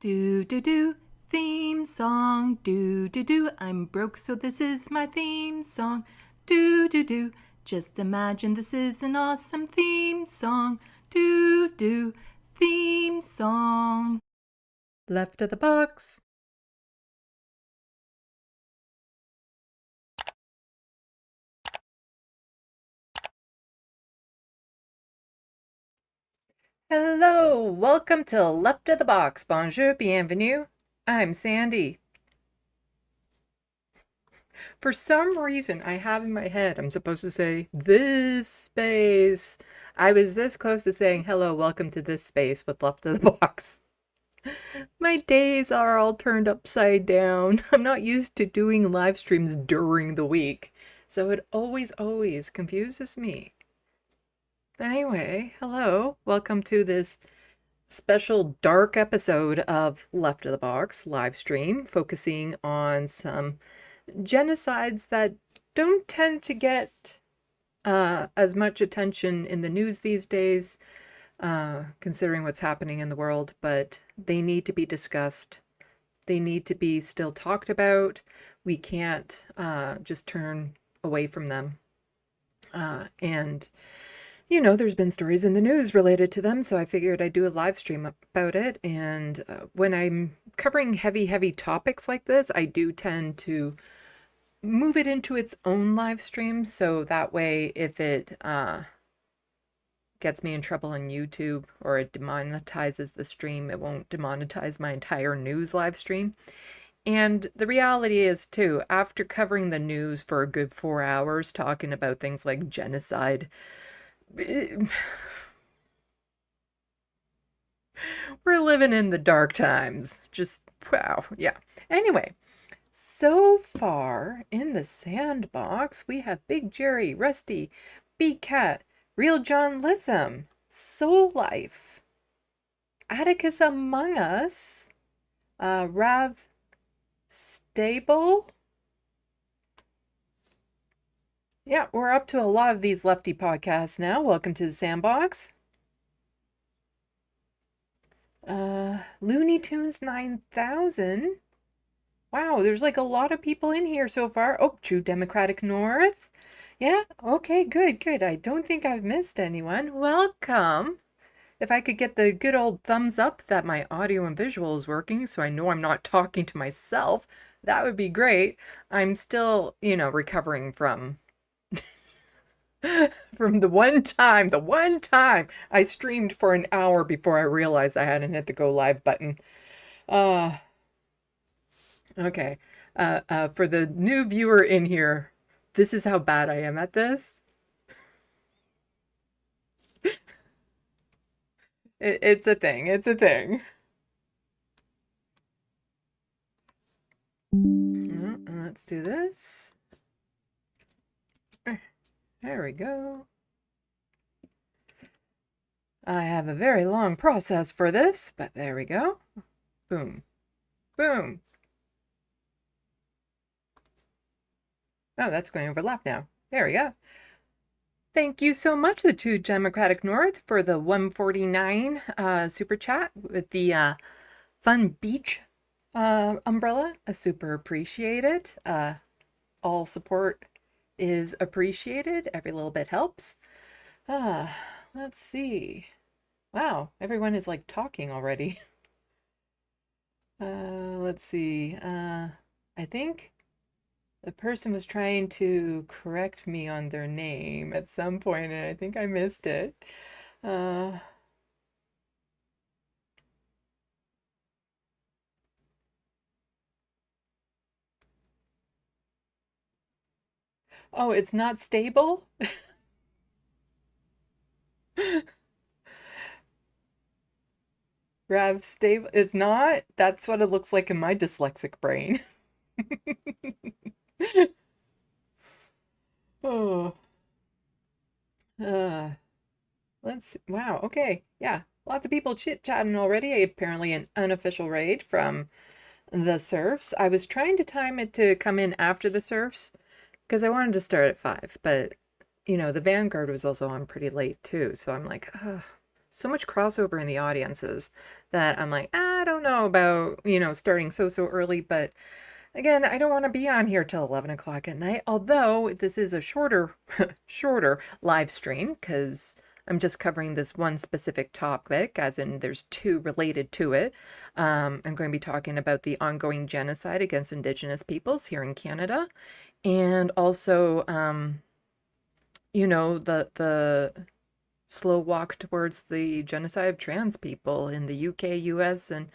Do do do, theme song. Do do do, I'm broke, so this is my theme song. Do do do, just imagine this is an awesome theme song. Do do, theme song. Left of the box. Hello, welcome to Left of the Box. Bonjour, bienvenue. I'm Sandy. For some reason, I have in my head, I'm supposed to say this space. I was this close to saying hello, welcome to this space with Left of the Box. My days are all turned upside down. I'm not used to doing live streams during the week, so it always confuses me. Anyway, hello, welcome to this special dark episode of Left of the Box live stream, focusing on some genocides that don't tend to get as much attention in the news these days, considering what's happening in the world, but they need to be discussed. They need to be still talked about. We can't just turn away from them. And you know, there's been stories in the news related to them, so I figured I'd do a live stream about it. And when I'm covering heavy topics like this, I do tend to move it into its own live stream, so that way if it gets me in trouble on YouTube or it demonetizes the stream, it won't demonetize my entire news live stream. And the reality is too, after covering the news for a good 4 hours talking about things like genocide, we're living in the dark times. Just wow. Yeah. Anyway, so far in the sandbox, we have Big Jerry, Rusty, Big Cat, Real John Litham, Soul Life, Atticus Among Us, Rav Stable. Yeah, we're up to a lot of these lefty podcasts now. Welcome to the sandbox. Looney Tunes 9000. Wow, there's like a lot of people in here so far. Oh, True Democratic North. Yeah, okay, good. I don't think I've missed anyone. Welcome. If I could get the good old thumbs up that my audio and visual is working so I know I'm not talking to myself, that would be great. I'm still, you know, recovering from the one time I streamed for an hour before I realized I hadn't hit the go live button. Okay. For the new viewer in here, this is how bad I am at this. It's a thing. It's a thing. Let's do this. There we go. I have a very long process for this, but there we go. Boom. Boom. Oh, that's going overlap now. There we go. Thank you so much, the True Democratic North, for the 149 super chat with the fun beach umbrella. I super appreciate it. All support is appreciated. Every little bit helps. Let's see. Wow, everyone is like talking already. Let's see. I think the person was trying to correct me on their name at some point, and I think I missed it. Oh, it's not stable? Rav stable? It's not? That's what it looks like in my dyslexic brain. Oh. Let's, wow, okay. Yeah, lots of people chit-chatting already. Apparently an unofficial raid from the serfs. I was trying to time it to come in after the serfs because I wanted to start at 5, but you know, the Vanguard was also on pretty late too, so I'm like, so much crossover in the audiences that I'm like, I don't know about, starting so early, but again, I don't want to be on here till 11 o'clock at night, although this is a shorter, shorter live stream because I'm just covering this one specific topic, as in there's two related to it. I'm going to be talking about the ongoing genocide against Indigenous peoples here in Canada, and also, the slow walk towards the genocide of trans people in the UK, US, and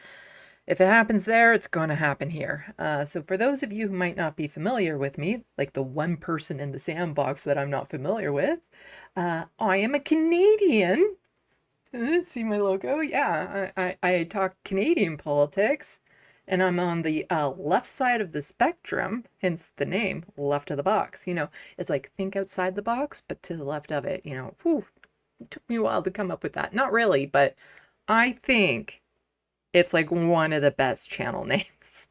if it happens there, it's going to happen here. So for those of you who might not be familiar with me, like the one person in the SandBox that I'm not familiar with, I am a Canadian. See my logo? Yeah, I talk Canadian politics, and I'm on the left side of the spectrum, hence the name, left of the box. It's like think outside the box, but to the left of it. Whew, it took me a while to come up with that. Not really, but I think it's like one of the best channel names.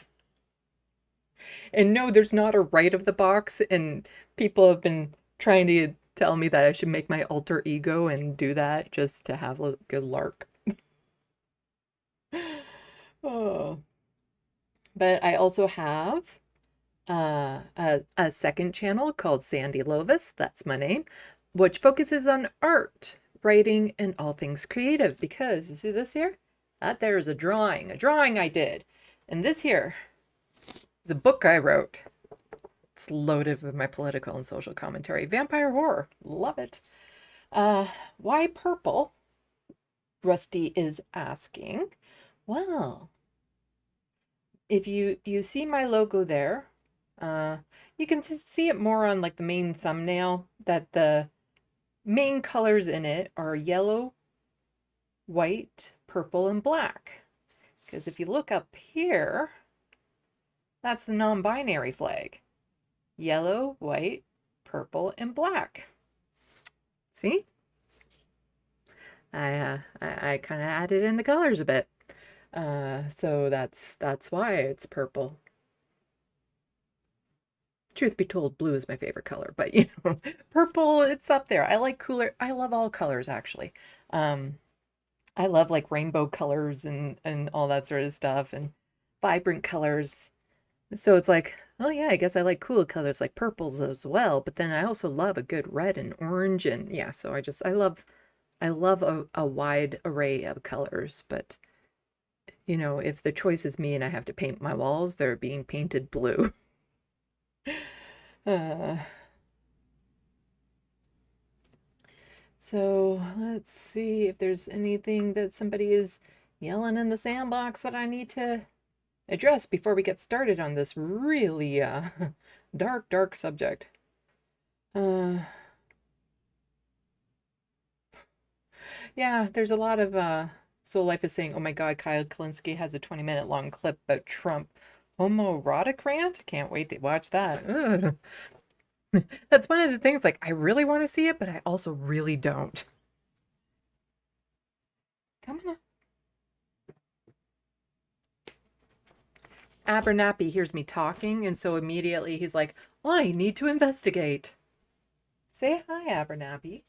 And no, there's not a right of the box, and people have been trying to tell me that I should make my alter ego and do that just to have a good lark. Oh. But I also have a second channel called Sandy Lovis, that's my name, which focuses on art, writing, and all things creative. Because, you see this here? That there is a drawing I did. And this here is a book I wrote. It's loaded with my political and social commentary. Vampire horror. Love it. Why purple? Rusty is asking. Well, if you see my logo there, you can see it more on like the main thumbnail, that the main colors in it are yellow, white, purple, and black. Because if you look up here, that's the non-binary flag. Yellow, white, purple, and black. See? I kind of added in the colors a bit. So that's why it's purple. Truth be told, blue is my favorite color, but purple, it's up there. I like cooler. I love all colors, actually. I love like rainbow colors and all that sort of stuff, and vibrant colors. So it's like, oh yeah, I guess I like cool colors like purples as well, but then I also love a good red and orange, and yeah, so I love a wide array of colors, but if the choice is me and I have to paint my walls, they're being painted blue. So let's see if there's anything that somebody is yelling in the SandBox that I need to address before we get started on this really dark subject. Yeah, there's a lot of Soul Life is saying, oh my God, Kyle Kalinske has a 20-minute long clip about Trump homoerotic rant. Can't wait to watch that. That's one of the things, like, I really want to see it, but I also really don't. Come on. Abernathy hears me talking, and so immediately he's like, I need to investigate. Say hi, Abernathy.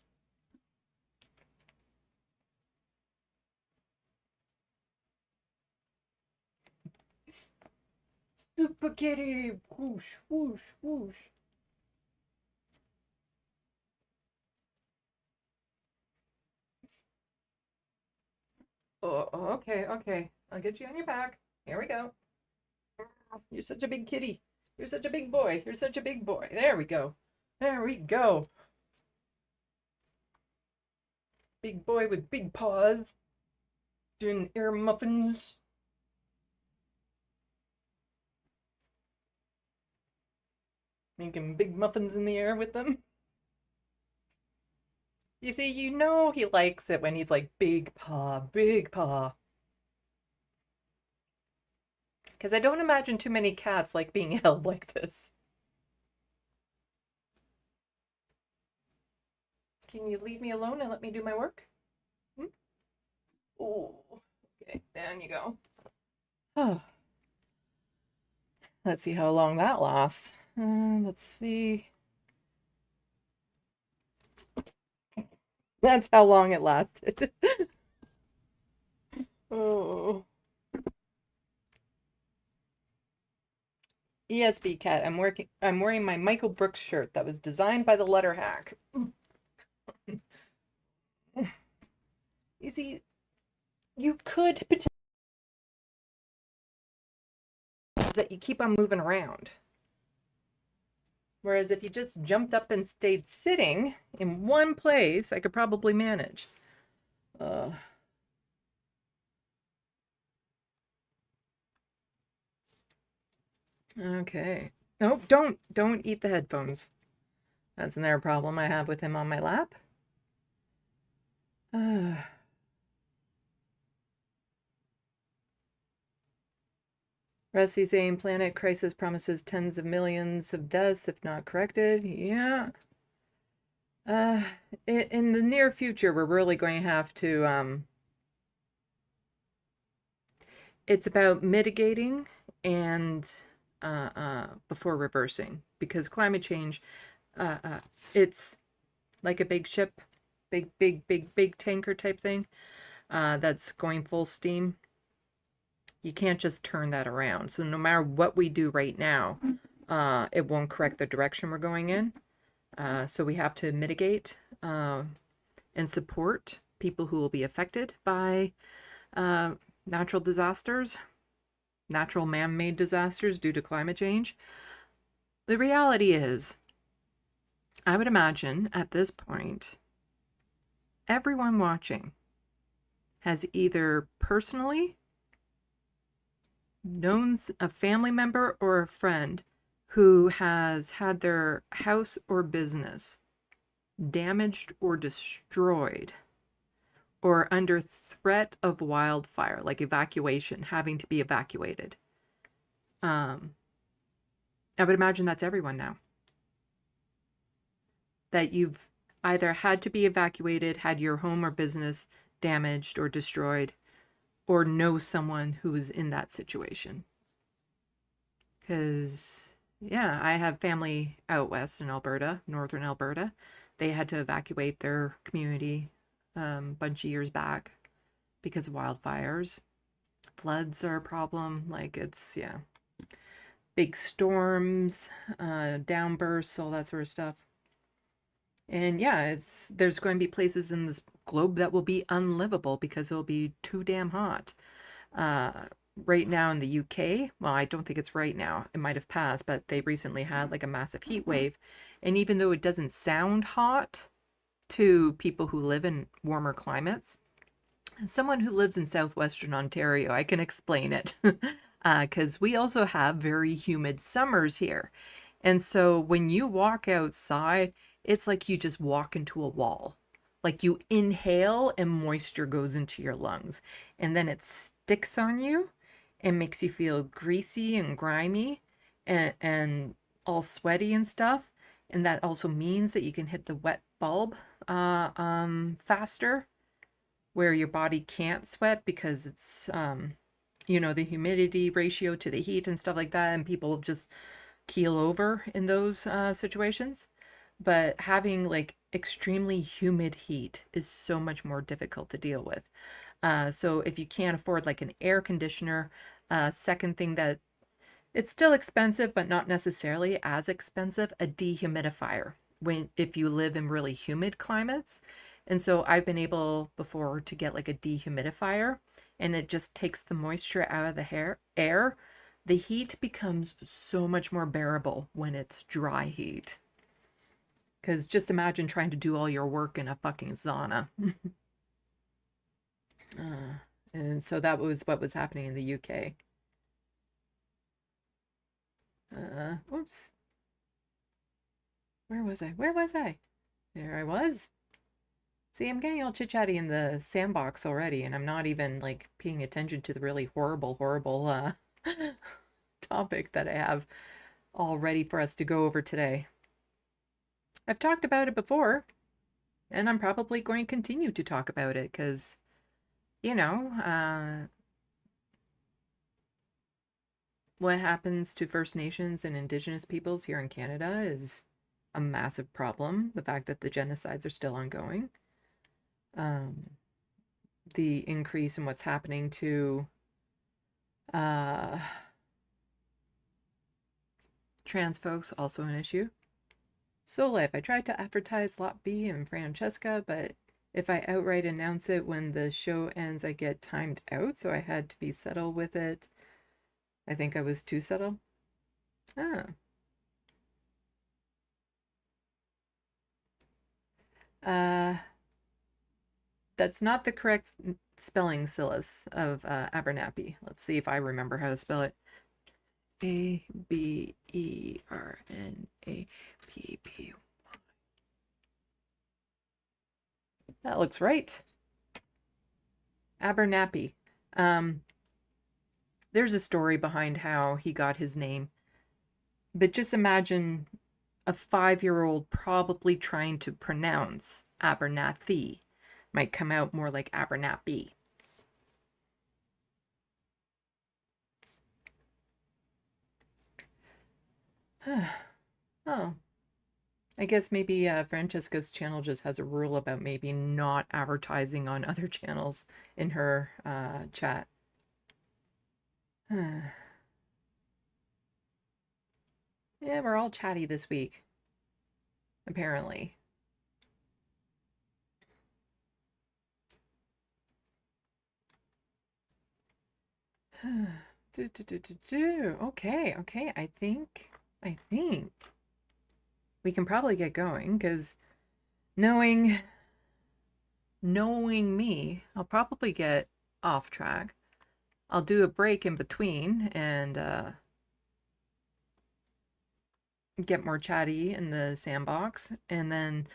Super kitty, whoosh, whoosh, whoosh. Oh, okay. I'll get you on your back. Here we go. You're such a big kitty. You're such a big boy. You're such a big boy. There we go. There we go. Big boy with big paws. Doing air muffins. Making big muffins in the air with them. You see, he likes it when he's like big paw, big paw. Because I don't imagine too many cats like being held like this. Can you leave me alone and let me do my work? Oh, okay, down you go. Oh. Let's see how long that lasts. Let's see. That's how long it lasted. Oh. ESB cat. I'm wearing my Michael Brooks shirt that was designed by the letter hack. You see, you could potentially that you keep on moving around. Whereas if you just jumped up and stayed sitting in one place, I could probably manage. Okay. Nope, don't eat the headphones. That's another problem I have with him on my lap. Rusty saying planet crisis promises tens of millions of deaths if not corrected. Yeah. In the near future, we're really going to have to, it's about mitigating and before reversing, because climate change, it's like a big ship, big tanker type thing, that's going full steam. You can't just turn that around. So no matter what we do right now, it won't correct the direction we're going in. So we have to mitigate and support people who will be affected by natural disasters, natural man-made disasters due to climate change. The reality is, I would imagine at this point, everyone watching has either personally known a family member or a friend who has had their house or business damaged or destroyed, or under threat of wildfire, like evacuation, having to be evacuated. I would imagine that's everyone now. That you've either had to be evacuated, had your home or business damaged or destroyed, or know someone who is in that situation. Because, yeah, I have family out west in Alberta, northern Alberta. They had to evacuate their community a bunch of years back because of wildfires. Floods are a problem. Like, it's, yeah. Big storms, downbursts, all that sort of stuff. And yeah, there's going to be places in this globe that will be unlivable because it'll be too damn hot. Right now in the UK, well, I don't think it's right now. It might have passed, but they recently had like a massive heat wave. And even though it doesn't sound hot to people who live in warmer climates, as someone who lives in southwestern Ontario, I can explain it. Because we also have very humid summers here. And so when you walk outside, it's like you just walk into a wall. Like you inhale and moisture goes into your lungs. And then it sticks on you and makes you feel greasy and grimy and all sweaty and stuff. And that also means that you can hit the wet bulb faster, where your body can't sweat because it's, the humidity ratio to the heat and stuff like that. And people just keel over in those situations. But having like extremely humid heat is so much more difficult to deal with. So if you can't afford like an air conditioner, second thing that it's still expensive, but not necessarily as expensive, a dehumidifier if you live in really humid climates. And so I've been able before to get like a dehumidifier, and it just takes the moisture out of the air. The heat becomes so much more bearable when it's dry heat. Because just imagine trying to do all your work in a fucking sauna. And so that was what was happening in the UK. Whoops. Where was I? Where was I? There I was. See, I'm getting all chit-chatty in the SandBox already, and I'm not even, like, paying attention to the really horrible, topic that I have all ready for us to go over today. I've talked about it before, and I'm probably going to continue to talk about it, because, what happens to First Nations and Indigenous peoples here in Canada is a massive problem. The fact that the genocides are still ongoing. the increase in what's happening to trans folks, also an issue. Soul Life, I tried to advertise Lot B and Francesca, but if I outright announce it when the show ends, I get timed out, so I had to be subtle with it. I think I was too subtle. Ah. That's not the correct spelling, Silas, of Abernathy. Let's see if I remember how to spell it. Abernappy. That looks right. Abernathy. There's a story behind how he got his name. But just imagine a 5-year-old probably trying to pronounce Abernathy. Might come out more like Abernathy. Oh. I guess maybe Francesca's channel just has a rule about maybe not advertising on other channels in her chat. Yeah, we're all chatty this week, apparently. Okay, I think we can probably get going, because knowing me, I'll probably get off track. I'll do a break in between and get more chatty in the sandbox, and then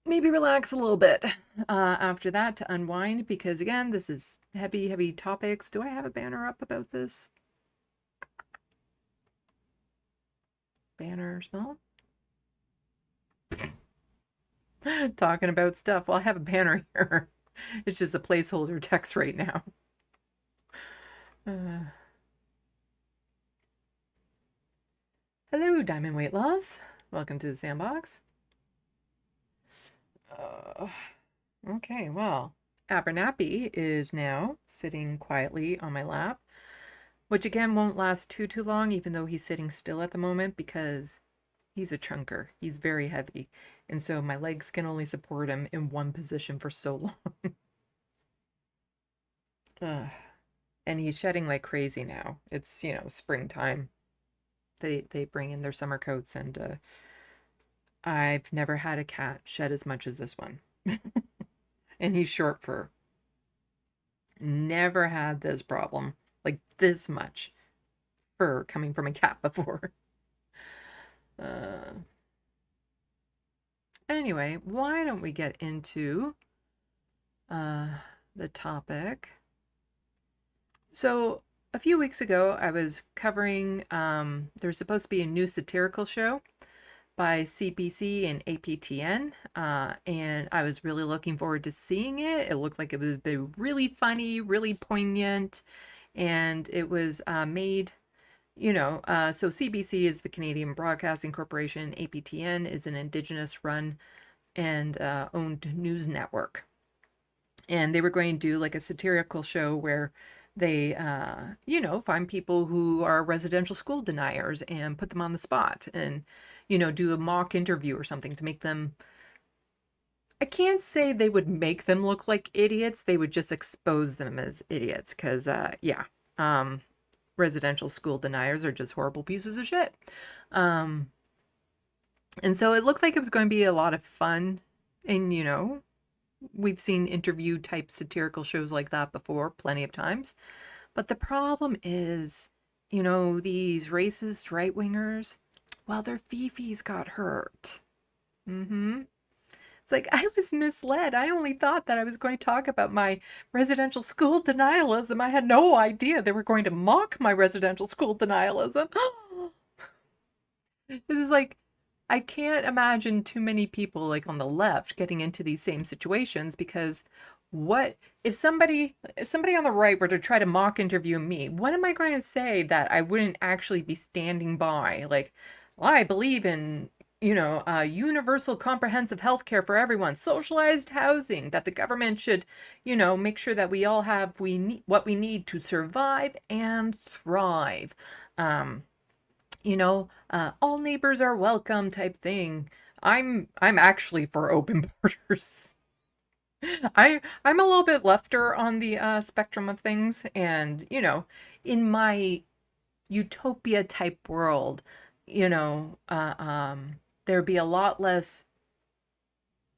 maybe relax a little bit after that to unwind, because again, this is heavy topics. Do I have a banner up about this? Banner small? Talking about stuff. Well, I have a banner here. It's just a placeholder text right now. Hello, Diamond Weight Loss. Welcome to the sandbox. Okay, well, Abernathy is now sitting quietly on my lap, which again won't last too long, even though he's sitting still at the moment, because he's a chunker. He's very heavy, and so my legs can only support him in one position for so long. And he's shedding like crazy now. It's, springtime. They bring in their summer coats, and I've never had a cat shed as much as this one. And he's short fur. Never had this problem, like this much fur coming from a cat before. Anyway, why don't we get into the topic? So a few weeks ago, I was covering, there's supposed to be a new satirical show by CBC and APTN, and I was really looking forward to seeing it. It looked like it would be really funny, really poignant, and it was made, so CBC is the Canadian Broadcasting Corporation, APTN is an Indigenous run and owned news network. And they were going to do like a satirical show where they, find people who are residential school deniers and put them on the spot and, do a mock interview or something to make them, I can't say they would make them look like idiots. They would just expose them as idiots because, residential school deniers are just horrible pieces of shit. And so it looked like it was going to be a lot of fun. And, we've seen interview type satirical shows like that before plenty of times. But the problem is, these racist right-wingers, well, their fifis got hurt. It's like, I was misled. I only thought that I was going to talk about my residential school denialism. I had no idea they were going to mock my residential school denialism. This is like, I can't imagine too many people like on the left getting into these same situations, because what if somebody on the right were to try to mock interview me, what am I going to say that I wouldn't actually be standing by? Like, well, I believe in, universal comprehensive health care for everyone, socialized housing, that the government should, make sure that we all have what we need to survive and thrive. Um, all neighbors are welcome type thing. I'm actually for open borders. I'm a little bit lefter on the spectrum of things, and in my utopia type world, there'd be a lot less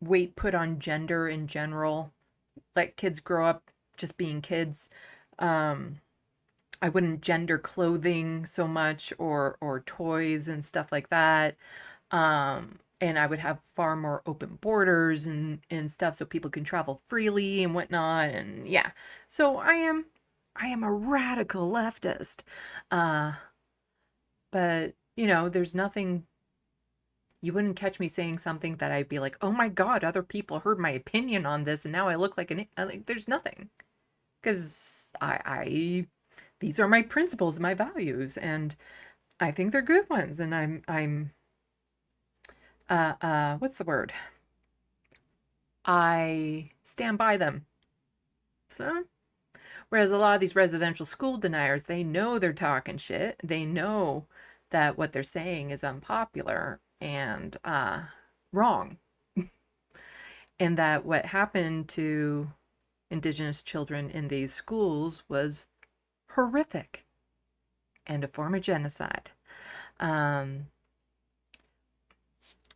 weight put on gender in general. Let kids grow up just being kids. Um, I wouldn't gender clothing so much, or toys and stuff like that. And I would have far more open borders and stuff so people can travel freely and whatnot. And yeah. So I am a radical leftist. Uh, but there's nothing, you wouldn't catch me saying something that I'd be like, oh my God, other people heard my opinion on this and now I look like like, there's nothing. Because these are my principles, my values, and I think they're good ones. And I'm what's the word? I stand by them. So, whereas a lot of these residential school deniers, they know they're talking shit. They know that what they're saying is unpopular and wrong. And that what happened to Indigenous children in these schools was horrific and a form of genocide.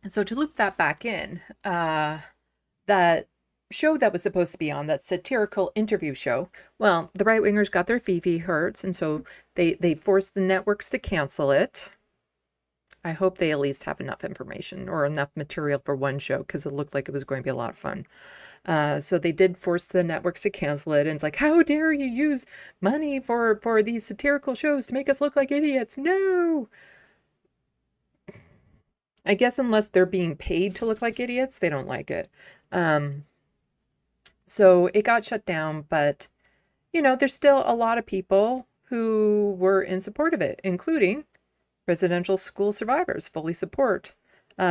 So to loop that back in, that show that was supposed to be on, that satirical interview show, well, the right-wingers got their fifi hurts, and so they forced the networks to cancel it. I hope they at least have enough information or enough material for one show, because it looked like it was going to be a lot of fun. So they did force the networks to cancel it, and it's like, how dare you use money for these satirical shows to make us look like idiots? No! I guess unless they're being paid to look like idiots, they don't like it. So it got shut down, but there's still a lot of people who were in support of it, including residential school survivors fully support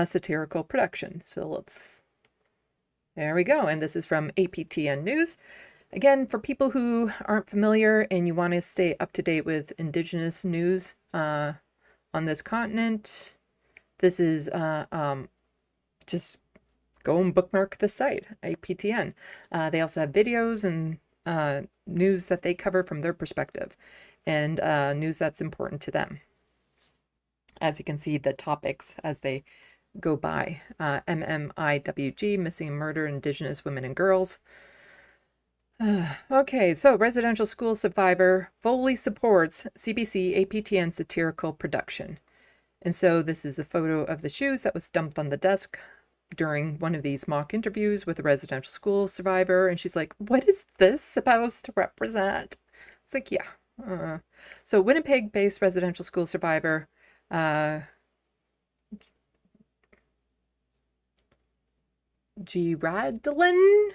satirical production. So there we go. And this is from APTN News. Again, for people who aren't familiar and you want to stay up to date with Indigenous news on this continent, this is just go and bookmark the site, APTN. They also have videos and news that they cover from their perspective, and news that's important to them. As you can see, the topics as they go by. MMIWG, Missing and Murder, Indigenous Women and Girls. Okay, so residential school survivor fully supports CBC APTN satirical production. And so this is a photo of the shoes that was dumped on the desk during one of these mock interviews with a residential school survivor. And she's like, what is this supposed to represent? It's like, yeah. So Winnipeg-based residential school survivor Giradlin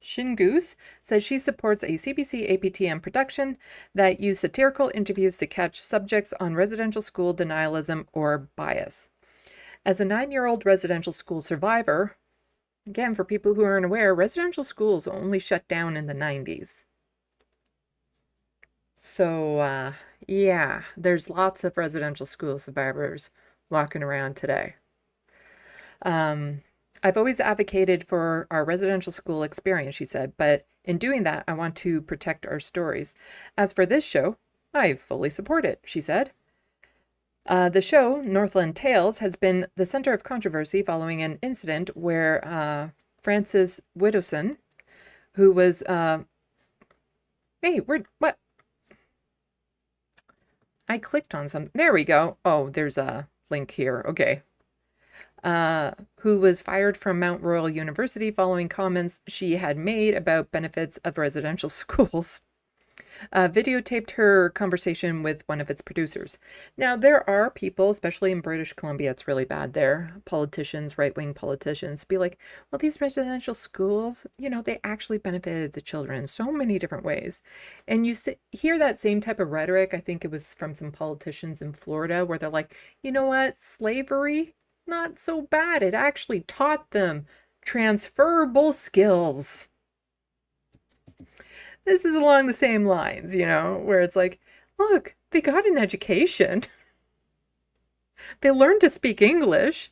Shingoose says she supports a CBC APTN production that use satirical interviews to catch subjects on residential school denialism or bias. As a 9-year-old residential school survivor, again, for people who aren't aware, residential schools only shut down in the 90s. So, yeah, there's lots of residential school survivors walking around today. I've always advocated for our residential school experience, she said, but in doing that, I want to protect our stories. As for this show, I fully support it, she said. The show, Northland Tales, has been the center of controversy following an incident where Frances Widdowson, who was... what? I clicked on something. There we go. Oh, there's a link here. Okay. Who was fired from Mount Royal University following comments she had made about benefits of residential schools. videotaped her conversation with one of its producers. Now, there are people, especially in British Columbia, it's really bad there, politicians, right-wing politicians, be like, well, these residential schools, they actually benefited the children in so many different ways. And you hear that same type of rhetoric, I think it was from some politicians in Florida, where they're like, you know what, slavery, not so bad. It actually taught them transferable skills. This is along the same lines, where it's like, look, they got an education. They learned to speak English.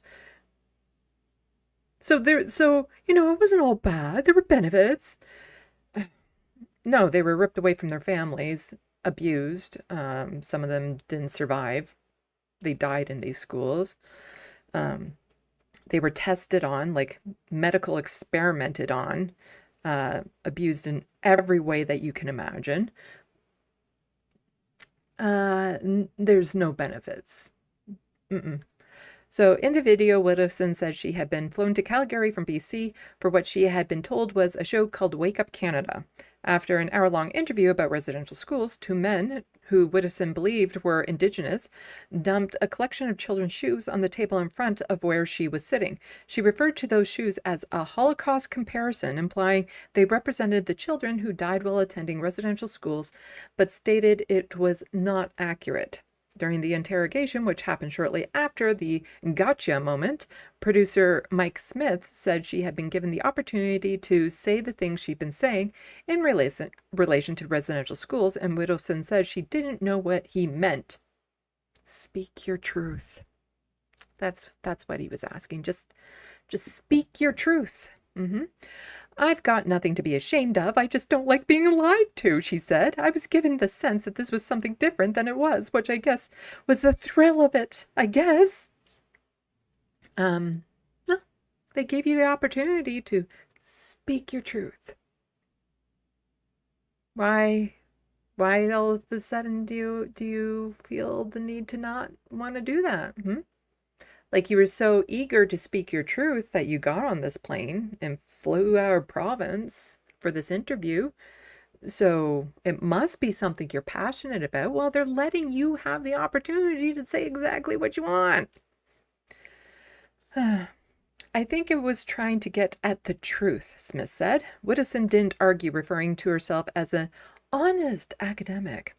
So it wasn't all bad. There were benefits. No, they were ripped away from their families, abused. Some of them didn't survive. They died in these schools. They were tested on, like medical experimented on, abused in every way that you can imagine. There's no benefits. So in the video, Widdowson said she had been flown to Calgary from BC for what she had been told was a show called Wake Up Canada. After an hour-long interview about residential schools, two men, who Widdowson believed were Indigenous, dumped a collection of children's shoes on the table in front of where she was sitting. She referred to those shoes as a Holocaust comparison, implying they represented the children who died while attending residential schools, but stated it was not accurate. During the interrogation, which happened shortly after the gotcha moment, producer Mike Smith said she had been given the opportunity to say the things she'd been saying in relation to residential schools, and Widdowson said she didn't know what he meant. Speak your truth. That's what he was asking. Just speak your truth. I've got nothing to be ashamed of. I just don't like being lied to, she said. I was given the sense that this was something different than it was, which I guess was the thrill of it, I guess. No, they gave you the opportunity to speak your truth. Why all of a sudden do you feel the need to not want to do that? Like you were so eager to speak your truth that you got on this plane and flew out of province for this interview. So it must be something you're passionate about. Well, they're letting you have the opportunity to say exactly what you want. I think it was trying to get at the truth, Smith said. Widdowson didn't argue, referring to herself as an honest academic.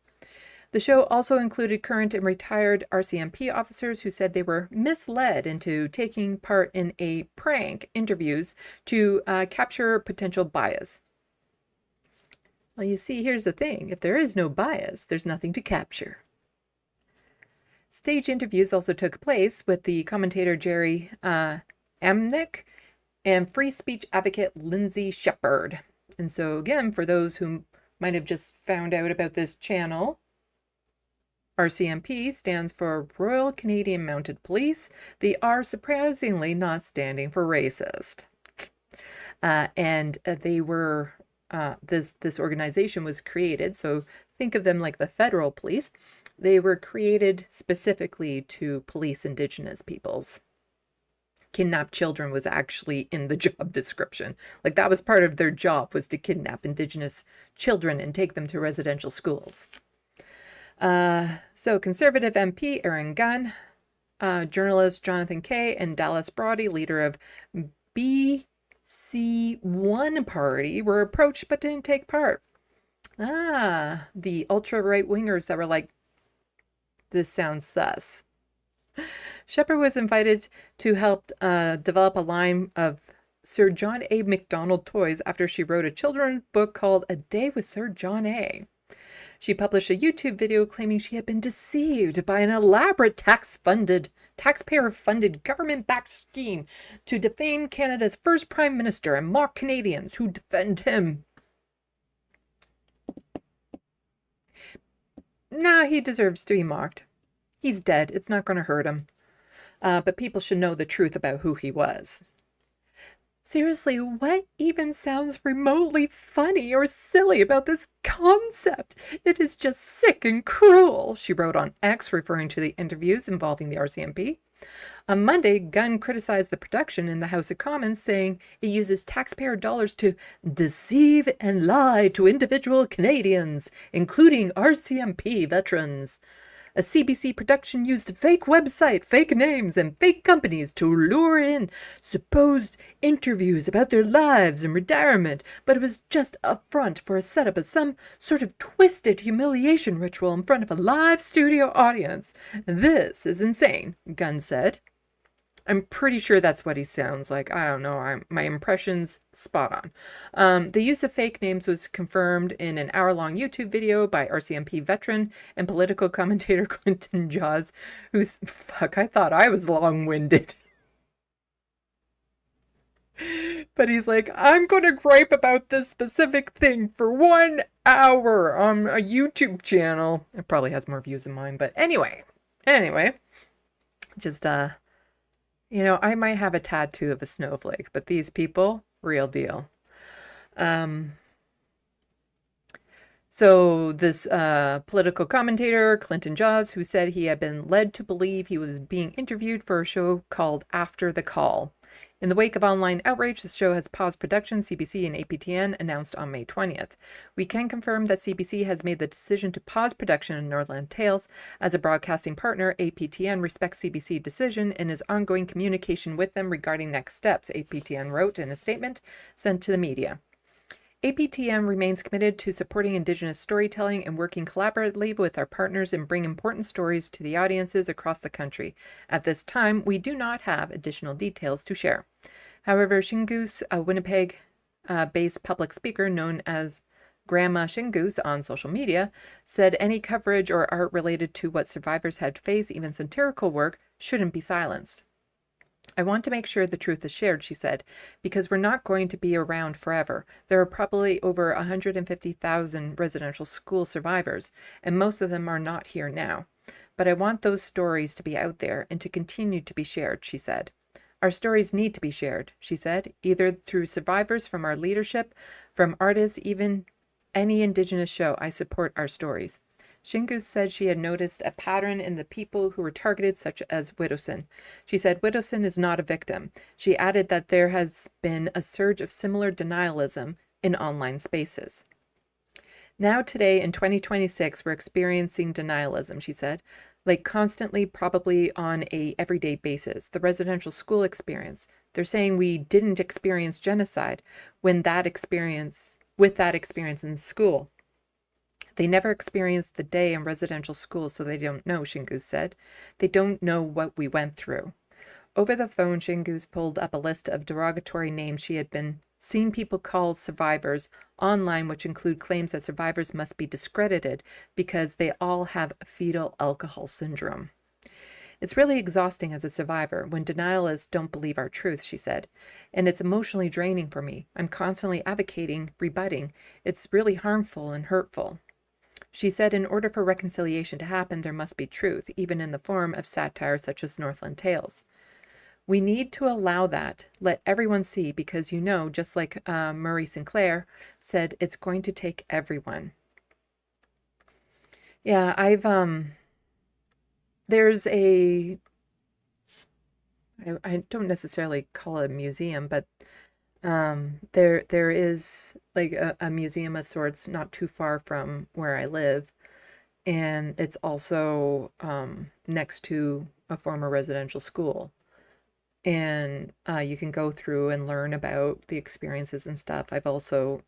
The show also included current and retired RCMP officers who said they were misled into taking part in a prank interviews to capture potential bias. Well, you see, here's the thing. If there is no bias, there's nothing to capture. Stage interviews also took place with the commentator Jerry Amnick and free speech advocate Lindsay Shepherd. And so again, for those who might have just found out about this channel, RCMP stands for Royal Canadian Mounted Police. They are surprisingly not standing for racist. And they were, this organization was created, so think of them like the federal police. They were created specifically to police Indigenous peoples. Kidnap children was actually in the job description. Like that was part of their job, was to kidnap Indigenous children and take them to residential schools. So Conservative MP Aaron Gunn, journalist Jonathan Kay, and Dallas Brody, leader of BC1 Party, were approached but didn't take part. The ultra-right wingers that were like, this sounds sus. Shepherd was invited to help develop a line of Sir John A. Macdonald toys after she wrote a children's book called A Day with Sir John A. She published a YouTube video claiming she had been deceived by an elaborate taxpayer-funded government-backed scheme to defame Canada's first Prime Minister and mock Canadians who defend him. Nah, he deserves to be mocked. He's dead. It's not going to hurt him. But people should know the truth about who he was. Seriously, what even sounds remotely funny or silly about this concept? It is just sick and cruel, she wrote on X, referring to the interviews involving the RCMP. On Monday, Gunn criticized the production in the House of Commons, saying it uses taxpayer dollars to deceive and lie to individual Canadians, including RCMP veterans. A CBC production used fake website, fake names, and fake companies to lure in supposed interviews about their lives and retirement, but it was just a front for a setup of some sort of twisted humiliation ritual in front of a live studio audience. This is insane, Gunn said. I'm pretty sure that's what he sounds like. I don't know. My impression's spot on. The use of fake names was confirmed in an hour-long YouTube video by RCMP veteran and political commentator Clinton Jaws, who's... Fuck, I thought I was long-winded. But he's like, I'm going to gripe about this specific thing for 1 hour on a YouTube channel. It probably has more views than mine, but anyway. Just, you know, I might have a tattoo of a snowflake, but these people, real deal. So this political commentator, Clinton Jaws, who said he had been led to believe he was being interviewed for a show called After the Call. In the wake of online outrage, the show has paused production, CBC and APTN announced on May 20th. We can confirm that CBC has made the decision to pause production in Northland Tales. As a broadcasting partner, APTN respects CBC's decision and is ongoing communication with them regarding next steps, APTN wrote in a statement sent to the media. APTN remains committed to supporting Indigenous storytelling and working collaboratively with our partners and bring important stories to the audiences across the country. At this time, we do not have additional details to share. However, Shingoose, a Winnipeg-based public speaker known as Grandma Shingoose on social media, said any coverage or art related to what survivors had to face, even satirical work, shouldn't be silenced. I want to make sure the truth is shared, she said, because we're not going to be around forever. There are probably over 150,000 residential school survivors, and most of them are not here now. But I want those stories to be out there and to continue to be shared, she said. Our stories need to be shared, she said, either through survivors from our leadership, from artists, even any Indigenous show. I support our stories. Shingoose said she had noticed a pattern in the people who were targeted, such as Widowson. She said Widowson is not a victim. She added that there has been a surge of similar denialism in online spaces. Now today in 2026, we're experiencing denialism, she said, like constantly, probably on a everyday basis. The residential school experience. They're saying we didn't experience genocide with that experience in school. They never experienced the day in residential schools, so they don't know, Shingoose said. They don't know what we went through. Over the phone, Shingoose pulled up a list of derogatory names she had been seen people call survivors online, which include claims that survivors must be discredited because they all have fetal alcohol syndrome. It's really exhausting as a survivor when denialists don't believe our truth, she said. And it's emotionally draining for me. I'm constantly advocating, rebutting. It's really harmful and hurtful. She said in order for reconciliation to happen, there must be truth, even in the form of satire such as Northland Tales. We need to allow that, let everyone see, because just like Murray Sinclair said, it's going to take everyone. Yeah, there's I don't necessarily call it a museum, but there is like a museum of sorts not too far from where I live, and it's also next to a former residential school, and you can go through and learn about the experiences and stuff. I've also,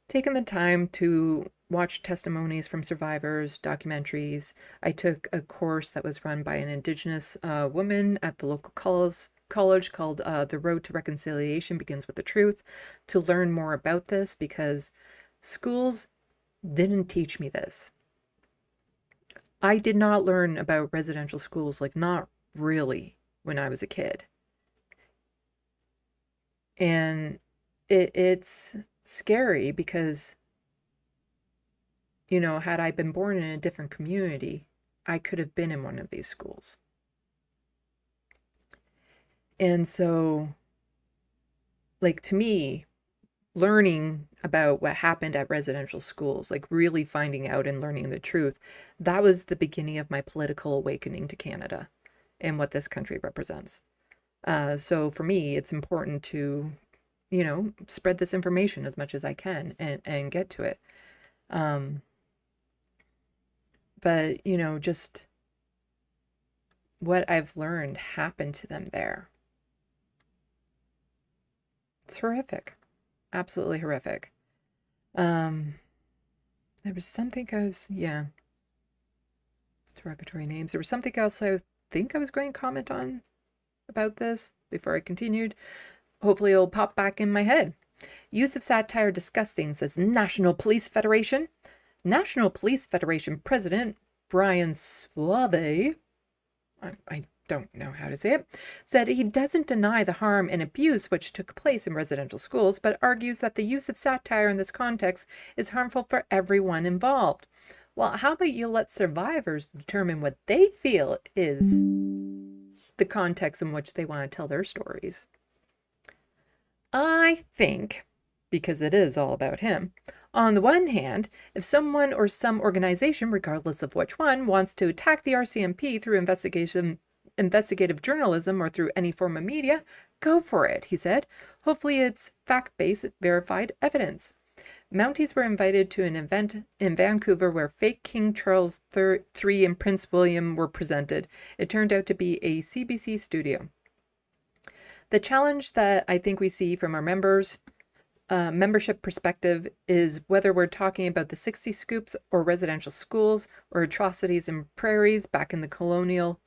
taken the time to watch testimonies from survivors, documentaries. I took a course that was run by an Indigenous woman at the local college called The Road to Reconciliation Begins with the Truth, to learn more about this, because schools didn't teach me this. I did not learn about residential schools, like not really, when I was a kid. And it's scary because, had I been born in a different community, I could have been in one of these schools. And so like, to me, learning about what happened at residential schools, like really finding out and learning the truth, that was the beginning of my political awakening to Canada and what this country represents. So for me, it's important to, spread this information as much as I can and get to it. But, just what I've learned happened to them there. It's horrific. Absolutely horrific. There was something derogatory names. There was something else I think I was going to comment on about this before I continued. Hopefully it'll pop back in my head. Use of satire disgusting, says National Police Federation. National Police Federation President Brian Suave, I don't know how to say it, said he doesn't deny the harm and abuse which took place in residential schools, but argues that the use of satire in this context is harmful for everyone involved. Well, how about you let survivors determine what they feel is the context in which they want to tell their stories? I think, because it is all about him, on the one hand, if someone or some organization, regardless of which one, wants to attack the RCMP through investigative journalism or through any form of media, go for it, he said. Hopefully it's fact-based, verified evidence. Mounties were invited to an event in Vancouver where fake King Charles III and Prince William were presented. It turned out to be a CBC studio. The challenge that I think we see from our membership perspective is whether we're talking about the 60 scoops or residential schools or atrocities in prairies back in the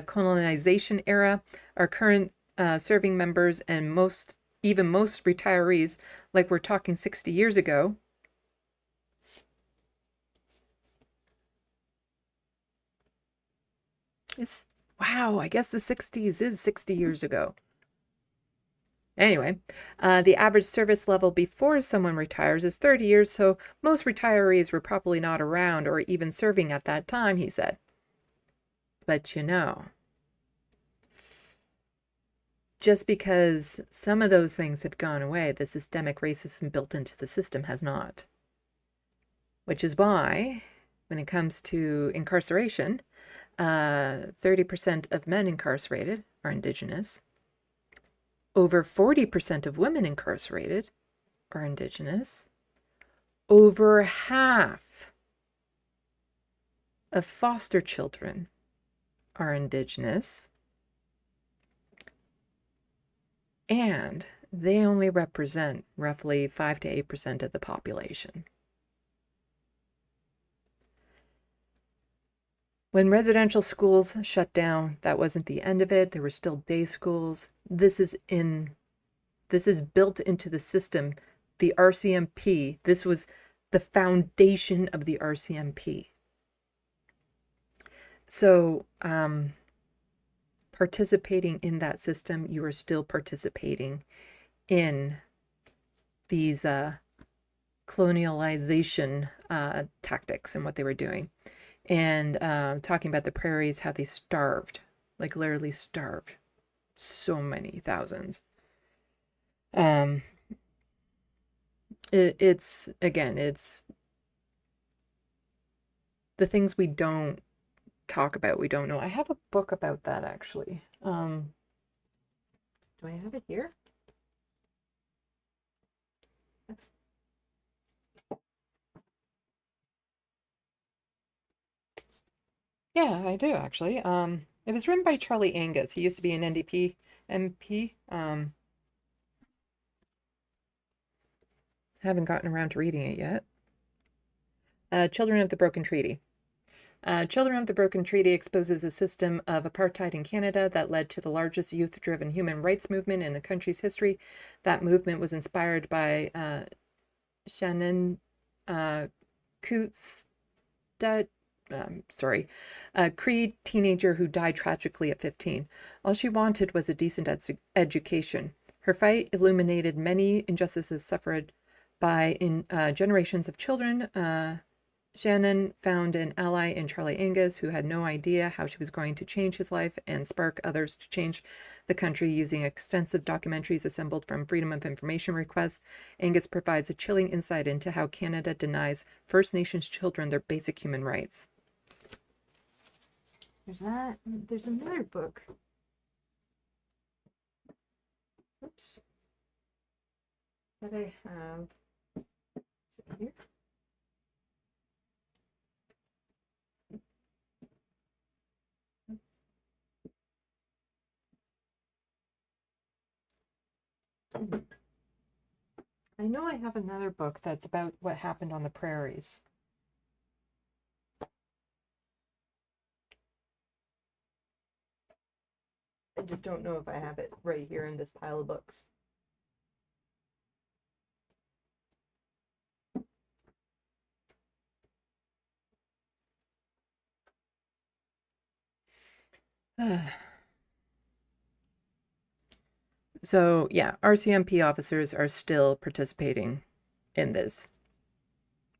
colonization era, our current serving members and most retirees, like we're talking 60 years ago. Wow, I guess the 60s is 60 years ago. Anyway, the average service level before someone retires is 30 years, so most retirees were probably not around or even serving at that time, he said. But just because some of those things have gone away, the systemic racism built into the system has not. Which is why, when it comes to incarceration, 30% of men incarcerated are Indigenous. Over 40% of women incarcerated are Indigenous. Over half of foster children are Indigenous. And they only represent roughly 5 to 8% of the population. When residential schools shut down, that wasn't the end of it. There were still day schools. This is built into the system. The RCMP, this was the foundation of the RCMP. So, participating in that system, you are still participating in these colonialization tactics and what they were doing. And talking about the prairies, how they starved, like literally starved so many thousands. It's the things we don't talk about, we don't know. I have a book about that, actually. Do I have it here? Yeah, I do, actually. It was written by Charlie Angus. He used to be an NDP MP. Haven't gotten around to reading it yet. Children of the Broken Treaty. Children of the Broken Treaty exposes a system of apartheid in Canada that led to the largest youth-driven human rights movement in the country's history. That movement was inspired by Shannon Coutts, a Cree teenager who died tragically at 15. All she wanted was a decent education. Her fight illuminated many injustices suffered by generations of children Shannon found an ally in Charlie Angus, who had no idea how she was going to change his life and spark others to change the country using extensive documentaries assembled from Freedom of Information requests. Angus provides a chilling insight into how Canada denies First Nations children their basic human rights. There's that. There's another book. Oops. That I have. Is it here? I know I have another book that's about what happened on the prairies. I just don't know if I have it right here in this pile of books. So, yeah, RCMP officers are still participating in this.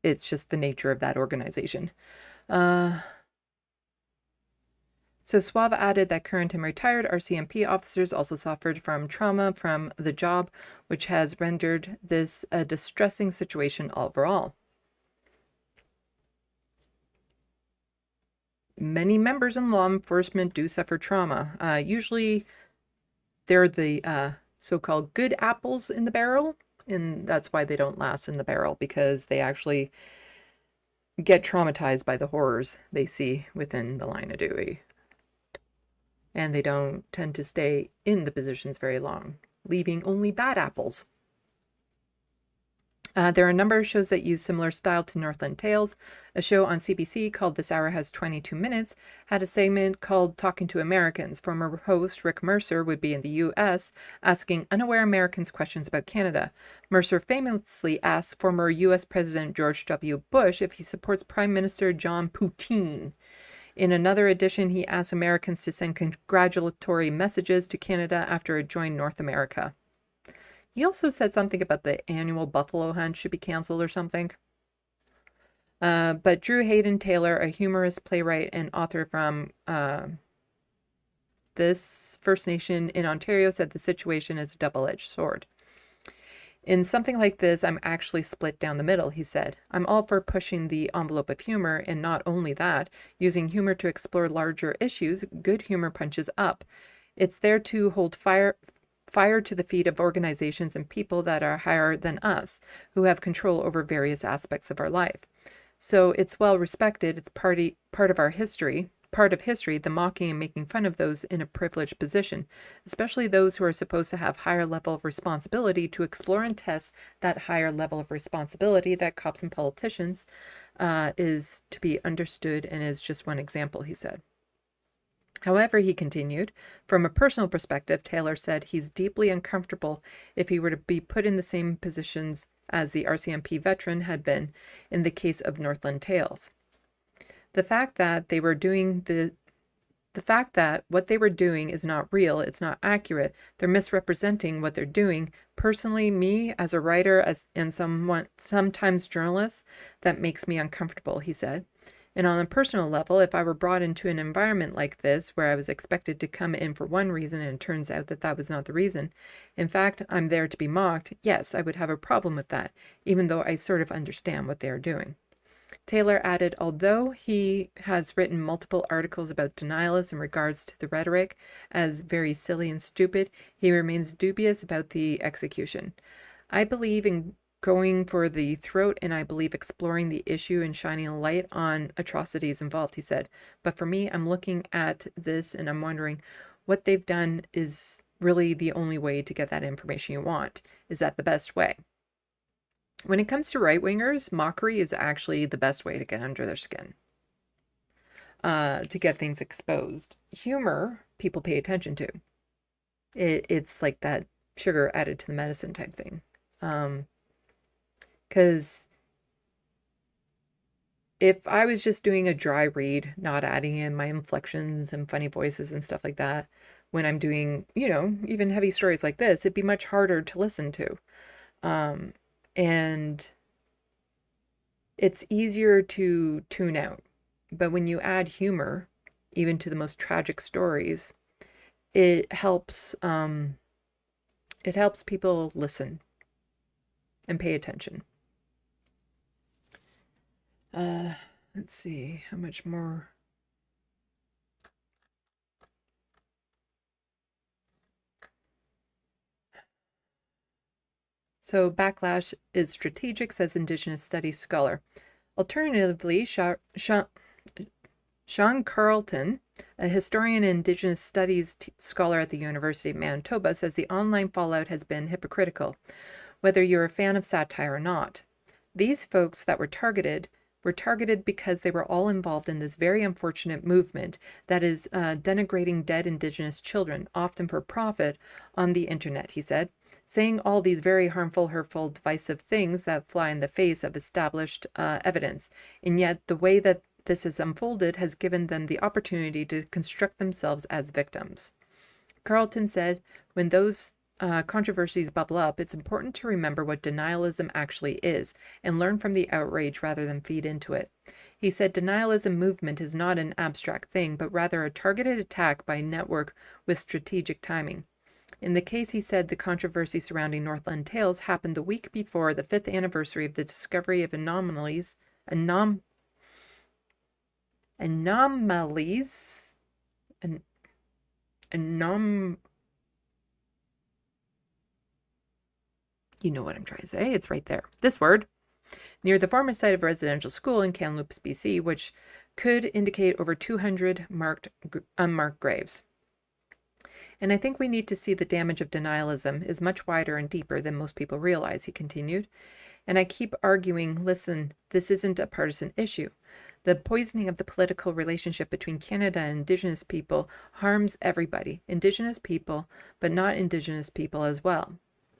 It's just the nature of that organization. So Suave added that current and retired RCMP officers also suffered from trauma from the job, which has rendered this a distressing situation overall. Many members in law enforcement do suffer trauma. Usually they're the so-called good apples in the barrel, and that's why they don't last in the barrel, because they actually get traumatized by the horrors they see within the line of duty. And they don't tend to stay in the positions very long, leaving only bad apples. There are a number of shows that use similar style to Northland Tales. A show on CBC called This Hour Has 22 Minutes had a segment called Talking to Americans. Former host Rick Mercer would be in the U.S. asking unaware Americans questions about Canada. Mercer famously asked former U.S. President George W. Bush if he supports Prime Minister John Poutine. In another edition, he asked Americans to send congratulatory messages to Canada after it joined North America. He also said something about the annual buffalo hunt should be canceled or something. But Drew Hayden Taylor, a humorist, playwright, and author from this First Nation in Ontario, said the situation is a double-edged sword. In something like this, I'm actually split down the middle, he said. I'm all for pushing the envelope of humor, and not only that, using humor to explore larger issues. Good humor punches up. It's there to hold fire to the feet of organizations and people that are higher than us, who have control over various aspects of our life. So it's well respected. It's part of history, the mocking and making fun of those in a privileged position, especially those who are supposed to have higher level of responsibility to explore and test that higher level of responsibility that cops and politicians is to be understood, and is just one example, he said. However, he continued, from a personal perspective, Taylor said he's deeply uncomfortable if he were to be put in the same positions as the RCMP veteran had been in the case of Northland Tales. The fact that what they were doing is not real, it's not accurate, they're misrepresenting what they're doing. Personally, me as a writer and sometimes journalist, that makes me uncomfortable, he said. And on a personal level, if I were brought into an environment like this, where I was expected to come in for one reason and it turns out that was not the reason, in fact, I'm there to be mocked, yes, I would have a problem with that, even though I sort of understand what they are doing. Taylor added, although he has written multiple articles about denialists in regards to the rhetoric as very silly and stupid, he remains dubious about the execution. I believe in going for the throat, and I believe exploring the issue and shining a light on atrocities involved, he said. But for me, I'm looking at this and I'm wondering, what they've done is really the only way to get that information you want. Is that the best way? When it comes to right-wingers, mockery is actually the best way to get under their skin, to get things exposed. Humor, people pay attention to. It's like that sugar added to the medicine type thing. Because if I was just doing a dry read, not adding in my inflections and funny voices and stuff like that, when I'm doing, even heavy stories like this, it'd be much harder to listen to. And it's easier to tune out. But when you add humor, even to the most tragic stories, it helps people listen and pay attention. Let's see how much more. So backlash is strategic, says Indigenous Studies scholar. Alternatively, Sean Carlton, a historian and Indigenous Studies scholar at the University of Manitoba, says the online fallout has been hypocritical, whether you're a fan of satire or not. These folks that were targeted because they were all involved in this very unfortunate movement that is denigrating dead Indigenous children, often for profit, on the internet, he said, saying all these very harmful, hurtful, divisive things that fly in the face of established evidence. And yet the way that this has unfolded has given them the opportunity to construct themselves as victims. Carlton said, when those controversies bubble up, it's important to remember what denialism actually is and learn from the outrage rather than feed into it. He said denialism movement is not an abstract thing, but rather a targeted attack by a network with strategic timing. In the case, he said, the controversy surrounding Northland Tales happened the week before the 5th anniversary of the discovery of anomalies, you know what I'm trying to say. It's right there. This word, near the former site of a residential school in Kamloops, BC, which could indicate over 200 unmarked graves. And I think we need to see the damage of denialism is much wider and deeper than most people realize, he continued. And I keep arguing, listen, this isn't a partisan issue. The poisoning of the political relationship between Canada and Indigenous people harms everybody, Indigenous people, but not Indigenous people as well.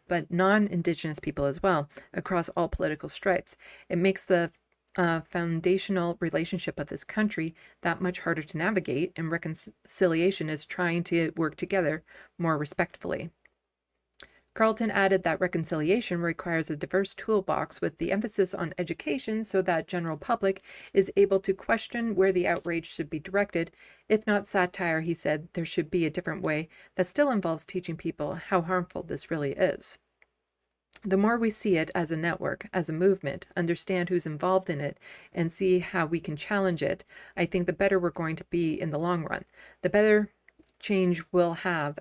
But non-Indigenous people as well, across all political stripes. It makes the foundational relationship of this country that much harder to navigate, and reconciliation is trying to work together more respectfully. Carlton added that reconciliation requires a diverse toolbox with the emphasis on education so that general public is able to question where the outrage should be directed. If not satire, he said, there should be a different way that still involves teaching people how harmful this really is. The more we see it as a network, as a movement, understand who's involved in it, and see how we can challenge it, I think the better we're going to be in the long run. The better change we'll have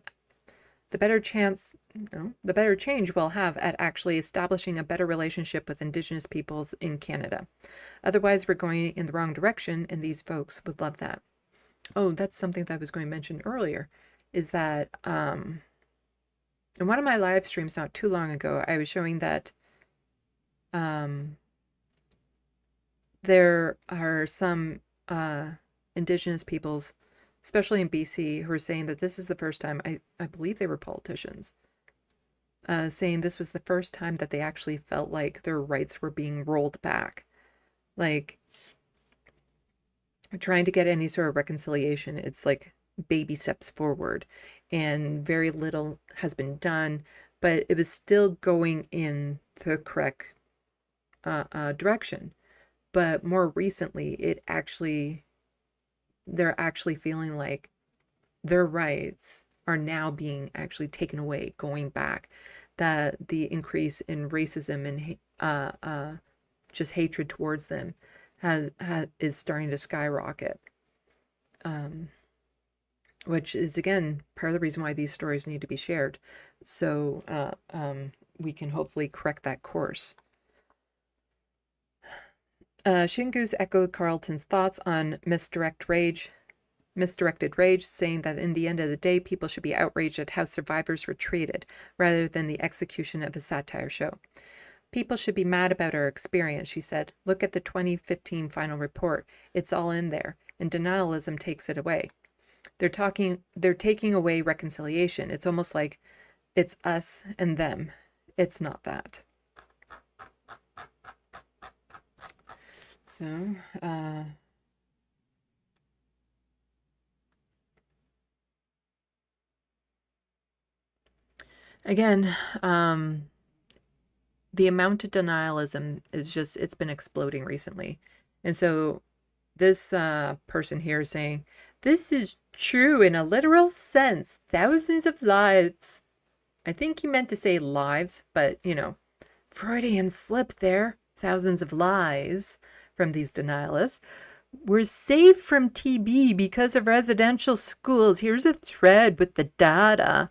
at actually establishing a better relationship with Indigenous peoples in Canada. Otherwise, we're going in the wrong direction, and these folks would love that. Oh, that's something that I was going to mention earlier, is that in one of my live streams not too long ago, I was showing that there are some Indigenous peoples, especially in BC, who are saying that this is the first time, I believe they were politicians, saying this was the first time that they actually felt like their rights were being rolled back. Like, trying to get any sort of reconciliation, it's like baby steps forward, and very little has been done, but it was still going in the correct direction. But more recently, they're actually feeling like their rights are now being actually taken away, going back, that the increase in racism and just hatred towards them is starting to skyrocket, which is, again, part of the reason why these stories need to be shared, so we can hopefully correct that course. Shingu's echoed Carlton's thoughts on misdirected rage, saying that in the end of the day, people should be outraged at how survivors were treated, rather than the execution of a satire show. People should be mad about our experience, she said. Look at the 2015 final report. It's all in there, and denialism takes it away. They're taking away reconciliation. It's almost like it's us and them. It's not that. So, again, the amount of denialism is just, it's been exploding recently. And so this person here is saying, this is true in a literal sense. Thousands of lives. I think he meant to say lives, but you know, Freudian slip there. Thousands of lies from these denialists were saved from TB because of residential schools. Here's a thread with the data.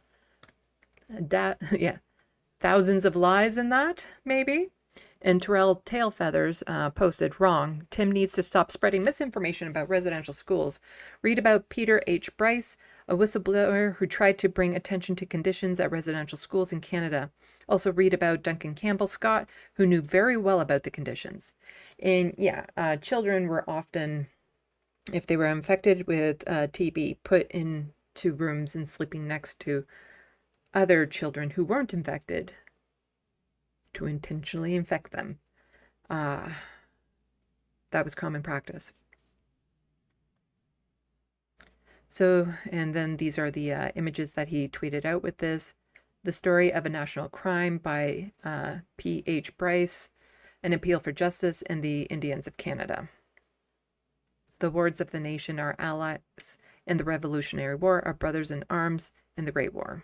Yeah, thousands of lies in that, maybe. And Terrell Tailfeathers posted, wrong. Tim needs to stop spreading misinformation about residential schools. Read about Peter H. Bryce, a whistleblower who tried to bring attention to conditions at residential schools in Canada. Also read about Duncan Campbell Scott, who knew very well about the conditions. And yeah, children were often, if they were infected with TB, put into rooms and sleeping next to other children who weren't infected to intentionally infect them. That was common practice. So, and then these are the images that he tweeted out with this. The Story of a National Crime by P.H. Bryce, An Appeal for Justice in the Indians of Canada. The wards of the nation are allies in the Revolutionary War, are brothers in arms in the Great War.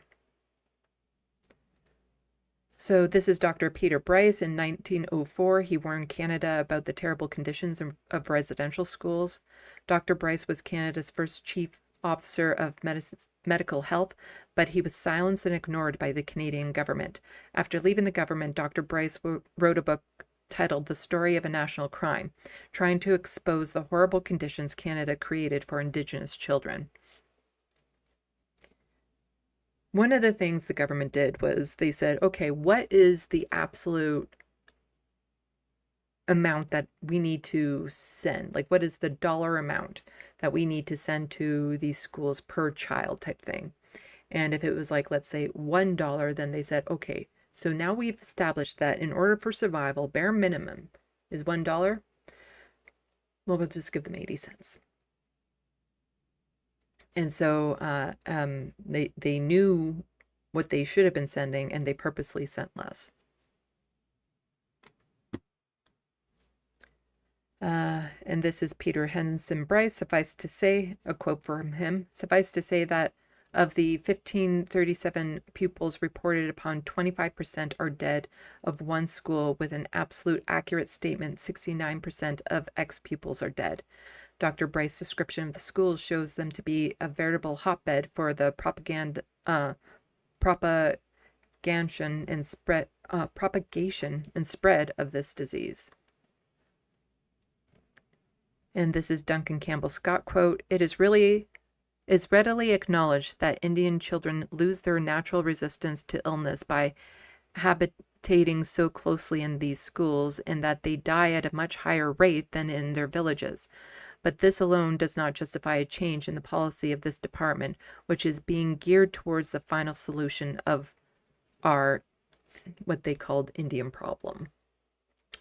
So this is Dr. Peter Bryce. In 1904, he warned Canada about the terrible conditions of residential schools. Dr. Bryce was Canada's first chief officer of medical health, but he was silenced and ignored by the Canadian government. After leaving the government, Dr. Bryce wrote a book titled The Story of a National Crime, trying to expose the horrible conditions Canada created for Indigenous children. One of the things the government did was they said, okay, what is the absolute amount that we need to send? Like, what is the dollar amount that we need to send to these schools per child type thing? And if it was like, let's say $1, then they said, okay, so now we've established that in order for survival, bare minimum is $1. Well, we'll just give them 80 cents. And so they knew what they should have been sending, and they purposely sent less. And this is Peter Henson Bryce. Suffice to say, a quote from him, suffice to say that of the 1537 pupils reported upon, 25% are dead of one school. With an absolute accurate statement, 69% of ex-pupils are dead. Dr. Bryce's description of the schools shows them to be a veritable hotbed for the propagation and spread of this disease. And this is Duncan Campbell Scott quote, "It is readily acknowledged that Indian children lose their natural resistance to illness by habitating so closely in these schools, and that they die at a much higher rate than in their villages. But this alone does not justify a change in the policy of this department, which is being geared towards the final solution of our, what they called, Indian problem."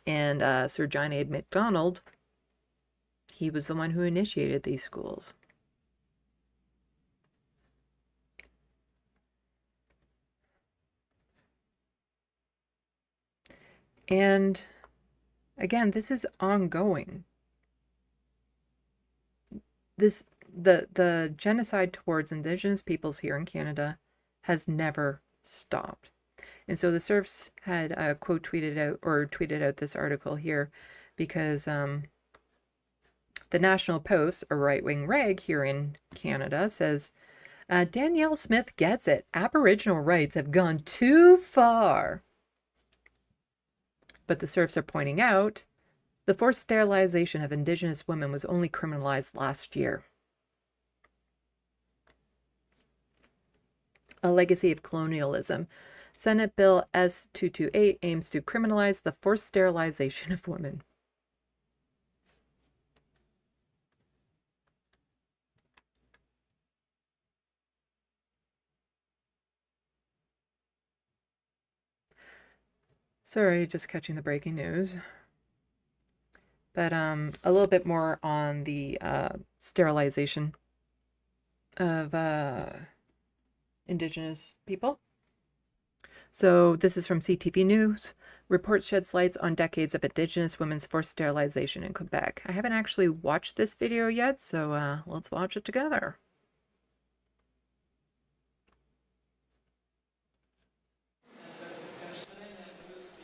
And Sir John A. Macdonald, he was the one who initiated these schools. And again, this is ongoing. The genocide towards Indigenous peoples here in Canada has never stopped. And so the serfs had tweeted out this article here because the National Post, a right-wing rag here in Canada, says, Danielle Smith gets it. Aboriginal rights have gone too far. But the serfs are pointing out the forced sterilization of Indigenous women was only criminalized last year. A legacy of colonialism. Senate Bill S-228 aims to criminalize the forced sterilization of women. Sorry, just catching the breaking news. But a little bit more on the sterilization of Indigenous people. So this is from CTV News. Report sheds lights on decades of Indigenous women's forced sterilization in Quebec. I haven't actually watched this video yet, so let's watch it together.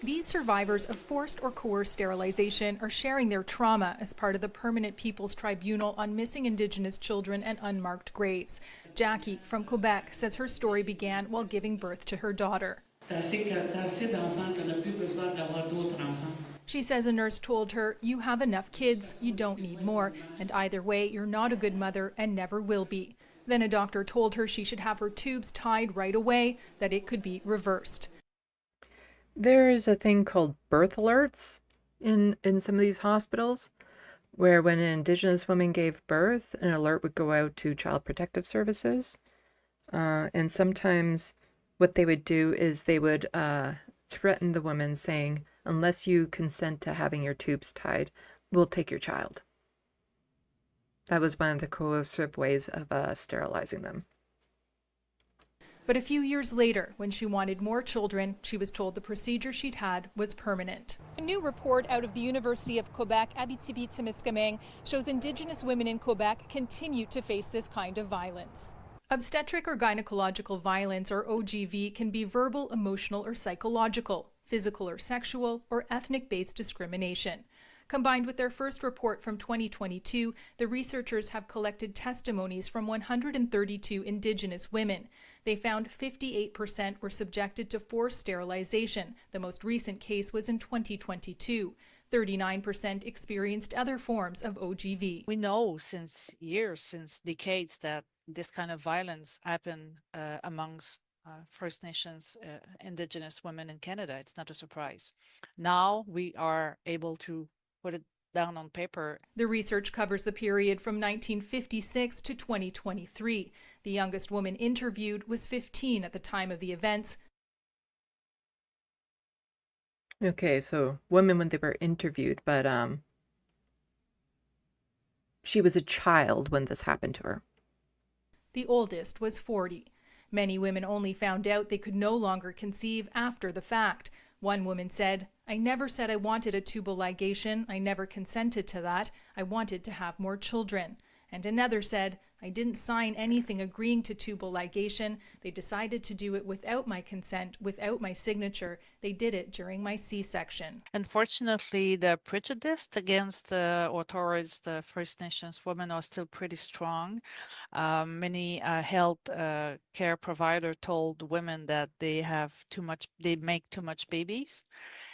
These survivors of forced or coerced sterilization are sharing their trauma as part of the Permanent Peoples Tribunal on Missing Indigenous Children and Unmarked Graves. Jackie from Quebec says her story began while giving birth to her daughter. She says a nurse told her, "You have enough kids, you don't need more, and either way, you're not a good mother and never will be." Then a doctor told her she should have her tubes tied right away, that it could be reversed. There is a thing called birth alerts in some of these hospitals, where when an Indigenous woman gave birth, an alert would go out to Child Protective Services. And sometimes what they would do is they would threaten the woman saying, unless you consent to having your tubes tied, we'll take your child. That was one of the coercive ways of sterilizing them. But a few years later, when she wanted more children, she was told the procedure she'd had was permanent. A new report out of the University of Quebec, Abitibi-Témiscamingue, shows Indigenous women in Quebec continue to face this kind of violence. Obstetric or gynecological violence, or OGV, can be verbal, emotional, or psychological, physical or sexual, or ethnic-based discrimination. Combined with their first report from 2022, the researchers have collected testimonies from 132 Indigenous women. They found 58% were subjected to forced sterilization. The most recent case was in 2022. 39% experienced other forms of OGV. We know since years, since decades, that this kind of violence happened amongst First Nations Indigenous women in Canada. It's not a surprise. Now we are able to put it down on paper. The research covers the period from 1956 to 2023. The youngest woman interviewed was 15 at the time of the events. Okay, so women when they were interviewed, but she was a child when this happened to her. The oldest was 40. Many women only found out they could no longer conceive after the fact. One woman said, "I never said I wanted a tubal ligation. I never consented to that. I wanted to have more children." And another said, "I didn't sign anything agreeing to tubal ligation. They decided to do it without my consent, without my signature. They did it during my C-section." Unfortunately, the prejudice against or towards the First Nations women are still pretty strong. Many health care provider told women that they make too much babies,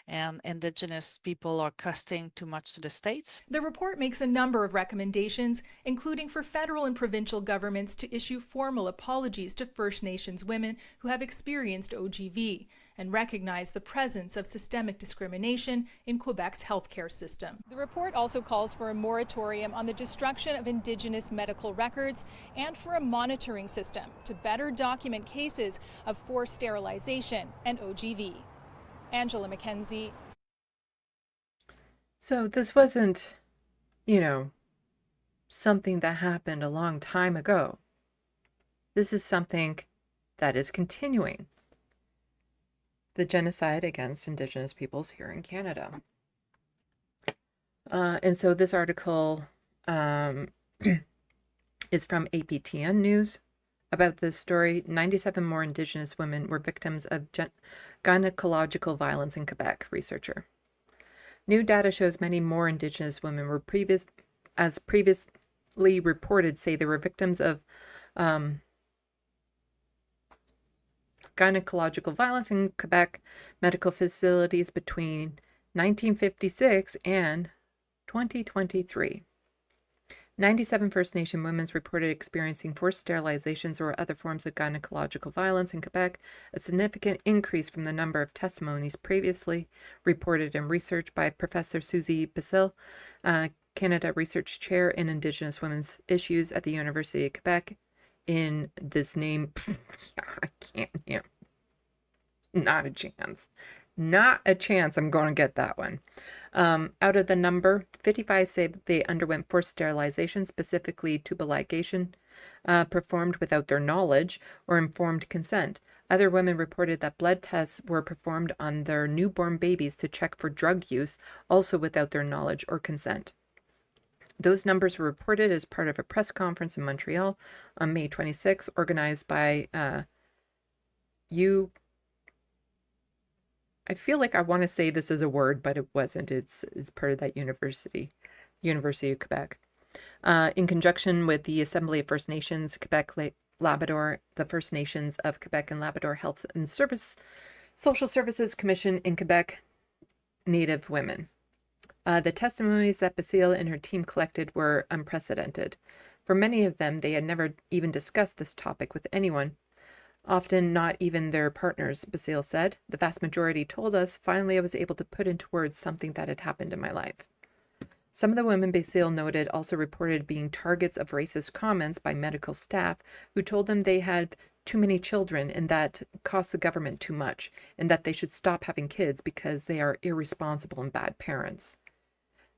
and Indigenous people are costing too much to the states. The report makes a number of recommendations, including for federal and provincial governments to issue formal apologies to First Nations women who have experienced OGV and recognize the presence of systemic discrimination in Quebec's healthcare system. The report also calls for a moratorium on the destruction of Indigenous medical records and for a monitoring system to better document cases of forced sterilization and OGV. Angela Mackenzie. So this wasn't, something that happened a long time ago. This is something that is continuing. The genocide against Indigenous peoples here in Canada. And so this article is from APTN News. About this story, 97 more Indigenous women were victims of gynecological violence in Quebec, researcher. New data shows many more Indigenous women were previously reported say they were victims of gynecological violence in Quebec medical facilities between 1956 and 2023. 97 First Nation women reported experiencing forced sterilizations or other forms of gynecological violence in Quebec, a significant increase from the number of testimonies previously reported in research by Professor Susie Basile, Canada Research Chair in Indigenous Women's Issues at the University of Quebec. In this name, I can't, not a chance. Not a chance I'm going to get that one. Out of the number, 55 say they underwent forced sterilization, specifically tubal ligation. performed without their knowledge or informed consent. Other women reported that blood tests were performed on their newborn babies to check for drug use, also without their knowledge or consent. Those numbers were reported as part of a press conference in Montreal on May 26, organized by I feel like I want to say this is a word, but it wasn't. It's part of that University of Quebec. In conjunction with the Assembly of First Nations, Quebec, Labrador, the First Nations of Quebec and Labrador Health and Social Services Commission in Quebec, Native women. The testimonies that Basile and her team collected were unprecedented. For many of them, they had never even discussed this topic with anyone, often not even their partners, Basile said. The vast majority told us, finally I was able to put into words something that had happened in my life. Some of the women Basile noted also reported being targets of racist comments by medical staff who told them they had too many children and that cost the government too much, and that they should stop having kids because they are irresponsible and bad parents.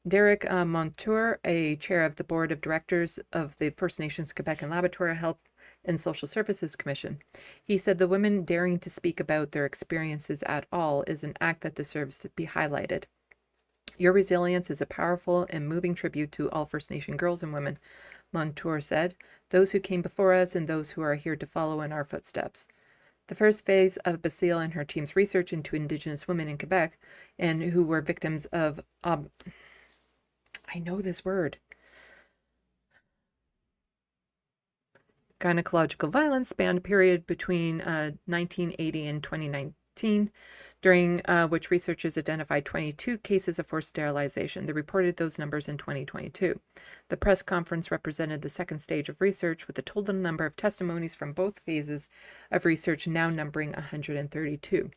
Derek Montour, a chair of the board of directors of the First Nations Quebec and Labrador Health and Social Services Commission. He said the women daring to speak about their experiences at all is an act that deserves to be highlighted. Your resilience is a powerful and moving tribute to all First Nation girls and women, Montour said, those who came before us and those who are here to follow in our footsteps. The first phase of Basile and her team's research into Indigenous women in Quebec and who were victims of I know this word. Gynecological violence spanned a period between 1980 and 2019, during which researchers identified 22 cases of forced sterilization. They reported those numbers in 2022. The press conference represented the second stage of research, with the total number of testimonies from both phases of research now numbering 132.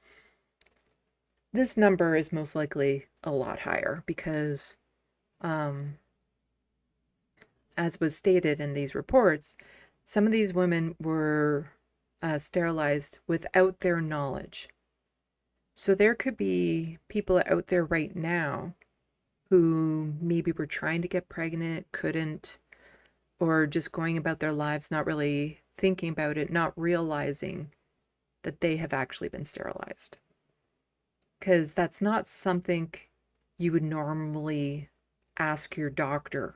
This number is most likely a lot higher because as was stated in these reports, some of these women were sterilized without their knowledge. So there could be people out there right now who maybe were trying to get pregnant, couldn't, or just going about their lives, not really thinking about it, not realizing that they have actually been sterilized. Because that's not something you would normally ask your doctor.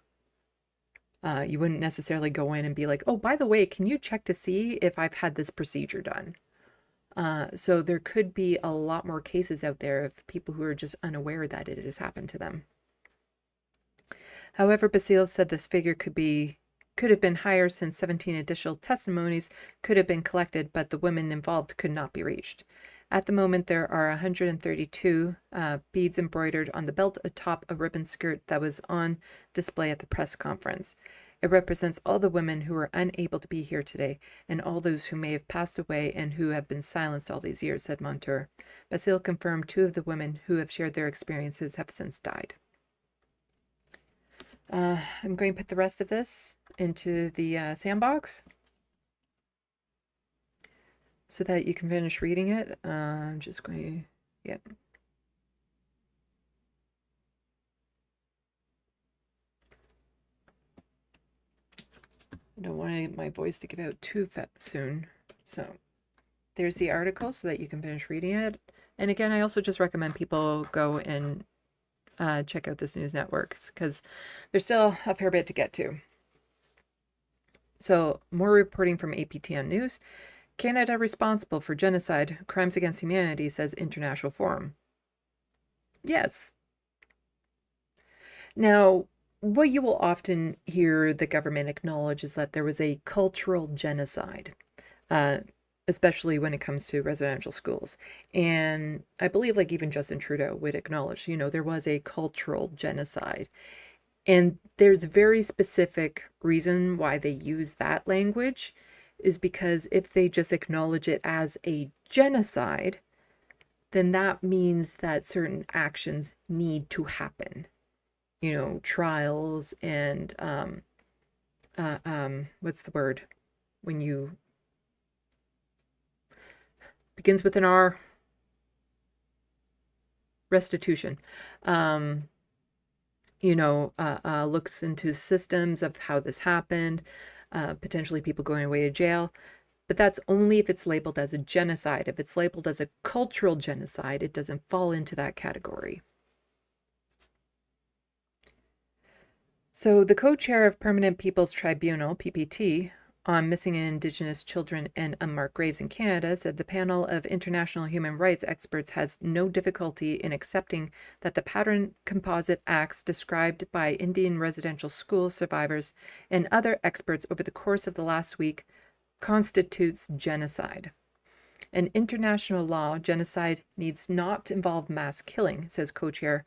You wouldn't necessarily go in and be like, oh, by the way, can you check to see if I've had this procedure done? So there could be a lot more cases out there of people who are just unaware that it has happened to them. However, Basile said this figure could have been higher since 17 additional testimonies could have been collected, but the women involved could not be reached. At the moment, there are 132 beads embroidered on the belt atop a ribbon skirt that was on display at the press conference. It represents all the women who are unable to be here today and all those who may have passed away and who have been silenced all these years, said Montour. Basile confirmed 2 of the women who have shared their experiences have since died. I'm going to put the rest of this into the SandBox so that you can finish reading it. I'm just going to, yeah. I don't want my voice to give out too soon. So there's the article so that you can finish reading it. And again, I also just recommend people go and check out this news networks because there's still a fair bit to get to. So more reporting from APTN News. Canada responsible for genocide, crimes against humanity, says International Forum. Yes. Now, what you will often hear the government acknowledge is that there was a cultural genocide, especially when it comes to residential schools. And I believe like even Justin Trudeau would acknowledge, you know, there was a cultural genocide. And there's very specific reason why they use that language is because if they just acknowledge it as a genocide, then that means that certain actions need to happen. You know, trials and what's the word when you begins with an R, restitution. You know, looks into systems of how this happened, potentially people going away to jail. But that's only if it's labeled as a genocide. If it's labeled as a cultural genocide, it doesn't fall into that category. So the co-chair of Permanent Peoples Tribunal, PPT, on missing and Indigenous children and unmarked graves in Canada said the panel of international human rights experts has no difficulty in accepting that the pattern composite acts described by Indian residential school survivors and other experts over the course of the last week constitutes genocide. In international law, genocide needs not involve mass killing, says co-chair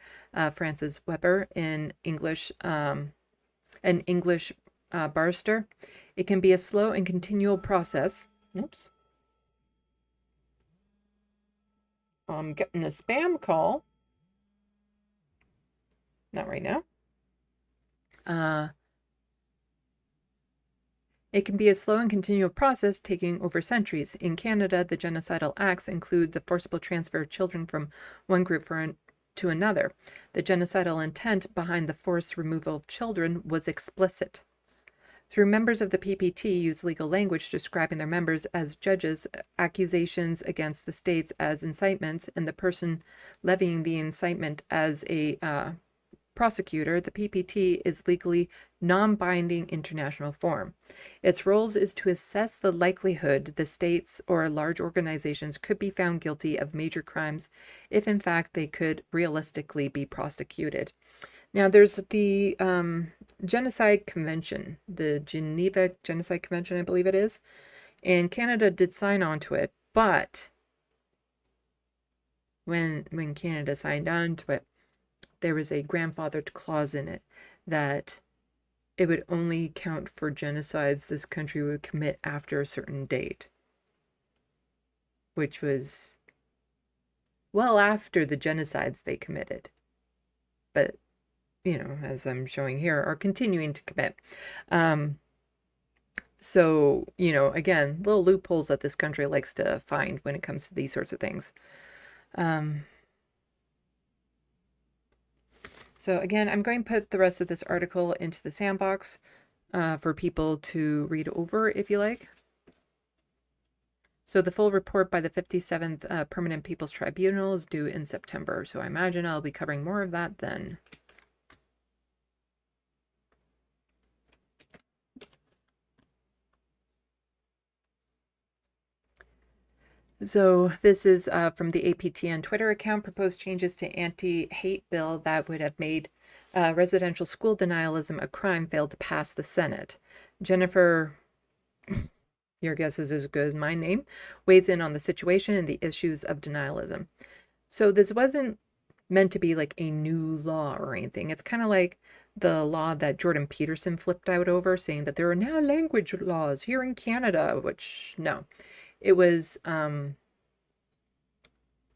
Francis Weber in English, an English barrister. It can be a slow and continual process. Oops. I'm getting a spam call. Not right now. It can be a slow and continual process taking over centuries. In Canada, the genocidal acts include the forcible transfer of children from one group to another. The genocidal intent behind the forced removal of children was explicit. Through members of the PPT use legal language describing their members as judges, accusations against the states as incitements, and the person levying the incitement as a prosecutor, the PPT is legally non-binding international form. Its role is to assess the likelihood the states or large organizations could be found guilty of major crimes if in fact they could realistically be prosecuted. Now there's the Genocide Convention, the Geneva Genocide Convention, I believe it is, and Canada did sign on to it, but when Canada signed on to it, there was a grandfathered clause in it that it would only count for genocides this country would commit after a certain date, which was well after the genocides they committed, but you know, as I'm showing here, are continuing to commit. So, you know, again, little loopholes that this country likes to find when it comes to these sorts of things. So again, I'm going to put the rest of this article into the SandBox for people to read over if you like. So the full report by the 57th Permanent Peoples Tribunal is due in September. So I imagine I'll be covering more of that then. So this is from the APTN Twitter account, proposed changes to anti-hate bill that would have made residential school denialism a crime failed to pass the Senate. Jennifer, your guess is as good as my name, weighs in on the situation and the issues of denialism. So this wasn't meant to be like a new law or anything. It's kind of like the law that Jordan Peterson flipped out over, saying that there are now language laws here in Canada, which no. It was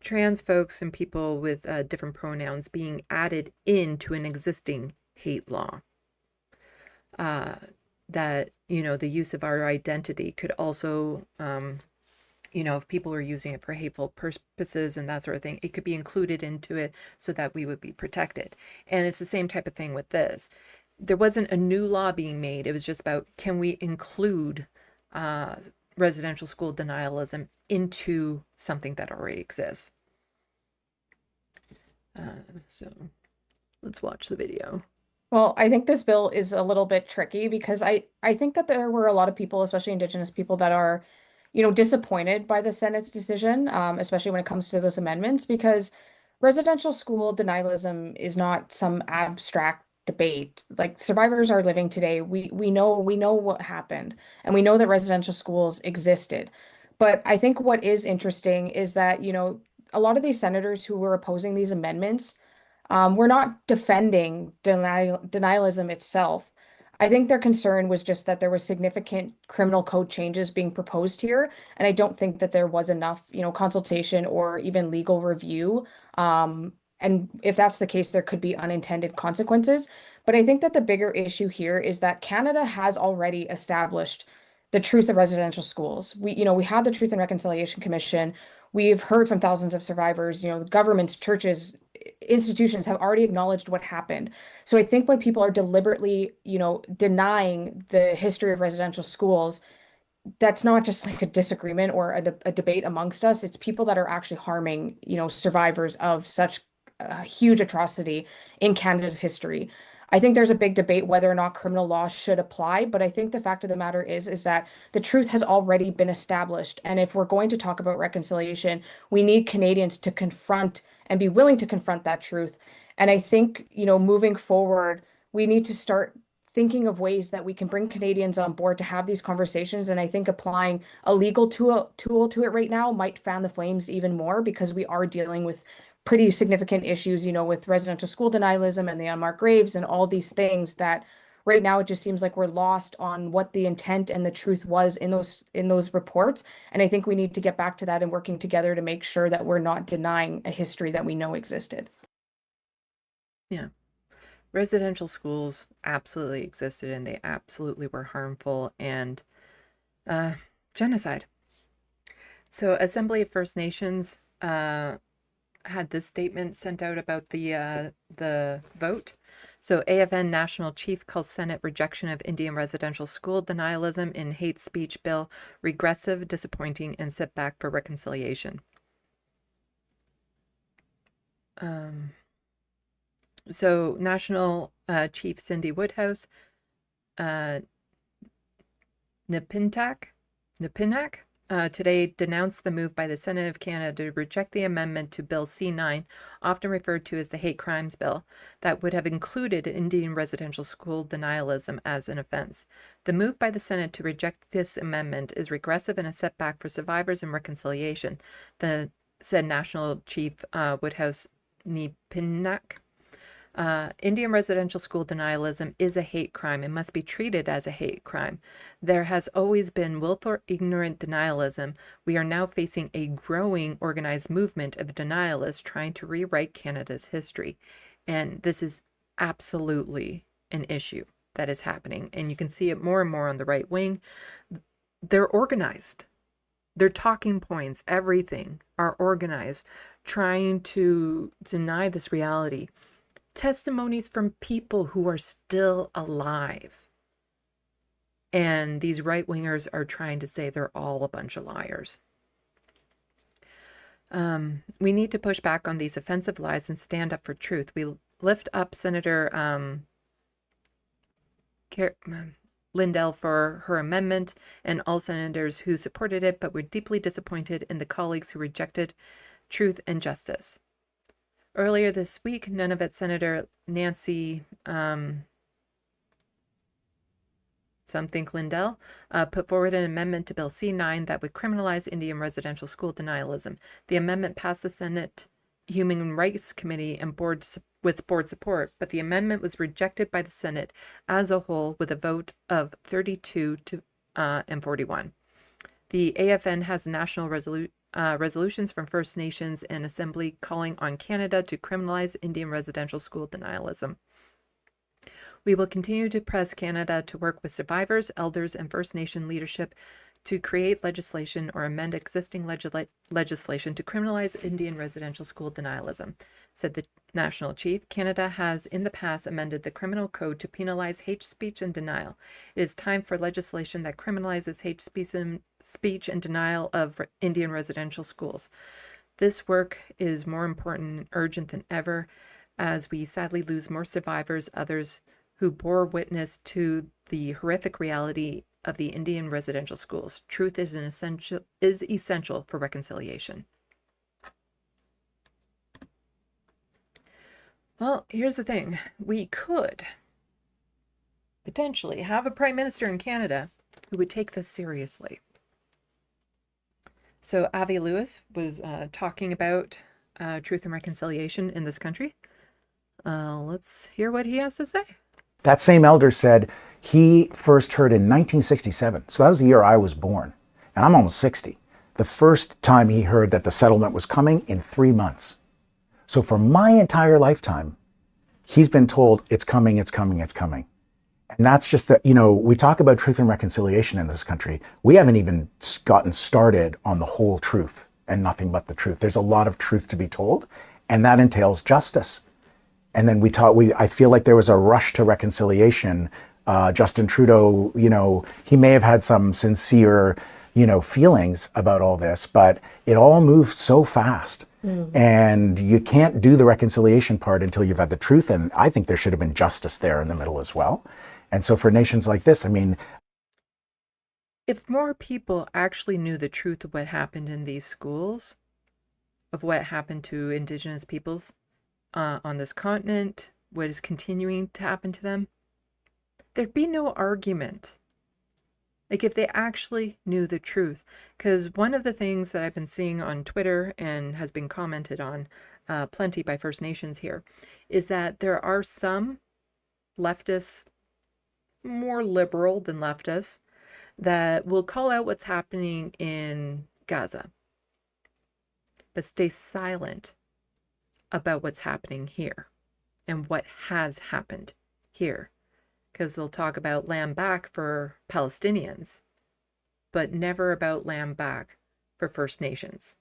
trans folks and people with different pronouns being added into an existing hate law. That, you know, the use of our identity could also, you know, if people were using it for hateful purposes and that sort of thing, it could be included into it so that we would be protected. And it's the same type of thing with this. There wasn't a new law being made. It was just about, can we include residential school denialism into something that already exists. So let's watch the video. Well, I think this bill is a little bit tricky because I think that there were a lot of people, especially Indigenous people, that are, you know, disappointed by the Senate's decision, especially when it comes to those amendments, because residential school denialism is not some abstract debate. Like, survivors are living today. We know what happened, and we know that residential schools existed. But I think what is interesting is that, you know, a lot of these senators who were opposing these amendments were not defending denialism itself. I think their concern was just that there was significant criminal code changes being proposed here, and I don't think that there was enough, you know, consultation or even legal review. And if that's the case, there could be unintended consequences. But I think that the bigger issue here is that Canada has already established the truth of residential schools. We have the Truth and Reconciliation Commission. We've heard from thousands of survivors, you know, governments, churches, institutions have already acknowledged what happened. So I think when people are deliberately, denying the history of residential schools, that's not just like a disagreement or a debate amongst us. It's people that are actually harming, survivors of such a huge atrocity in Canada's history. I think there's a big debate whether or not criminal law should apply, but I think the fact of the matter is that the truth has already been established. And if we're going to talk about reconciliation, we need Canadians to confront and be willing to confront that truth. And I think, moving forward, we need to start thinking of ways that we can bring Canadians on board to have these conversations. And I think applying a legal tool to it right now might fan the flames even more, because we are dealing with pretty significant issues, with residential school denialism and the unmarked graves and all these things that right now it just seems like we're lost on what the intent and the truth was in those reports. And I think we need to get back to that and working together to make sure that we're not denying a history that we know existed. Yeah. Residential schools absolutely existed, and they absolutely were harmful and genocide. So Assembly of First Nations had this statement sent out about the vote. So AFN National Chief calls Senate rejection of Indian residential school denialism in hate speech bill regressive, disappointing, and setback for reconciliation. So National Chief Cindy Woodhouse, Nipintak, today denounced the move by the Senate of Canada to reject the amendment to Bill C9, often referred to as the Hate Crimes Bill, that would have included Indian residential school denialism as an offense. The move by the Senate to reject this amendment is regressive and a setback for survivors and reconciliation, said National Chief Woodhouse Nipinnak. Indian residential school denialism is a hate crime and must be treated as a hate crime. There has always been willful ignorant denialism. We are now facing a growing organized movement of denialists trying to rewrite Canada's history. And this is absolutely an issue that is happening. And you can see it more and more on the right wing. They're organized. Their talking points, everything, are organized, trying to deny this reality. Testimonies from people who are still alive. And these right-wingers are trying to say they're all a bunch of liars. We need to push back on these offensive lies and stand up for truth. We lift up Senator Lindell for her amendment and all senators who supported it, but we're deeply disappointed in the colleagues who rejected truth and justice. Earlier this week, Nunavut Senator Nancy Lindell put forward an amendment to Bill C9 that would criminalize Indian residential school denialism. The amendment passed the Senate Human Rights Committee and with board support, but the amendment was rejected by the Senate as a whole with a vote of 32 to 41. The AFN has national resolutions from First Nations and Assembly calling on Canada to criminalize Indian residential school denialism. We will continue to press Canada to work with survivors, elders, and First Nation leadership to create legislation or amend existing legislation to criminalize Indian residential school denialism, said the National Chief. Canada has in the past amended the criminal code to penalize hate speech and denial. It is time for legislation that criminalizes hate speech and denial of Indian residential schools. This work is more important and urgent than ever as we sadly lose more survivors, others who bore witness to the horrific reality of the Indian residential schools. Truth is essential for reconciliation. Well, here's the thing. We could potentially have a prime minister in Canada who would take this seriously. So Avi Lewis was talking about truth and reconciliation in this country. Let's hear what he has to say. That same elder said he first heard in 1967. So that was the year I was born. And I'm almost 60. The first time he heard that the settlement was coming in 3 months. So for my entire lifetime, he's been told it's coming, it's coming, it's coming. And that's just that, we talk about truth and reconciliation in this country. We haven't even gotten started on the whole truth and nothing but the truth. There's a lot of truth to be told. and that entails justice. And then I feel like there was a rush to reconciliation. Justin Trudeau, he may have had some sincere, feelings about all this, but it all moved so fast. And you can't do the reconciliation part until you've had the truth. And I think there should have been justice there in the middle as well. And so for nations like this, I mean, if more people actually knew the truth of what happened in these schools, of what happened to Indigenous peoples on this continent, what is continuing to happen to them, there'd be no argument. Like if they actually knew the truth. Because one of the things that I've been seeing on Twitter and has been commented on plenty by First Nations here is that there are some leftists, more liberal than leftists, that will call out what's happening in Gaza, but stay silent about what's happening here and what has happened here. Because they'll talk about land back for Palestinians, but never about land back for First Nations.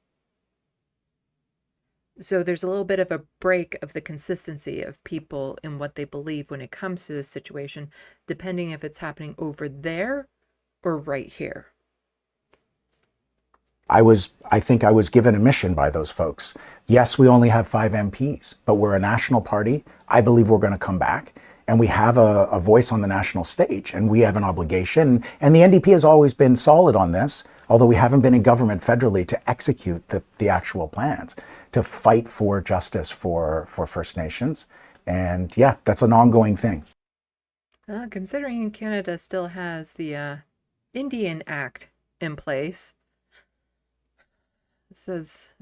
So there's a little bit of a break of the consistency of people in what they believe when it comes to this situation, depending if it's happening over there or right here. I think I was given a mission by those folks. Yes, we only have 5 MPs, but we're a national party. I believe we're going to come back. And we have a voice on the national stage, and we have an obligation. And the NDP has always been solid on this, although we haven't been in government federally to execute the actual plans, to fight for justice for First Nations. And yeah, that's an ongoing thing. Considering Canada still has the Indian Act in place, says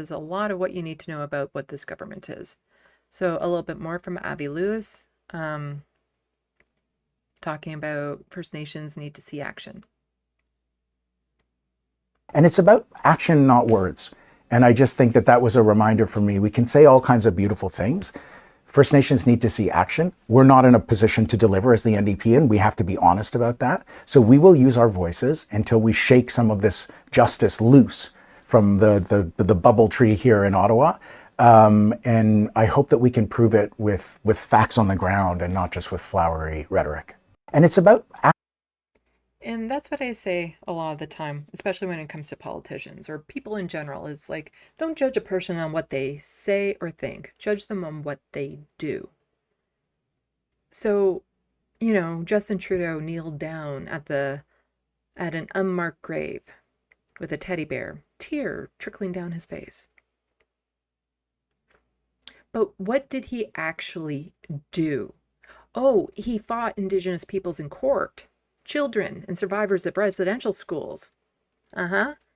a lot of what you need to know about what this government is. So a little bit more from Avi Lewis. Talking about First Nations need to see action. And it's about action, not words. And I just think that was a reminder for me. We can say all kinds of beautiful things. First Nations need to see action. We're not in a position to deliver as the NDP, and we have to be honest about that. So we will use our voices until we shake some of this justice loose from the bubble tree here in Ottawa. And I hope that we can prove it with facts on the ground and not just with flowery rhetoric. And it's about... And that's what I say a lot of the time, especially when it comes to politicians or people in general, is like, don't judge a person on what they say or think. Judge them on what they do. So, Justin Trudeau kneeled down at an unmarked grave with a teddy bear, tear trickling down his face. But what did he actually do? Oh, he fought Indigenous peoples in court, children and survivors of residential schools.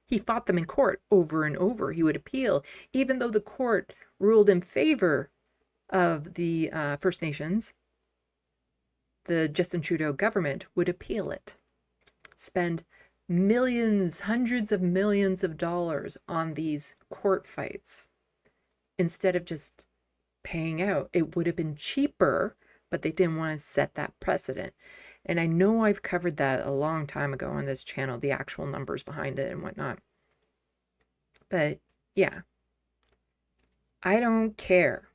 He fought them in court over and over. He would appeal, even though the court ruled in favor of the First Nations. The Justin Trudeau government would appeal it, spend millions, hundreds of millions of dollars on these court fights instead of just paying out. It would have been cheaper, but they didn't want to set that precedent. And I know I've covered that a long time ago on this channel, the actual numbers behind it and whatnot. But yeah, I don't care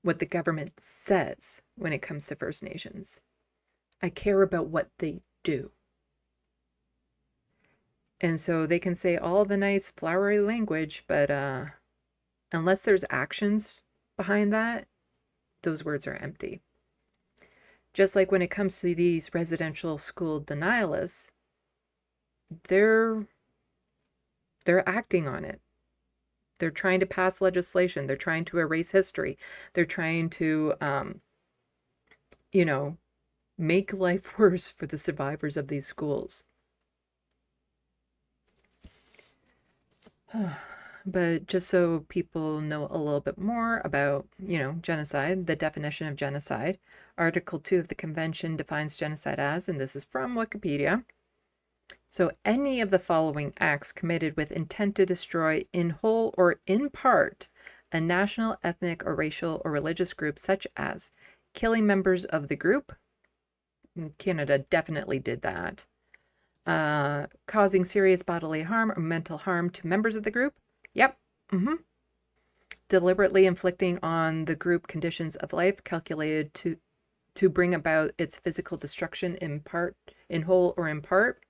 what the government says when it comes to First Nations. I care about what they do. And so they can say all the nice flowery language, but unless there's actions behind that, those words are empty. Just like when it comes to these residential school denialists, they're acting on it. They're trying to pass legislation. They're trying to erase history. They're trying to, make life worse for the survivors of these schools. But just so people know a little bit more about, genocide, the definition of genocide, Article 2 of the Convention defines genocide as, and this is from Wikipedia, so any of the following acts committed with intent to destroy in whole or in part a national, ethnic, or racial or religious group, such as killing members of the group. Canada definitely did that. Causing serious bodily harm or mental harm to members of the group. Yep. deliberately inflicting on the group conditions of life calculated to bring about its physical destruction in part, in whole or in part.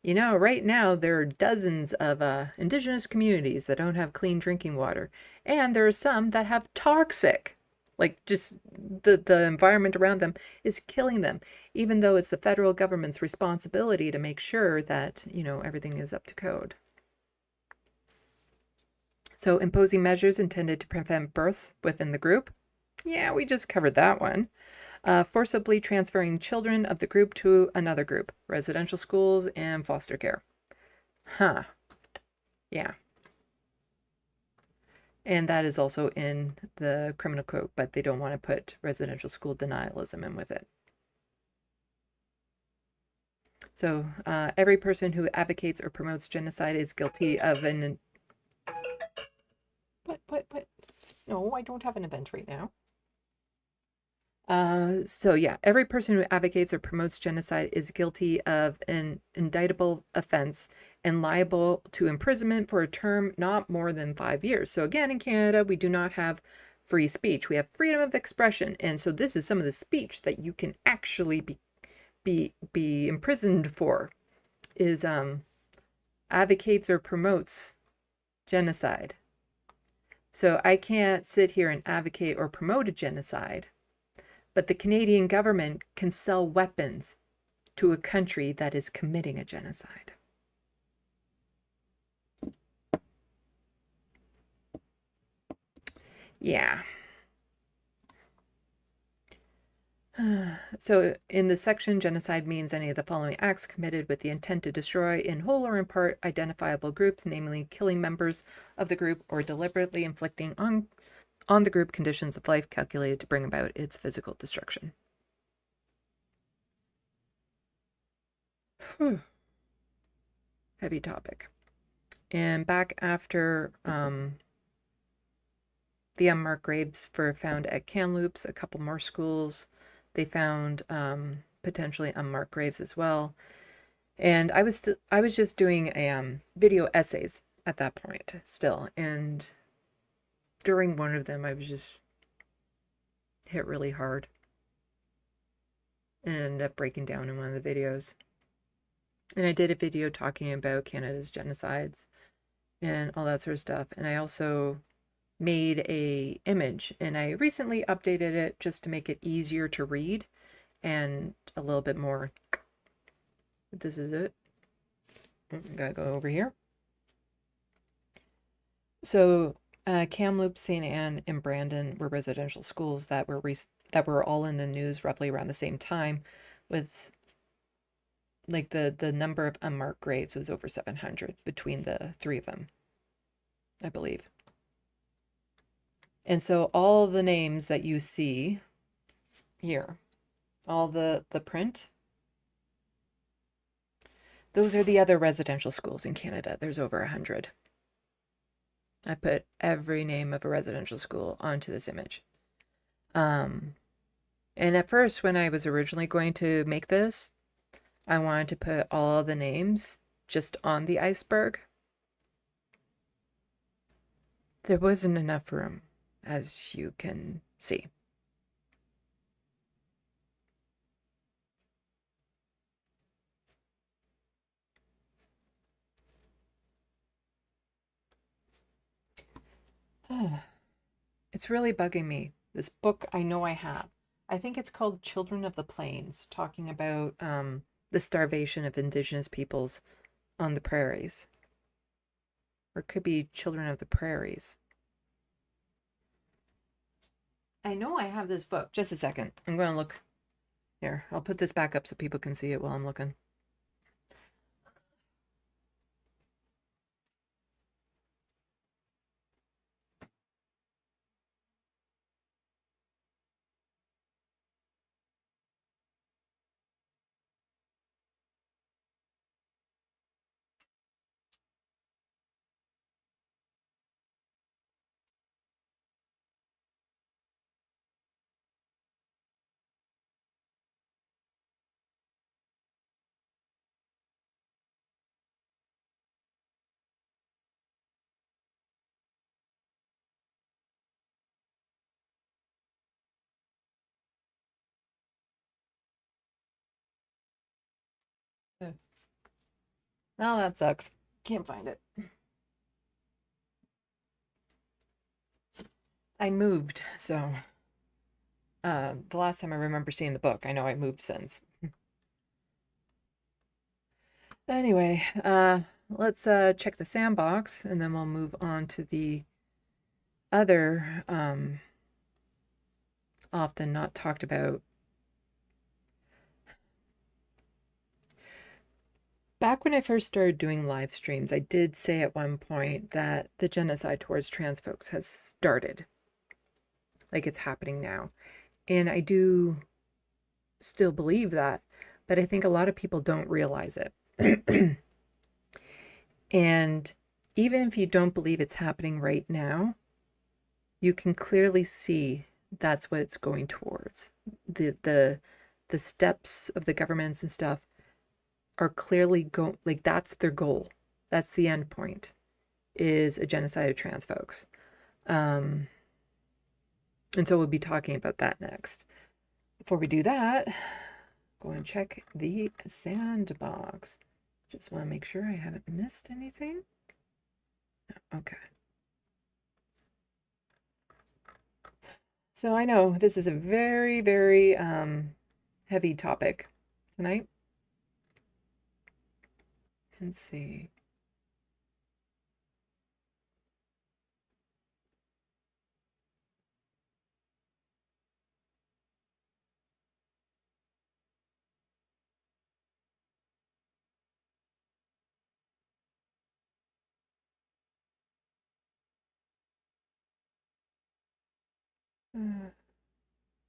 You know, right now there are dozens of indigenous communities that don't have clean drinking water, and there are some that have toxic, like just the environment around them is killing them, even though it's the federal government's responsibility to make sure that, you know, everything is up to code. So imposing measures intended to prevent births within the group. Yeah, we just covered that one. Forcibly transferring children of the group to another group, residential schools and foster care. Huh. Yeah. And that is also in the criminal code, but they don't want to put residential school denialism in with it. So every person who advocates or promotes genocide is guilty of an... What? No, I don't have an event right now. So yeah, every person who advocates or promotes genocide is guilty of an indictable offense and liable to imprisonment for a term not more than 5 years. So again, in Canada, we do not have free speech. We have freedom of expression. And so this is some of the speech that you can actually be imprisoned for, is advocates or promotes genocide. So I can't sit here and advocate or promote a genocide, but the Canadian government can sell weapons to a country that is committing a genocide. Yeah. So in the section, genocide means any of the following acts committed with the intent to destroy in whole or in part identifiable groups, namely killing members of the group or deliberately inflicting on the group conditions of life calculated to bring about its physical destruction. Heavy topic. And back after the unmarked graves were found at Kamloops, a couple more schools, they found potentially unmarked graves as well. And I was just doing a video essays at that point still, and during one of them I was just hit really hard and ended up breaking down in one of the videos. And I did a video talking about Canada's genocides and all that sort of stuff. And I also made a image, and I recently updated it just to make it easier to read and a little bit more. This is it. Gotta go over here. So Kamloops, St. Anne, and Brandon were residential schools that were all in the news roughly around the same time, with like the number of unmarked graves was over 700 between the three of them, I believe. And so all the names that you see here, all the print, those are the other residential schools in Canada. There's over 100. I put every name of a residential school onto this image. And at first, when I was originally going to make this, I wanted to put all the names just on the iceberg. There wasn't enough room, as you can see. It's really bugging me. This book I know I have. I think it's called Children of the Plains, talking about the starvation of Indigenous peoples on the prairies. Or it could be Children of the Prairies. I know I have this book. Just a second. I'm going to look. Here, I'll put this back up so people can see it while I'm looking. Well, that sucks. Can't find it. I moved, so the last time I remember seeing the book, I know I moved since. Anyway, let's check the SandBox, and then we'll move on to the other often not talked about. Back when I first started doing live streams, I did say at one point that the genocide towards trans folks has started. Like, it's happening now. And I do still believe that, but I think a lot of people don't realize it. And even if you don't believe it's happening right now, you can clearly see that's what it's going towards. The steps of the governments and stuff are clearly like, that's their goal. That's the end point, is a genocide of trans folks. And so we'll be talking about that next. Before we do that, go and check the SandBox. Just want to make sure I haven't missed anything. Okay. So I know this is a very, very heavy topic tonight. Let's see.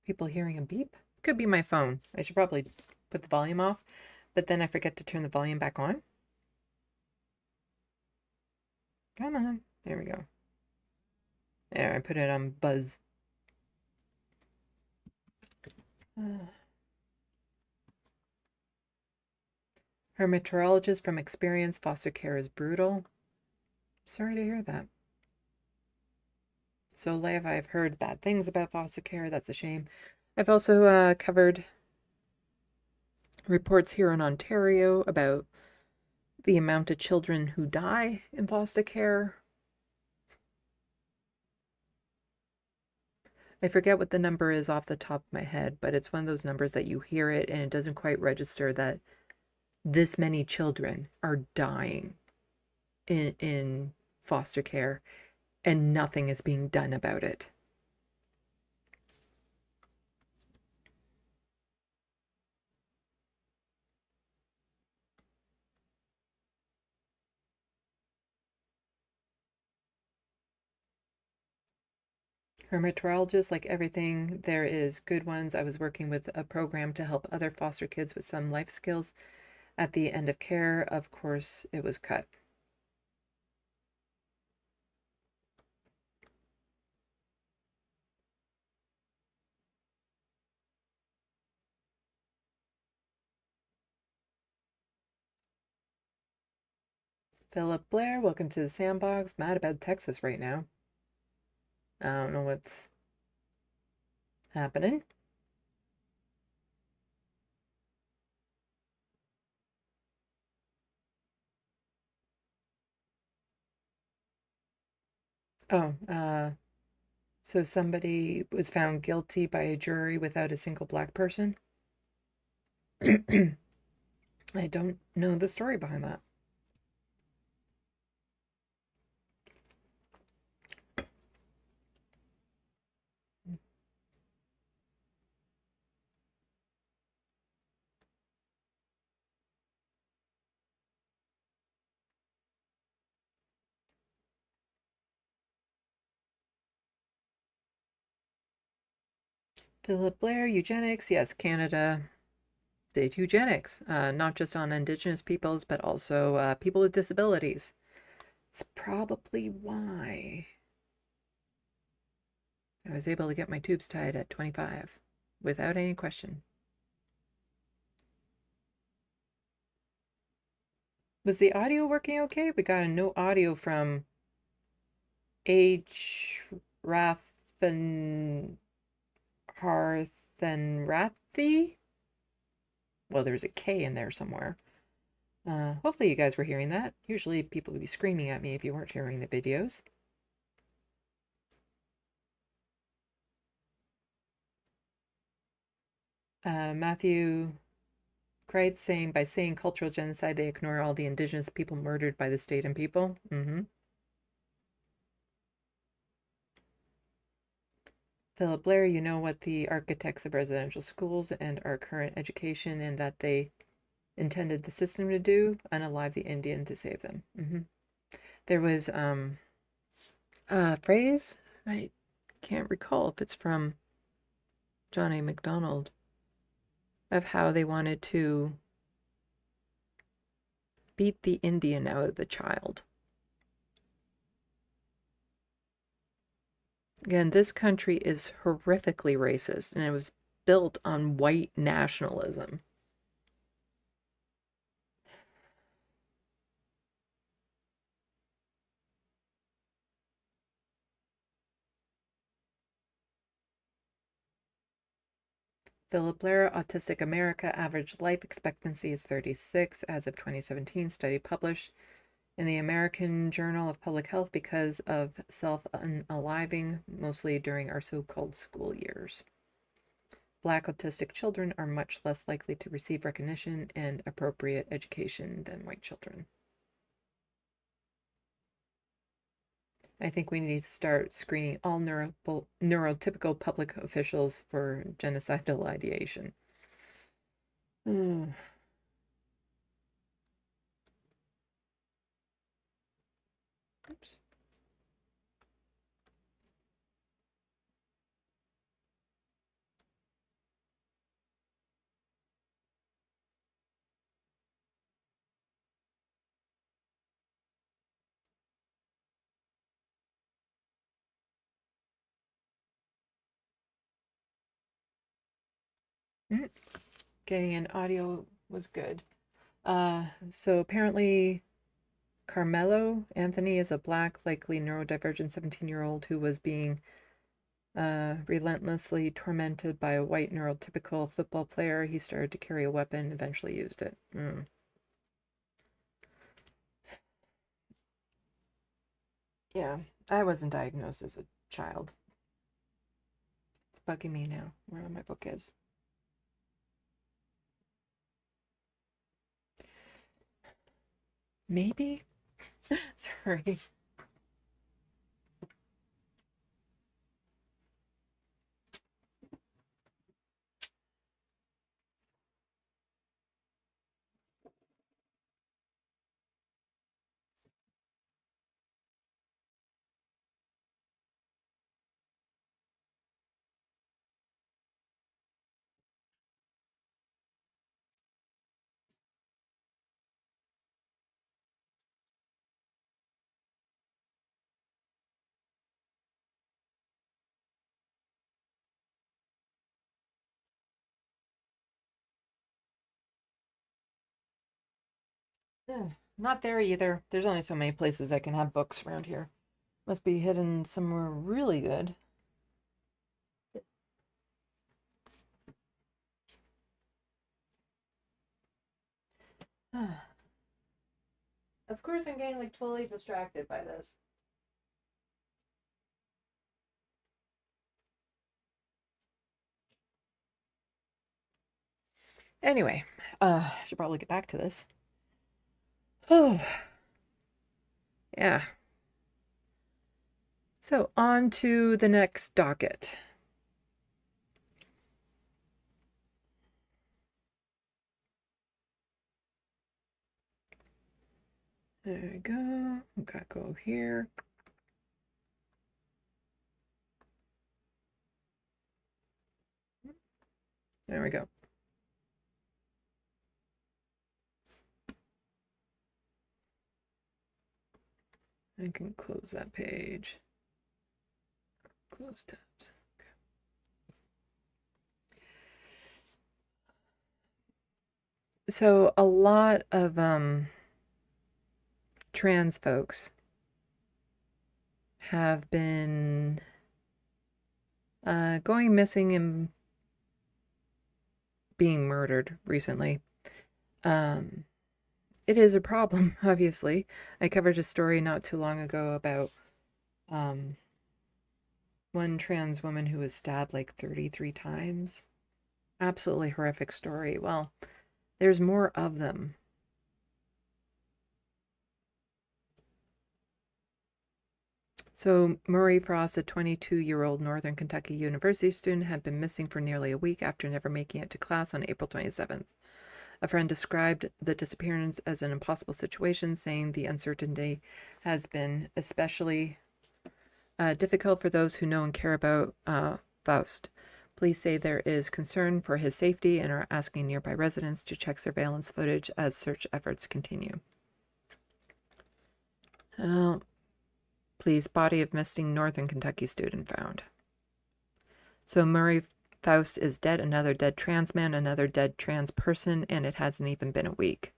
People hearing a beep? Could be my phone. I should probably put the volume off, but then I forget to turn the volume back on. Come on. There we go. There, I put it on buzz. Her meteorologist from experience, foster care is brutal. Sorry to hear that. So, Lev, I've heard bad things about foster care. That's a shame. I've also covered reports here in Ontario about the amount of children who die in foster care. I forget what the number is off the top of my head, but it's one of those numbers that you hear it and it doesn't quite register that this many children are dying in foster care and nothing is being done about it. Her meteorologist, like everything, there is good ones. I was working with a program to help other foster kids with some life skills. At the end of care, of course, it was cut. Philip Blair, welcome to the SandBox. Mad about Texas right now. I don't know what's happening. Oh, so somebody was found guilty by a jury without a single black person? I don't know the story behind that. Philip Blair, eugenics. Yes, Canada did eugenics, not just on Indigenous peoples, but also people with disabilities. It's probably why I was able to get my tubes tied at 25 without any question. Was the audio working okay? We got a no audio from H. Rathan Harthenrathy. Well, there's a K in there somewhere. Hopefully you guys were hearing that. Usually people would be screaming at me if you weren't hearing the videos. Matthew cried, saying, by saying cultural genocide, they ignore all the indigenous people murdered by the state and people. Philip Blair, you know what the architects of residential schools and our current education, and that they intended the system to do, unalive the Indian to save them. There was a phrase, I can't recall if it's from John A. MacDonald, of how they wanted to beat the Indian out of the child. Again, this country is horrifically racist, and it was built on white nationalism. Philip Blair, Autistic America, average life expectancy is 36 as of 2017, study published in the American Journal of Public Health because of self-unaliving, mostly during our so-called school years. Black autistic children are much less likely to receive recognition and appropriate education than white children. I think we need to start screening all neurotypical public officials for genocidal ideation. Oops. Getting an audio was good. So apparently Carmelo Anthony is a black, likely neurodivergent 17-year-old who was being relentlessly tormented by a white neurotypical football player. He started to carry a weapon, eventually used it. Yeah, I wasn't diagnosed as a child. It's bugging me now where my book is. Maybe? Sorry. Not there either. There's only so many places I can have books around here. Must be hidden somewhere really good. Of course, I'm getting like totally distracted by this. Anyway, I should probably get back to this. Oh, yeah. So on to the next docket. There we go. Gotta go here. There we go. I can close that page. Close tabs. Okay. So a lot of trans folks have been going missing and being murdered recently. it is a problem, obviously. I covered a story not too long ago about one trans woman who was stabbed like 33 times. Absolutely horrific story. Well, there's more of them. So Murray Frost, a 22-year-old Northern Kentucky University student, had been missing for nearly a week after never making it to class on April 27th. A friend described the disappearance as an impossible situation, saying the uncertainty has been especially difficult for those who know and care about Faust. Police say there is concern for his safety and are asking nearby residents to check surveillance footage as search efforts continue. Police, body of missing Northern Kentucky student found. So Murray Faust is dead, another dead trans man, another dead trans person, and it hasn't even been a week.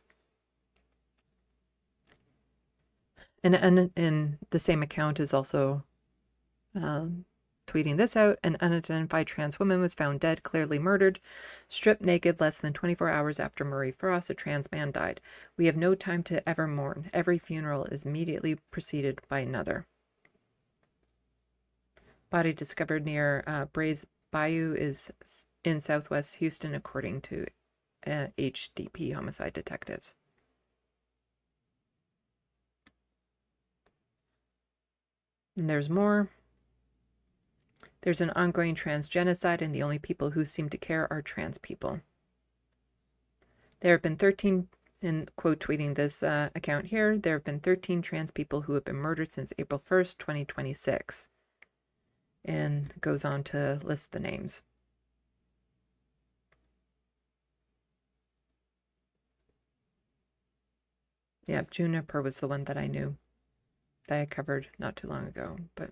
And in the same account is also tweeting this out. An unidentified trans woman was found dead, clearly murdered, stripped naked less than 24 hours after Murray Frost, a trans man, died. We have no time to ever mourn. Every funeral is immediately preceded by another. Body discovered near Brays Bayou is in southwest Houston, according to HDP homicide detectives. And there's more. There's an ongoing trans genocide, and the only people who seem to care are trans people. There have been 13, in quote tweeting this account here, there have been 13 trans people who have been murdered since April 1st, 2026. And it goes on to list the names. Yeah, Juniper was the one that I knew, that I covered not too long ago, but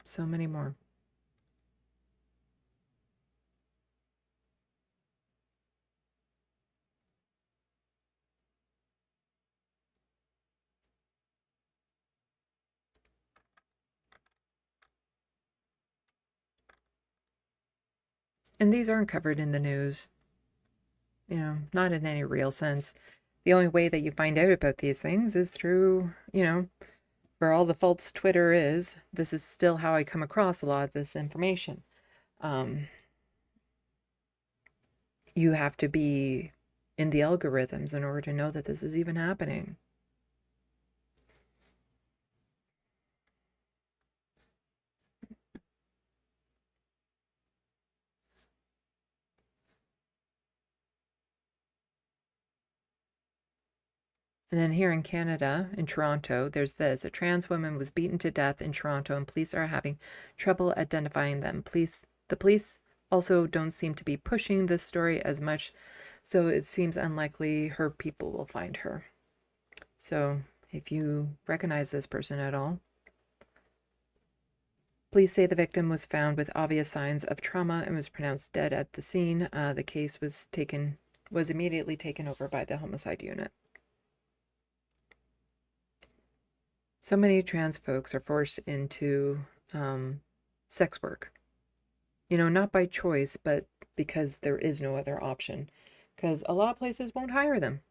so many more. And these aren't covered in the news, you know, not in any real sense. The only way that you find out about these things is through, you know, for all the faults Twitter is, this is still how I come across a lot of this information. You have to be in the algorithms in order to know that this is even happening. And then here in Canada, in Toronto, there's this. A trans woman was beaten to death in Toronto, and police are having trouble identifying them. The police also don't seem to be pushing this story as much, so it seems unlikely her people will find her. So if you recognize this person at all, police say the victim was found with obvious signs of trauma and was pronounced dead at the scene. The case was immediately taken over by the homicide unit. So many trans folks are forced into sex work. You know, not by choice, but because there is no other option. Because a lot of places won't hire them.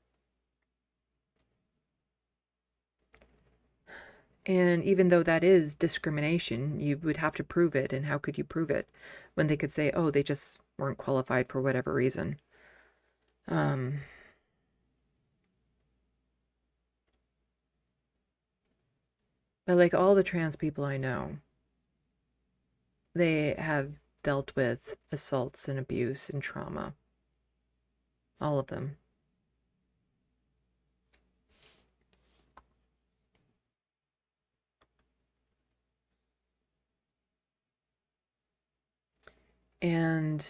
And even though that is discrimination, you would have to prove it. And how could you prove it when they could say, oh, they just weren't qualified for whatever reason? But like all the trans people I know, they have dealt with assaults and abuse and trauma. All of them. And,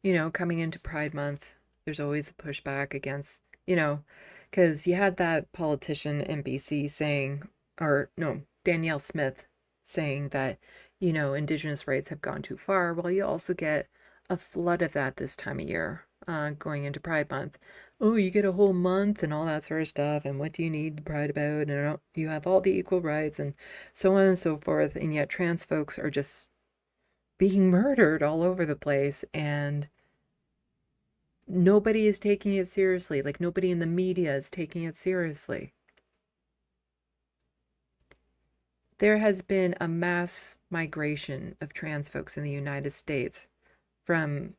you know, coming into Pride Month, there's always a pushback against, you know, because you had that politician in BC saying, or no, Danielle Smith saying that, you know, Indigenous rights have gone too far. Well, you also get a flood of that this time of year, going into Pride Month. Oh, you get a whole month and all that sort of stuff. And what do you need to pride about? And you have all the equal rights and so on and so forth. And yet trans folks are just being murdered all over the place. And Nobody is taking it seriously. Like, nobody in the media is taking it seriously. There has been a mass migration of trans folks in the United States from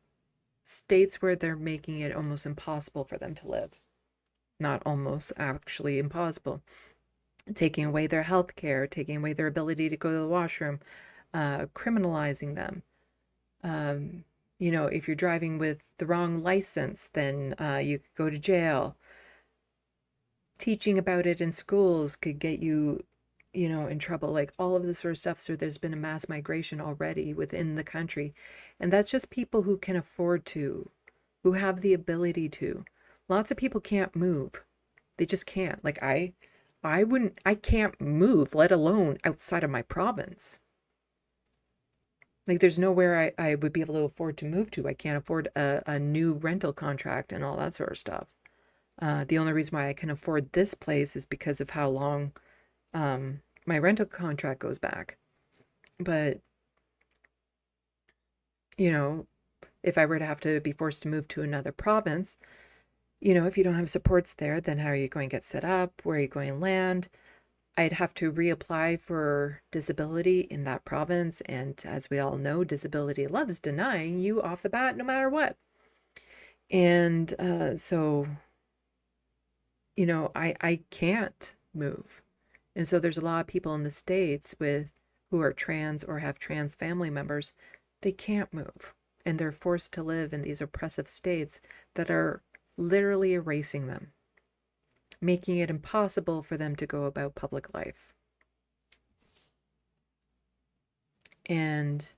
states where they're making it almost impossible for them to live. Not almost, actually impossible. Taking away their health care, taking away their ability to go to the washroom, criminalizing them. You know, if you're driving with the wrong license, then you could go to jail. Teaching about it in schools could get you, you know, in trouble, like all of this sort of stuff. So there's been a mass migration already within the country. And that's just people who can afford to, who have the ability to. Lots of people can't move. They just can't. Like I can't move, let alone outside of my province. Like there's nowhere I would be able to afford to move to. I can't afford a new rental contract and all that sort of stuff. The only reason why I can afford this place is because of how long my rental contract goes back. But, you know, if I were to have to be forced to move to another province, you know, if you don't have supports there, then how are you going to get set up? Where are you going to land? I'd have to reapply for disability in that province. And as we all know, disability loves denying you off the bat, no matter what. And so, you know, I can't move. And so there's a lot of people in the States who are trans or have trans family members. They can't move. And they're forced to live in these oppressive states that are literally erasing them, making it impossible for them to go about public life. And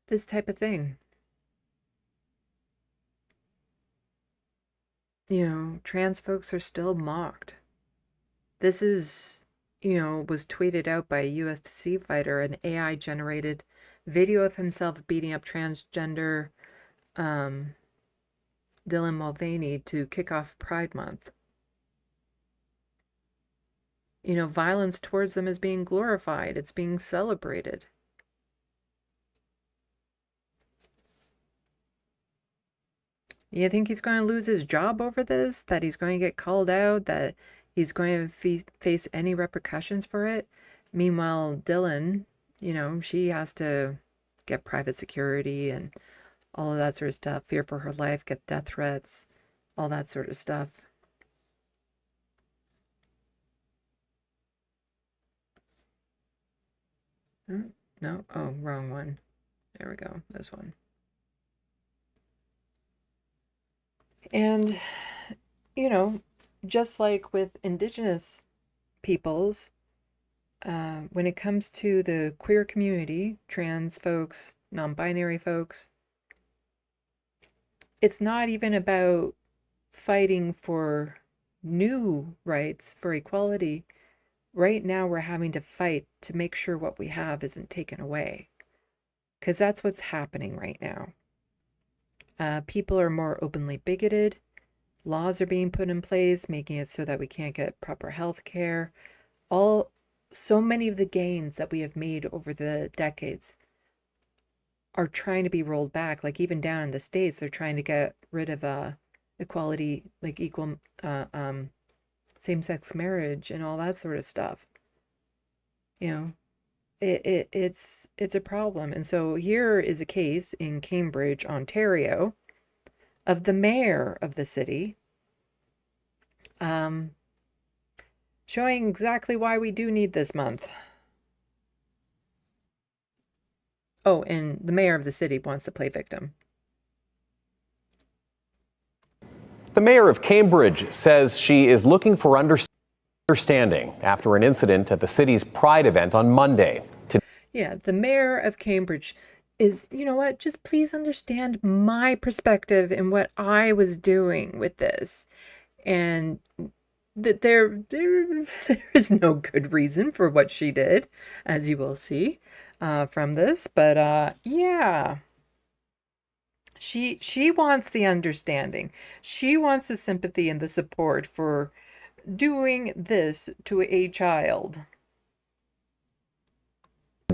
this type of thing. You know, trans folks are still mocked. This is, you know, was tweeted out by a UFC fighter, an AI generated video of himself beating up transgender Dylan Mulvaney to kick off Pride Month. You know, violence towards them is being glorified. It's being celebrated. You think he's going to lose his job over this? That he's going to get called out? That he's going to face any repercussions for it? Meanwhile, Dylan, you know, she has to get private security and all of that sort of stuff. Fear for her life, get death threats, all that sort of stuff. No? Oh, wrong one. There we go. This one. And, you know, just like with Indigenous peoples, when it comes to the queer community, trans folks, non-binary folks, it's not even about fighting for new rights, for equality. Right now, we're having to fight to make sure what we have isn't taken away. Because that's what's happening right now. People are more openly bigoted. Laws are being put in place, making it so that we can't get proper health care. So many of the gains that we have made over the decades are trying to be rolled back. Like even down in the States, they're trying to get rid of equality, like equal same-sex marriage and all that sort of stuff. You know, it's a problem. And so here is a case in Cambridge, Ontario, of the mayor of the city, showing exactly why we do need this month. Oh, and the mayor of the city wants to play victim. The mayor of Cambridge says she is looking for understanding after an incident at the city's Pride event on Monday. Yeah, the mayor of Cambridge is, you know what, just please understand my perspective and what I was doing with this. And that there is no good reason for what she did, as you will see from this. But yeah, she wants the understanding. She wants the sympathy and the support for doing this to a child.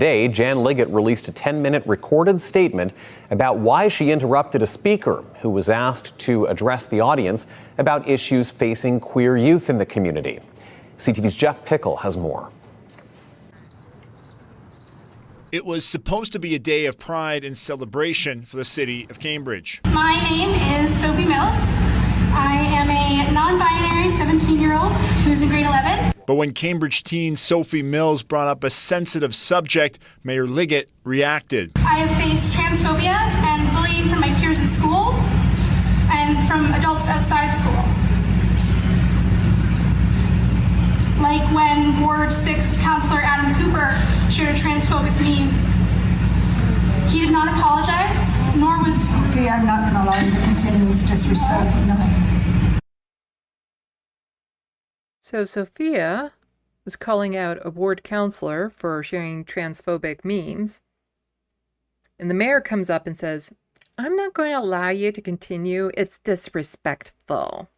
Today, Jan Liggett released a 10-minute recorded statement about why she interrupted a speaker who was asked to address the audience about issues facing queer youth in the community. CTV's Jeff Pickle has more. It was supposed to be a day of pride and celebration for the city of Cambridge. My name is Sophie Mills. I am a non-binary 17-year-old who's in grade 11. But when Cambridge teen Sophie Mills brought up a sensitive subject, Mayor Liggett reacted. I have faced transphobia and bullying from my peers in school and from adults outside of school. Like when Ward 6 Councillor Adam Cooper shared a transphobic meme. He did not apologize, nor was... Okay, I'm not going to allow him to continue his disrespect, no. So Sophia was calling out a ward councillor for sharing transphobic memes. And the mayor comes up and says, I'm not going to allow you to continue. It's disrespectful.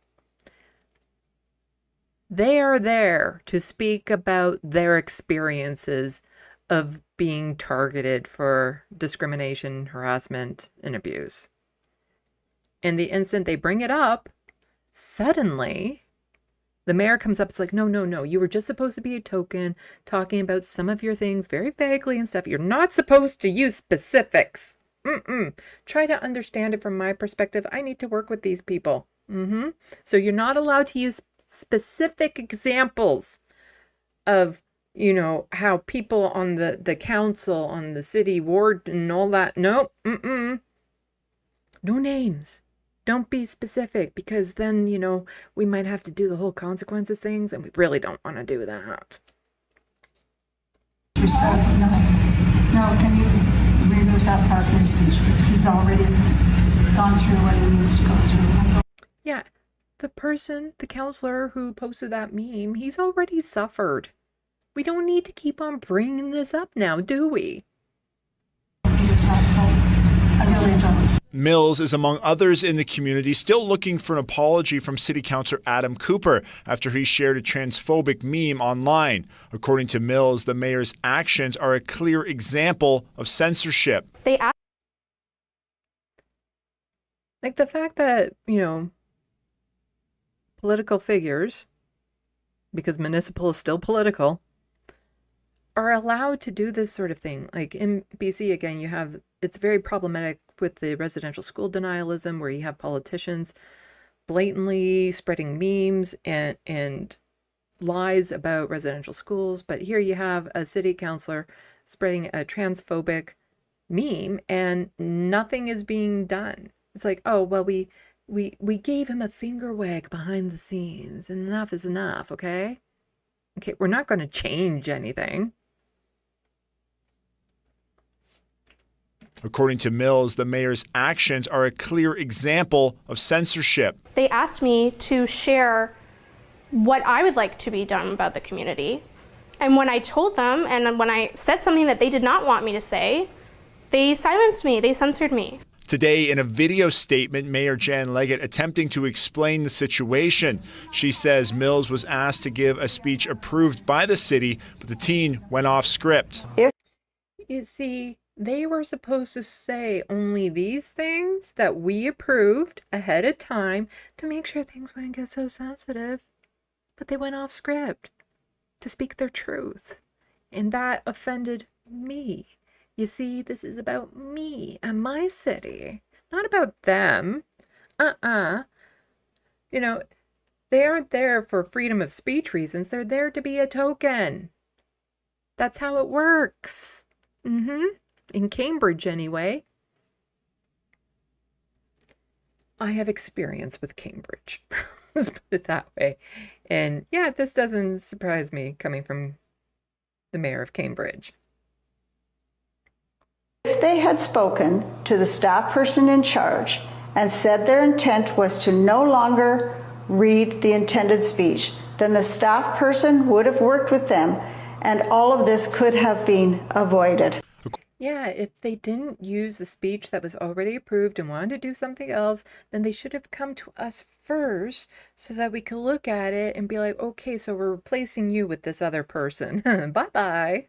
They are there to speak about their experiences of being targeted for discrimination, harassment, and abuse. And the instant they bring it up, suddenly the mayor comes up. It's like, no. You were just supposed to be a token talking about some of your things very vaguely and stuff. You're not supposed to use specifics. Try to understand it from my perspective. I need to work with these people. So you're not allowed to use specific examples of, how people on the council, on the city ward and all that. No, no names. Don't be specific, because then, we might have to do the whole consequences things, and we really don't want to do that. Respectful, no. No, can you remove that part from your speech, because he's already gone through what he needs to go through. Yeah, the counselor who posted that meme, he's already suffered. We don't need to keep on bringing this up now, do we? It's not full. I really don't. Mills is among others in the community still looking for an apology from City Councillor Adam Cooper after he shared a transphobic meme online. According to Mills, the mayor's actions are a clear example of censorship. Like the fact that, political figures, because municipal is still political, are allowed to do this sort of thing. Like in BC, again, it's very problematic with the residential school denialism, where you have politicians blatantly spreading memes and lies about residential schools. But here you have a city councillor spreading a transphobic meme and nothing is being done. It's like, oh, well, we gave him a finger wag behind the scenes. Enough is enough, okay? Okay, we're not going to change anything. According to Mills, the mayor's actions are a clear example of censorship. They asked me to share what I would like to be done about the community. And when I told them, and when I said something that they did not want me to say, they silenced me, they censored me. Today, in a video statement, Mayor Jan Liggett attempting to explain the situation. She says Mills was asked to give a speech approved by the city, but the teen went off script. You see, they were supposed to say only these things that we approved ahead of time to make sure things wouldn't get so sensitive. But they went off script to speak their truth. And that offended me. You see, this is about me and my city, not about them. They aren't there for freedom of speech reasons. They're there to be a token. That's how it works. In Cambridge, anyway. I have experience with Cambridge. Let's put it that way. And yeah, this doesn't surprise me coming from the mayor of Cambridge. If they had spoken to the staff person in charge and said their intent was to no longer read the intended speech, then the staff person would have worked with them and all of this could have been avoided. Yeah, if they didn't use the speech that was already approved and wanted to do something else, then they should have come to us first so that we could look at it and be like, okay, so we're replacing you with this other person. Bye-bye.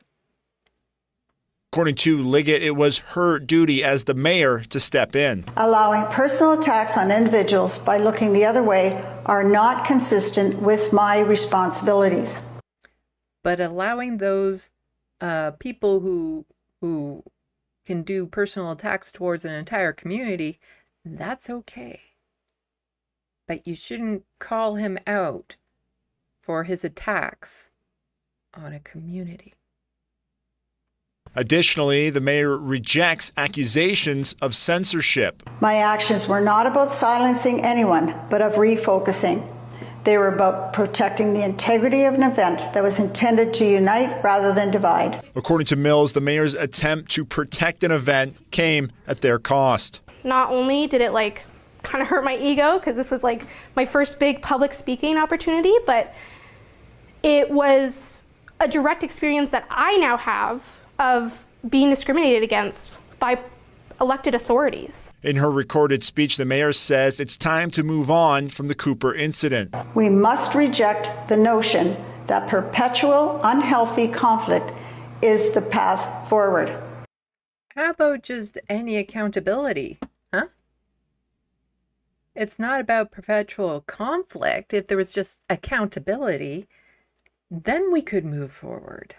According to Liggett, it was her duty as the mayor to step in. Allowing personal attacks on individuals by looking the other way are not consistent with my responsibilities. But allowing those people who can do personal attacks towards an entire community, that's okay. But you shouldn't call him out for his attacks on a community. Additionally, the mayor rejects accusations of censorship. My actions were not about silencing anyone, but of refocusing. They were about protecting the integrity of an event that was intended to unite rather than divide. According to Mills, the mayor's attempt to protect an event came at their cost. Not only did it kind of hurt my ego, because this was my first big public speaking opportunity, but it was a direct experience that I now have of being discriminated against by elected authorities. In her recorded speech, the mayor says it's time to move on from the Cooper incident. We must reject the notion that perpetual unhealthy conflict is the path forward. How about just any accountability, huh? It's not about perpetual conflict. If there was just accountability, then we could move forward.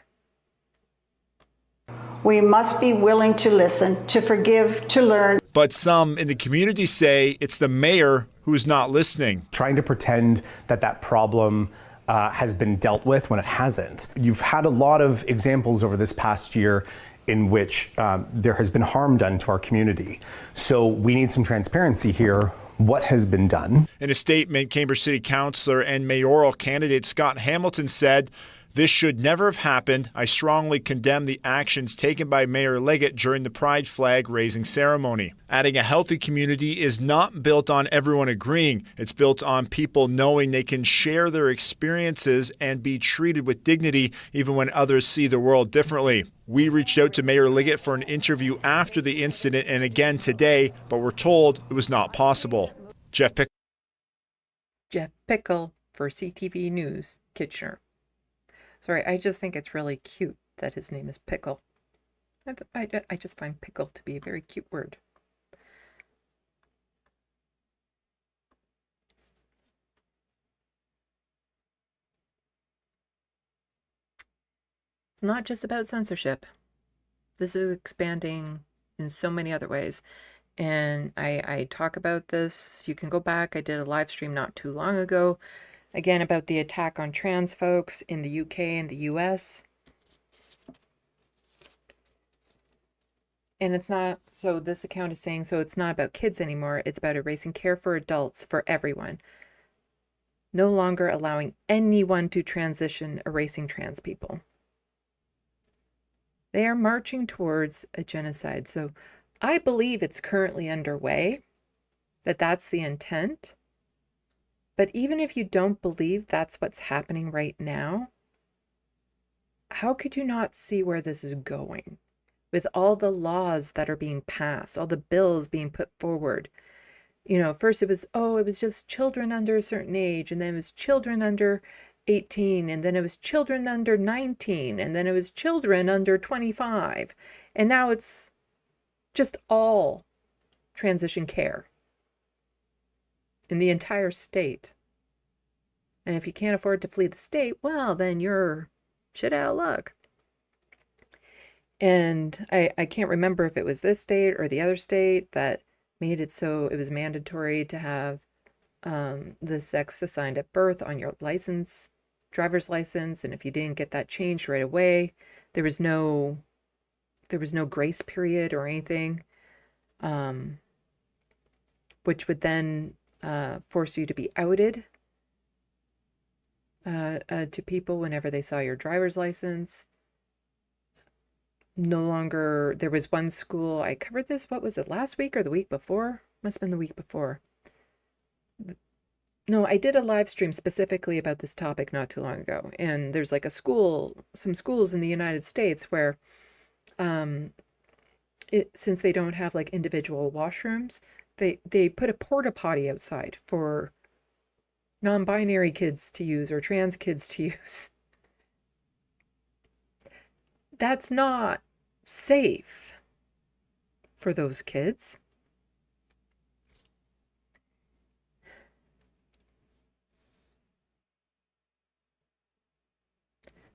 We must be willing to listen, to forgive, to learn. But some in the community say it's the mayor who is not listening. Trying to pretend that problem has been dealt with when it hasn't. You've had a lot of examples over this past year in which there has been harm done to our community. So we need some transparency here. What has been done? In a statement, Cambridge City Councillor and mayoral candidate Scott Hamilton said, "This should never have happened. I strongly condemn the actions taken by Mayor Liggett during the pride flag raising ceremony." Adding, a healthy community is not built on everyone agreeing. It's built on people knowing they can share their experiences and be treated with dignity even when others see the world differently. We reached out to Mayor Liggett for an interview after the incident and again today, but we're told it was not possible. Jeff Pickle for CTV News, Kitchener. Sorry, I just think it's really cute that his name is Pickle. I just find pickle to be a very cute word. It's not just about censorship. This is expanding in so many other ways. And I talk about this. You can go back. I did a live stream not too long ago, again, about the attack on trans folks in the UK and the US. And it's not, so this account is saying, so it's not about kids anymore. It's about erasing care for adults, for everyone. No longer allowing anyone to transition, erasing trans people. They are marching towards a genocide. So I believe it's currently underway, that that's the intent. But even if you don't believe that's what's happening right now, how could you not see where this is going? With all the laws that are being passed, all the bills being put forward. You know, first it was just children under a certain age, and then it was children under 18, and then it was children under 19, and then it was children under 25. And now it's just all transition care in the entire state. And if you can't afford to flee the state, well, then you're shit out of luck. And I can't remember if it was this state or the other state that made it so it was mandatory to have the sex assigned at birth on your license, driver's license. And if you didn't get that changed right away, there was no grace period or anything, which would then force you to be outed to people whenever they saw your driver's license. No longer, there was one school, I covered this, what was it, last week or the week before? Must have been the week before. No, I did a live stream specifically about this topic not too long ago. And there's like some schools in the United States where, since they don't have like individual washrooms, they put a porta potty outside for non-binary kids to use or trans kids to use. That's not safe for those kids.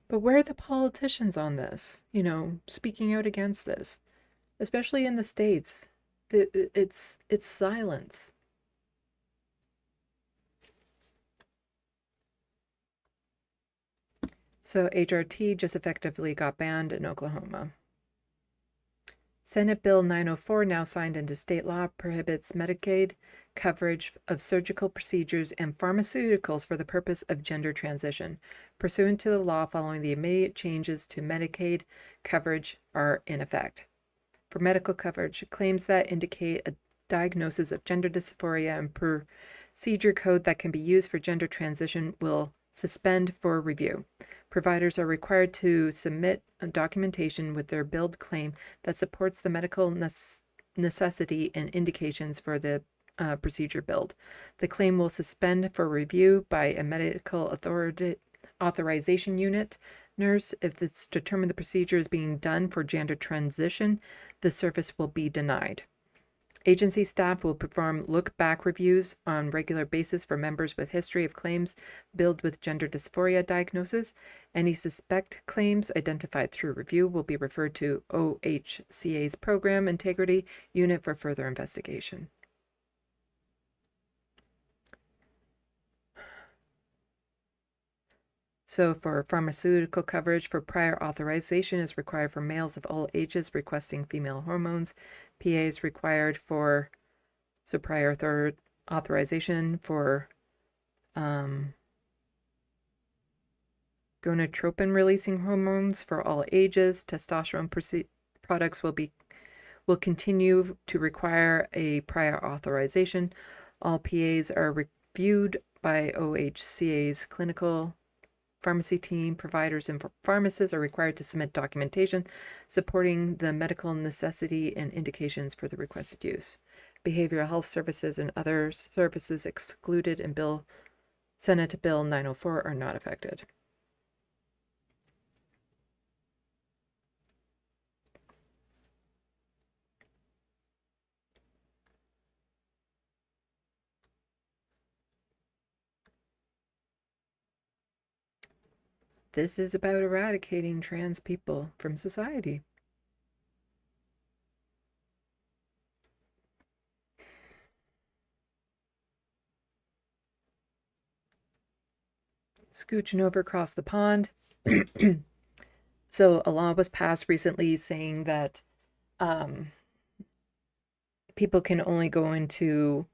But where are the politicians on this? You know, speaking out against this, especially in the States. It's silence. So HRT just effectively got banned in Oklahoma. Senate Bill 904, now signed into state law, prohibits Medicaid coverage of surgical procedures and pharmaceuticals for the purpose of gender transition. Pursuant to the law, following the immediate changes to Medicaid coverage are in effect. For medical coverage, claims that indicate a diagnosis of gender dysphoria and procedure code that can be used for gender transition will suspend for review. Providers are required to submit a documentation with their billed claim that supports the medical necessity and indications for the procedure billed. The claim will suspend for review by a medical authorization unit nurse. If it's determined the procedure is being done for gender transition, the service will be denied. Agency staff will perform look-back reviews on regular basis for members with history of claims billed with gender dysphoria diagnosis. Any suspect claims identified through review will be referred to OHCA's Program Integrity Unit for further investigation. So for pharmaceutical coverage, for prior authorization is required for males of all ages requesting female hormones. PA is required for, so prior authorization for gonadotropin releasing hormones for all ages. Testosterone products will continue to require a prior authorization. All PAs are reviewed by OHCA's clinical pharmacy team. Providers and pharmacists are required to submit documentation supporting the medical necessity and indications for the requested use. Behavioral health services and other services excluded in Senate Bill 904 are not affected. This is about eradicating trans people from society. Scooching over across the pond. So a law was passed recently saying that people can only go into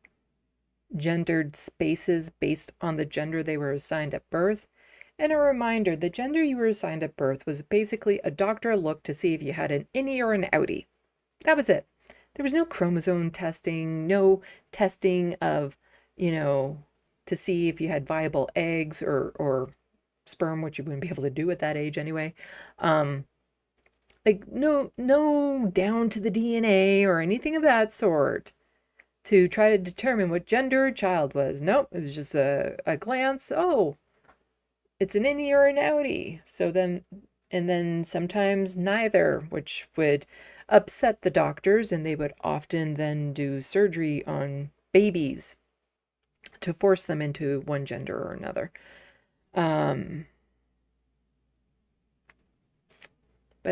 gendered spaces based on the gender they were assigned at birth. And a reminder, the gender you were assigned at birth was basically a doctor look to see if you had an innie or an outie. That was it. There was no chromosome testing, no testing of, to see if you had viable eggs or sperm, which you wouldn't be able to do at that age anyway. Like no down to the DNA or anything of that sort to try to determine what gender a child was. Nope, it was just a glance. Oh, it's an innie or an outie. So then sometimes neither, which would upset the doctors, and they would often then do surgery on babies to force them into one gender or another. But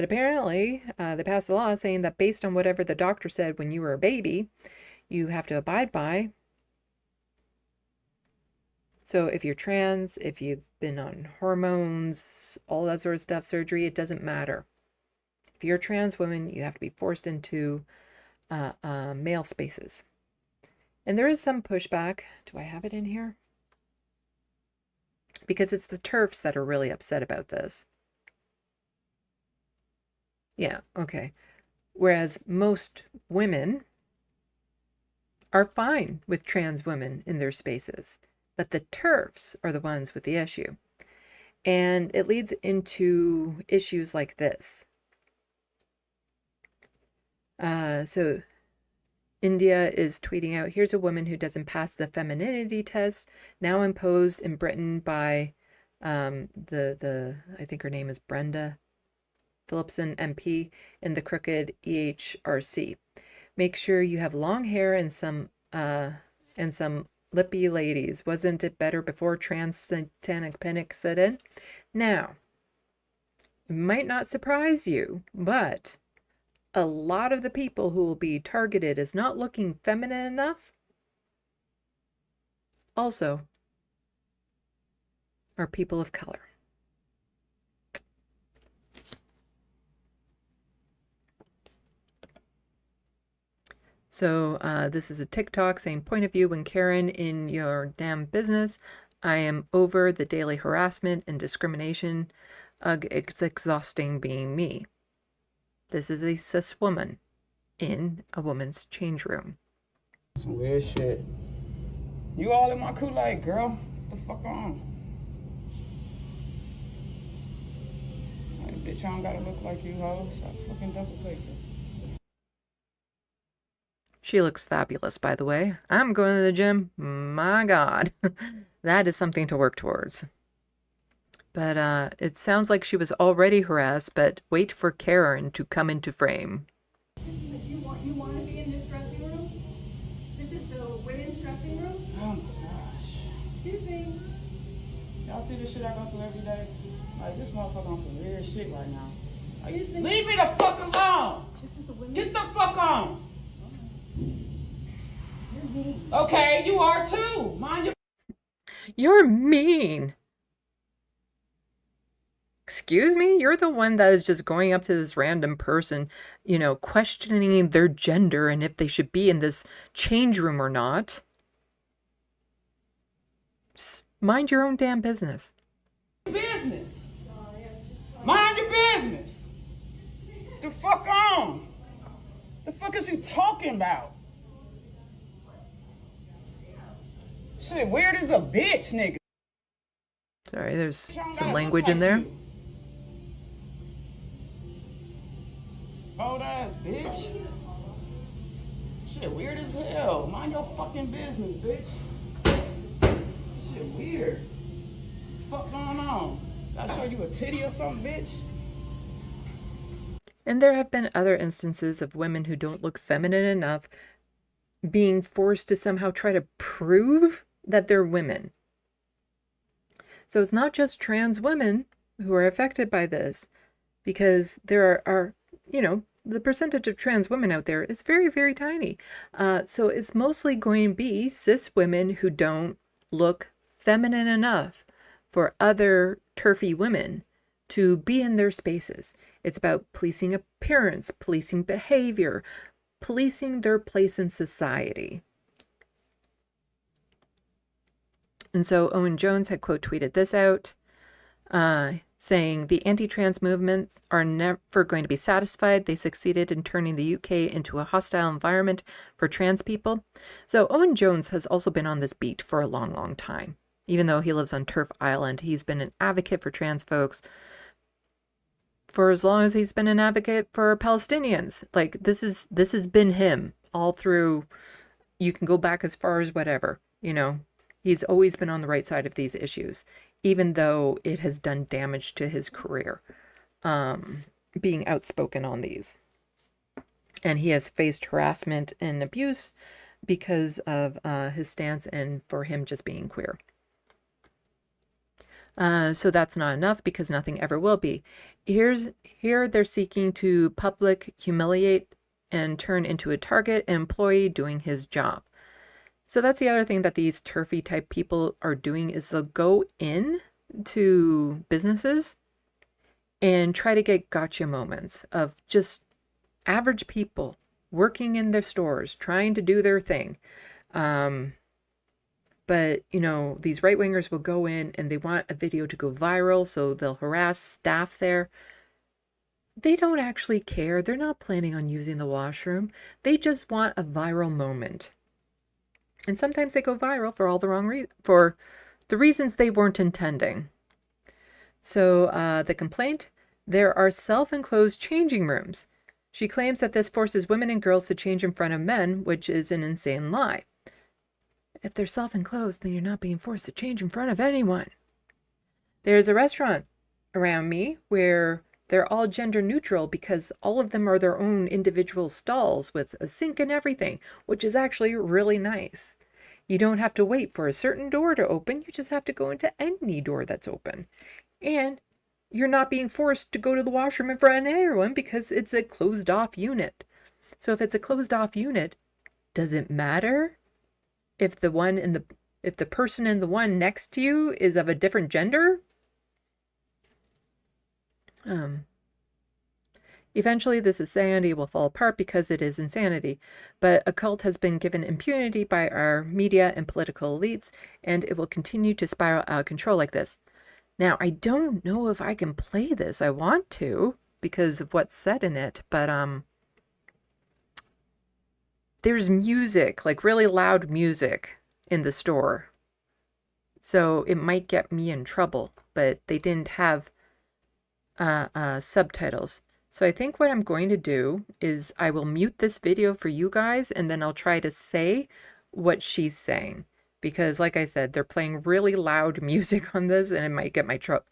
apparently, they passed a law saying that based on whatever the doctor said when you were a baby, you have to abide by. So if you're trans, if you've been on hormones, all that sort of stuff, surgery, it doesn't matter. If you're a trans woman, you have to be forced into male spaces. And there is some pushback. Do I have it in here? Because it's the TERFs that are really upset about this. Yeah, okay. Whereas most women are fine with trans women in their spaces. But the TERFs are the ones with the issue. And it leads into issues like this. So India is tweeting out, here's a woman who doesn't pass the femininity test, now imposed in Britain by I think her name is Brenda. Phillipson MP in the crooked EHRC. Make sure you have long hair and some lippy ladies. Wasn't it better before trans satanic panic set in? Now, it might not surprise you, but a lot of the people who will be targeted as not looking feminine enough also are people of color. So this is a TikTok saying, point of view when Karen in your damn business. I am over the daily harassment and discrimination. Ugh, it's exhausting being me. This is a cis woman in a woman's change room. Some weird shit. You all in my Kool-Aid, girl. What the fuck on? Like, bitch, I don't gotta look like you, ho. Stop fucking double taking. She looks fabulous, by the way. I'm going to the gym. My God. That is something to work towards. But it sounds like she was already harassed, but wait for Karen to come into frame. You want to be in this dressing room? This is the women's dressing room? Oh my gosh. Excuse me. Y'all see the shit I go through every day? Like, this motherfucker on some weird shit right now. Like, Excuse me? leave me the fuck alone! This is the women. Get the fuck on! Okay, you are too. Mind your... You're mean. Excuse me? You're the one that is just going up to this random person, you know, questioning their gender and if they should be in this change room or not. Just mind your own damn business. Business. Mind your business. The fuck on. The fuck is you talking about? Shit, weird as a bitch, nigga. Sorry, there's some language in there. Old ass bitch. Shit, weird as hell. Mind your fucking business, bitch. Shit, weird. Fuck going on? Gotta show you a titty or something, bitch? And there have been other instances of women who don't look feminine enough being forced to somehow try to prove that they're women. So it's not just trans women who are affected by this, because there are, you know, the percentage of trans women out there is very, very tiny. So it's mostly going to be cis women who don't look feminine enough for other turfy women to be in their spaces. It's about policing appearance, policing behavior, policing their place in society. And so Owen Jones had quote tweeted this out, saying the anti-trans movements are never going to be satisfied. They succeeded in turning the UK into a hostile environment for trans people. So Owen Jones has also been on this beat for a long, long time. Even though he lives on Turf Island, he's been an advocate for trans folks for as long as he's been an advocate for Palestinians. Like, this has been him all through. You can go back as far as whatever, you know. He's always been on the right side of these issues, even though it has done damage to his career, being outspoken on these. And he has faced harassment and abuse because of his stance and for him just being queer. So that's not enough, because nothing ever will be. Here they're seeking to public humiliate and turn into a target employee doing his job. So that's the other thing that these turfy type people are doing, is they'll go in to businesses and try to get gotcha moments of just average people working in their stores, trying to do their thing. But, you know, these right-wingers will go in and they want a video to go viral, so they'll harass staff there. They don't actually care. They're not planning on using the washroom. They just want a viral moment. And sometimes they go viral for all the wrong for the reasons they weren't intending. So the complaint, there are self-enclosed changing rooms. She claims that this forces women and girls to change in front of men, which is an insane lie. If they're self-enclosed, then you're not being forced to change in front of anyone. There's a restaurant around me where They're all gender neutral because all of them are their own individual stalls with a sink and everything, which is actually really nice. You don't have to wait for a certain door to open. You just have to go into any door that's open. And you're not being forced to go to the washroom in front of everyone because it's a closed off unit. So if it's a closed off unit, does it matter if the person in the one next to you is of a different gender? Eventually, this insanity will fall apart because it is insanity, but a cult has been given impunity by our media and political elites, and it will continue to spiral out of control like this. Now, I don't know if I can play this. I want to because of what's said in it, but there's music, like really loud music in the store. So it might get me in trouble, but they didn't have subtitles. So I think what I'm going to do is I will mute this video for you guys, and then I'll try to say what she's saying. Because like I said, they're playing really loud music on this, and it might get my trouble.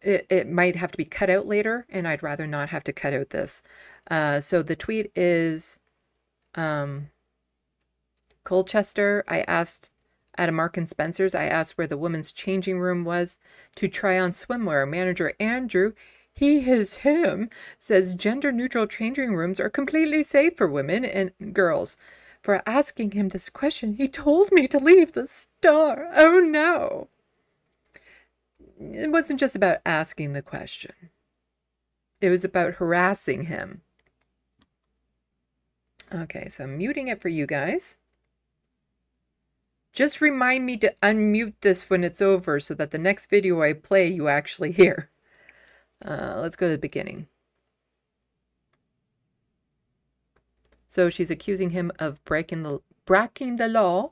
It might have to be cut out later, and I'd rather not have to cut out this. So the tweet is Colchester. I asked at a Mark and Spencer's, I asked where the women's changing room was to try on swimwear. Manager Andrew, he, his, him, says gender neutral changing rooms are completely safe for women and girls. For asking him this question, he told me to leave the store. Oh no. It wasn't just about asking the question. It was about harassing him. Okay, so I'm muting it for you guys. Just remind me to unmute this when it's over so that the next video I play you actually hear. Let's go to the beginning. So she's accusing him of breaking the law.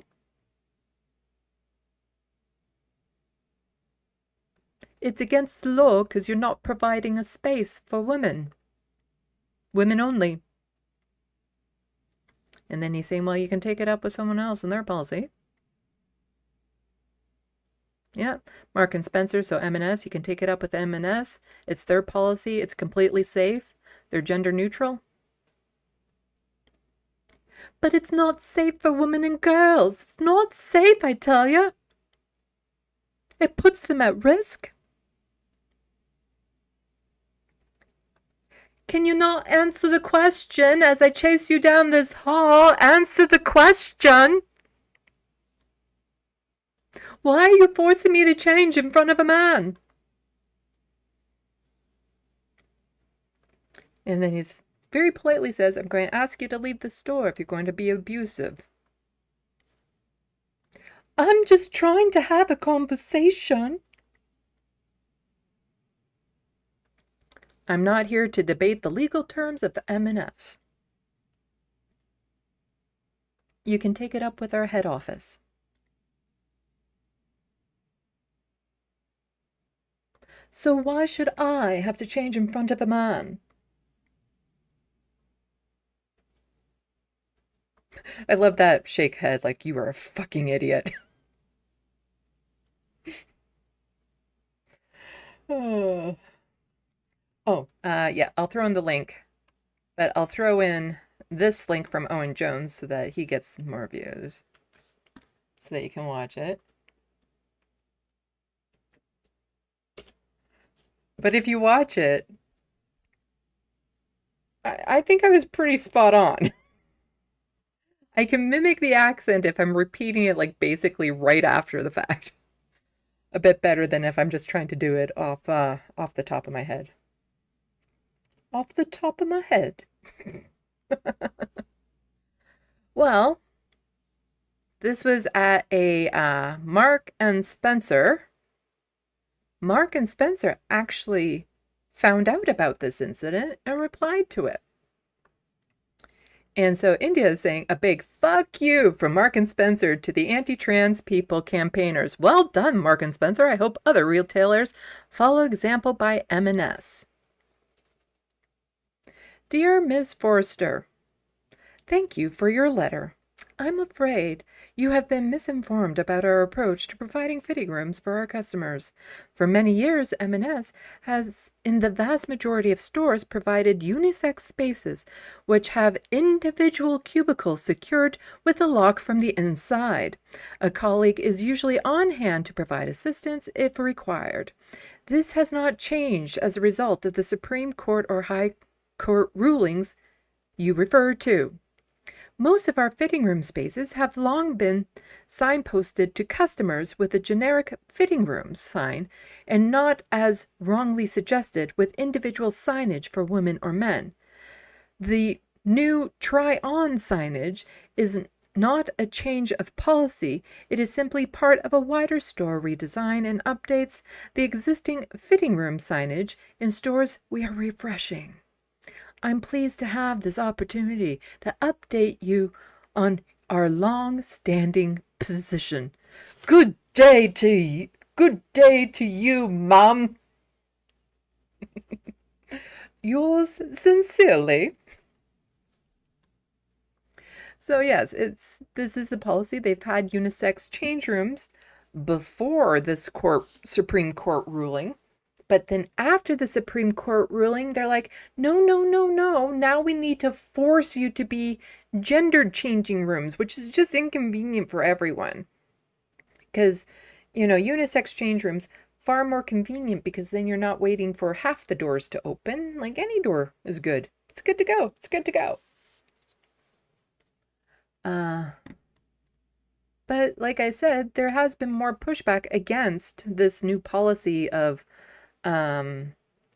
It's against the law because you're not providing a space for women. Women only. And then he's saying, well, you can take it up with someone else in their policy. Yeah, Mark and Spencer, so M&S, you can take it up with M&S. It's their policy. It's completely safe. They're gender neutral. But it's not safe for women and girls. It's not safe, I tell you. It puts them at risk. Can you not answer the question as I chase you down this hall? Answer the question. Why are you forcing me to change in front of a man? And then he's very politely says, I'm going to ask you to leave the store if you're going to be abusive. I'm just trying to have a conversation. I'm not here to debate the legal terms of M&S. You can take it up with our head office. So why should I have to change in front of a man? I love that shake head like you are a fucking idiot. Yeah, I'll throw in the link, but I'll throw in this link from Owen Jones so that he gets more views, so that you can watch it. But if you watch it, I think I was pretty spot on. I can mimic the accent if I'm repeating it like basically right after the fact. A bit better than if I'm just trying to do it off the top of my head. Off the top of my head. Well, this was at a Mark and Spencer. Mark and Spencer actually found out about this incident and replied to it. And so India is saying a big fuck you from Mark and Spencer to the anti-trans people campaigners. Well done, Mark and Spencer. I hope other retailers follow example by M&S. Dear Ms. Forrester, thank you for your letter. I'm afraid you have been misinformed about our approach to providing fitting rooms for our customers. For many years, M&S has, in the vast majority of stores, provided unisex spaces which have individual cubicles secured with a lock from the inside. A colleague is usually on hand to provide assistance if required. This has not changed as a result of the Supreme Court or High Court rulings you referred to. Most of our fitting room spaces have long been signposted to customers with a generic fitting rooms sign and not, as wrongly suggested, with individual signage for women or men. The new try-on signage is not a change of policy. It is simply part of a wider store redesign and updates the existing fitting room signage in stores we are refreshing. I'm pleased to have this opportunity to update you on our long-standing position. Good day to you, Mom. Yours sincerely. So yes, this is a policy. They've had unisex change rooms before this Supreme Court ruling. But then after the Supreme Court ruling, they're like, no. Now we need to force you to be gendered changing rooms, which is just inconvenient for everyone. Because, unisex change rooms, far more convenient because then you're not waiting for half the doors to open. Like any door is good. It's good to go. It's good to go. But like I said, there has been more pushback against this new policy of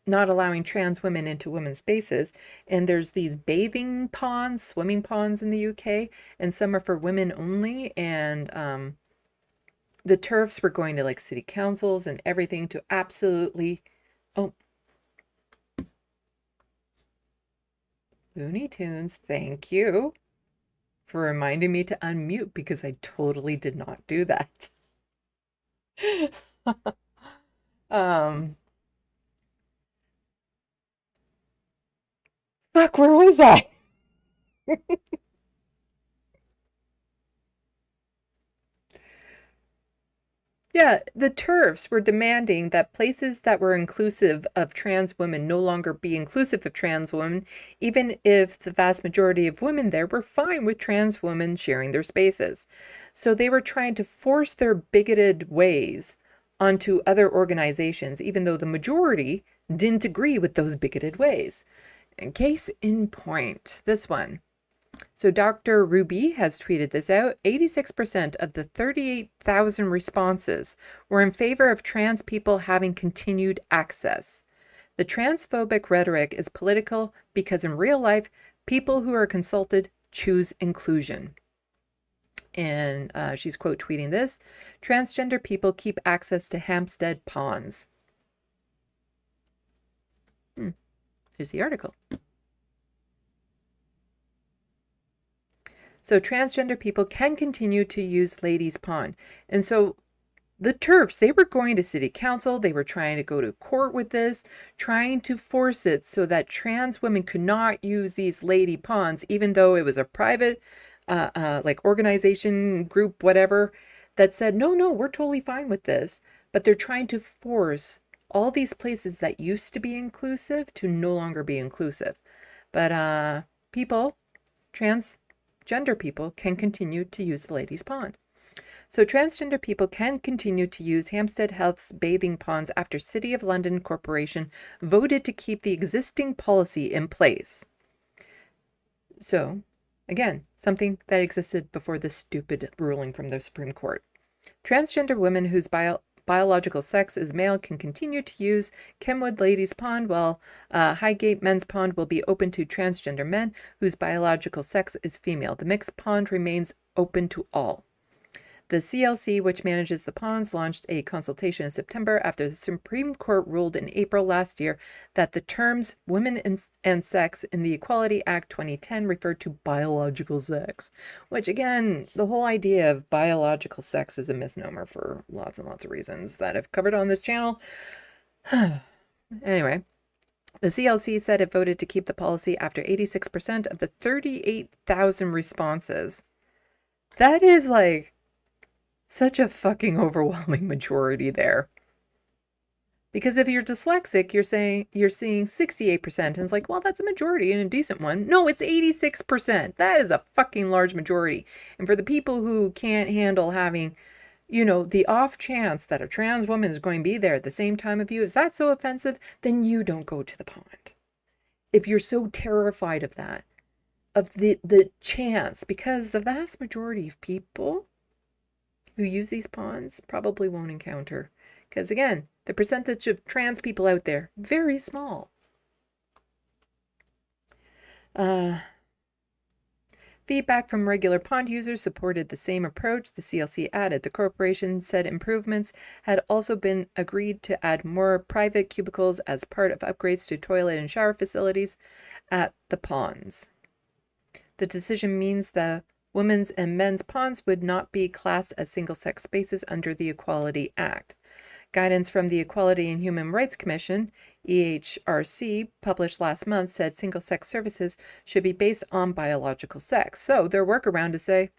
not allowing trans women into women's spaces. And there's these bathing ponds, swimming ponds in the UK, and some are for women only. And the TERFs were going to like city councils and everything to absolutely, Looney Tunes, thank you for reminding me to unmute because I totally did not do that. Fuck, where was I? Yeah, the TERFs were demanding that places that were inclusive of trans women no longer be inclusive of trans women, even if the vast majority of women there were fine with trans women sharing their spaces. So they were trying to force their bigoted ways onto other organizations, even though the majority didn't agree with those bigoted ways. And case in point, this one. So Dr. Ruby has tweeted this out. 86% of the 38,000 responses were in favor of trans people having continued access. The transphobic rhetoric is political because in real life, people who are consulted choose inclusion. And she's quote tweeting this. Transgender people keep access to Hampstead ponds. Here's the article. So transgender people can continue to use Ladies Pond. And so the TERFs, they were going to city council. They were trying to go to court with this, trying to force it so that trans women could not use these lady ponds, even though it was a private like organization, group, whatever, that said, no, we're totally fine with this. But they're trying to force all these places that used to be inclusive to no longer be inclusive. But people, transgender people, can continue to use the Ladies Pond. So transgender people can continue to use Hampstead Health's bathing ponds after City of London Corporation voted to keep the existing policy in place. So, again, something that existed before this stupid ruling from the Supreme Court. Transgender women whose biological sex is male can continue to use Kenwood Ladies Pond, while Highgate Men's Pond will be open to transgender men whose biological sex is female. The mixed pond remains open to all. The CLC, which manages the ponds, launched a consultation in September after the Supreme Court ruled in April last year that the terms women and sex in the Equality Act 2010 referred to biological sex, which again, the whole idea of biological sex is a misnomer for lots and lots of reasons that I've covered on this channel. Anyway, the CLC said it voted to keep the policy after 86% of the 38,000 responses That is like such a fucking overwhelming majority there. Because if you're dyslexic, you're seeing 68%, and it's like, well, that's a majority and a decent one. No, it's 86%. That is a fucking large majority. And for the people who can't handle having, the off chance that a trans woman is going to be there at the same time of you, is that so offensive? Then you don't go to the pond. If you're so terrified of that, of the chance, because the vast majority of people who use these ponds probably won't encounter. Because again, the percentage of trans people out there, very small. Feedback from regular pond users supported the same approach. The CLC added the corporation said improvements had also been agreed to add more private cubicles as part of upgrades to toilet and shower facilities at the ponds. The decision means the women's and men's ponds would not be classed as single-sex spaces under the Equality Act. Guidance from the Equality and Human Rights Commission, EHRC, published last month said single-sex services should be based on biological sex. So their workaround to say,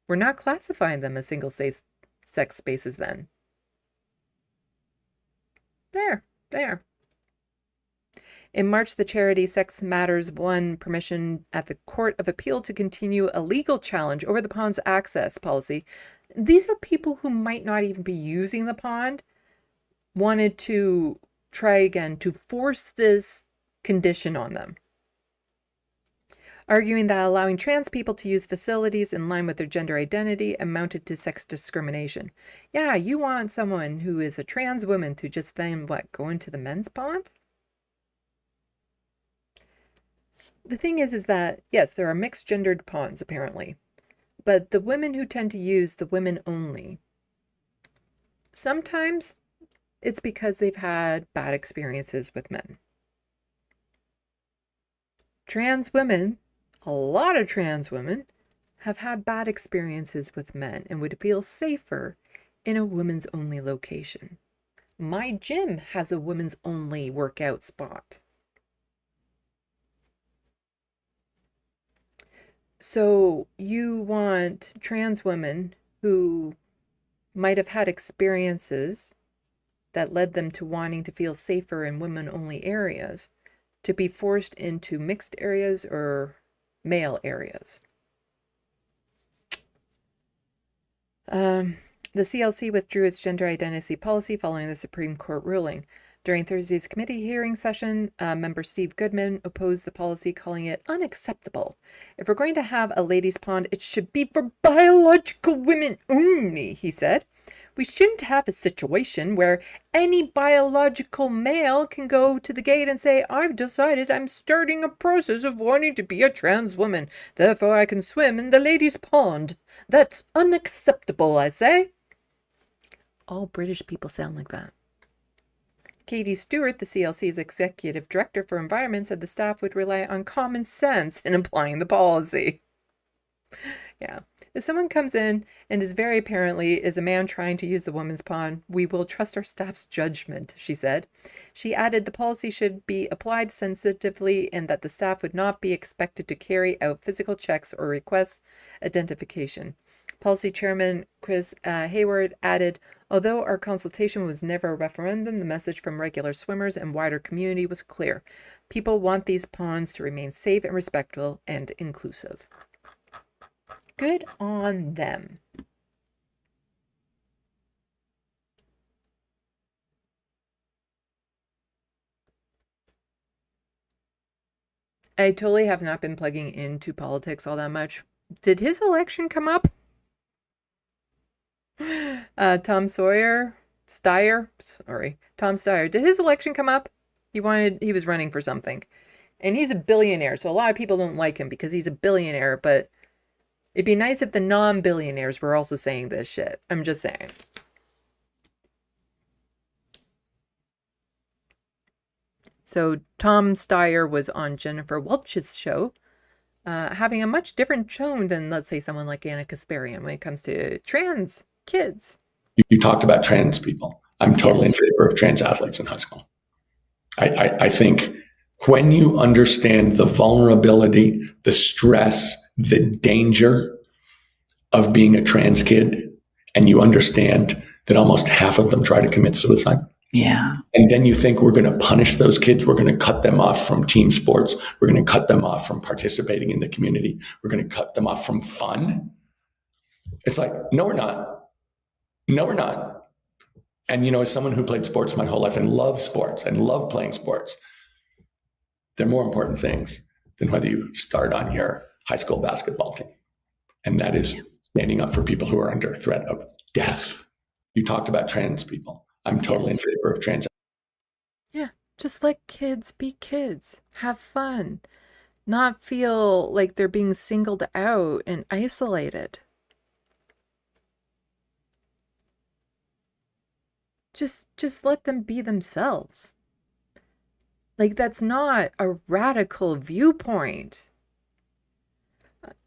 we're not classifying them as single-sex spaces then. There. In March, the charity Sex Matters won permission at the Court of Appeal to continue a legal challenge over the pond's access policy. These are people who might not even be using the pond, wanted to try again to force this condition on them, arguing that allowing trans people to use facilities in line with their gender identity amounted to sex discrimination. Yeah, you want someone who is a trans woman to just then, go into the men's pond? The thing is that, yes, there are mixed gendered ponds, apparently. But the women who tend to use the women only, sometimes it's because they've had bad experiences with men. Trans women, a lot of trans women, have had bad experiences with men and would feel safer in a women's only location. My gym has a women's only workout spot. So you want trans women who might have had experiences that led them to wanting to feel safer in women-only areas to be forced into mixed areas or male areas. The CLC withdrew its gender identity policy following the Supreme Court ruling. During Thursday's committee hearing session, member Steve Goodman opposed the policy, calling it unacceptable. If we're going to have a ladies' pond, it should be for biological women only, he said. We shouldn't have a situation where any biological male can go to the gate and say, I've decided I'm starting a process of wanting to be a trans woman. Therefore, I can swim in the ladies' pond. That's unacceptable, I say. All British people sound like that. Katie Stewart, the CLC's executive director for environment, said the staff would rely on common sense in applying the policy. Yeah. If someone comes in and is very apparently is a man trying to use the woman's pond, we will trust our staff's judgment, she said. She added the policy should be applied sensitively and that the staff would not be expected to carry out physical checks or request identification. Policy Chairman Chris Hayward added, although our consultation was never a referendum, the message from regular swimmers and wider community was clear. People want these ponds to remain safe and respectful and inclusive. Good on them. I totally have not been plugging into politics all that much. Did his election come up? Tom Steyer. Did his election come up? He was running for something. And he's a billionaire, so a lot of people don't like him because he's a billionaire, but it'd be nice if the non-billionaires were also saying this shit. I'm just saying. So Tom Steyer was on Jennifer Welch's show, having a much different tone than, let's say, someone like Anna Kasparian when it comes to trans kids. You talked about trans people. I'm totally in favor of trans athletes in high school. I think when you understand the vulnerability, the stress, the danger of being a trans kid and you understand that almost half of them try to commit suicide. Yeah. And then you think we're going to punish those kids. We're going to cut them off from team sports. We're going to cut them off from participating in the community. We're going to cut them off from fun. It's like, no, we're not. No, we're not. And, you know, as someone who played sports my whole life and loves sports and love playing sports, there are more important things than whether you start on your high school basketball team. And that is standing up for people who are under threat of death. You talked about trans people. I'm totally in favor of trans. Yeah, just let kids be kids. Have fun. Not feel like they're being singled out and isolated. Just let them be themselves. Like, that's not a radical viewpoint.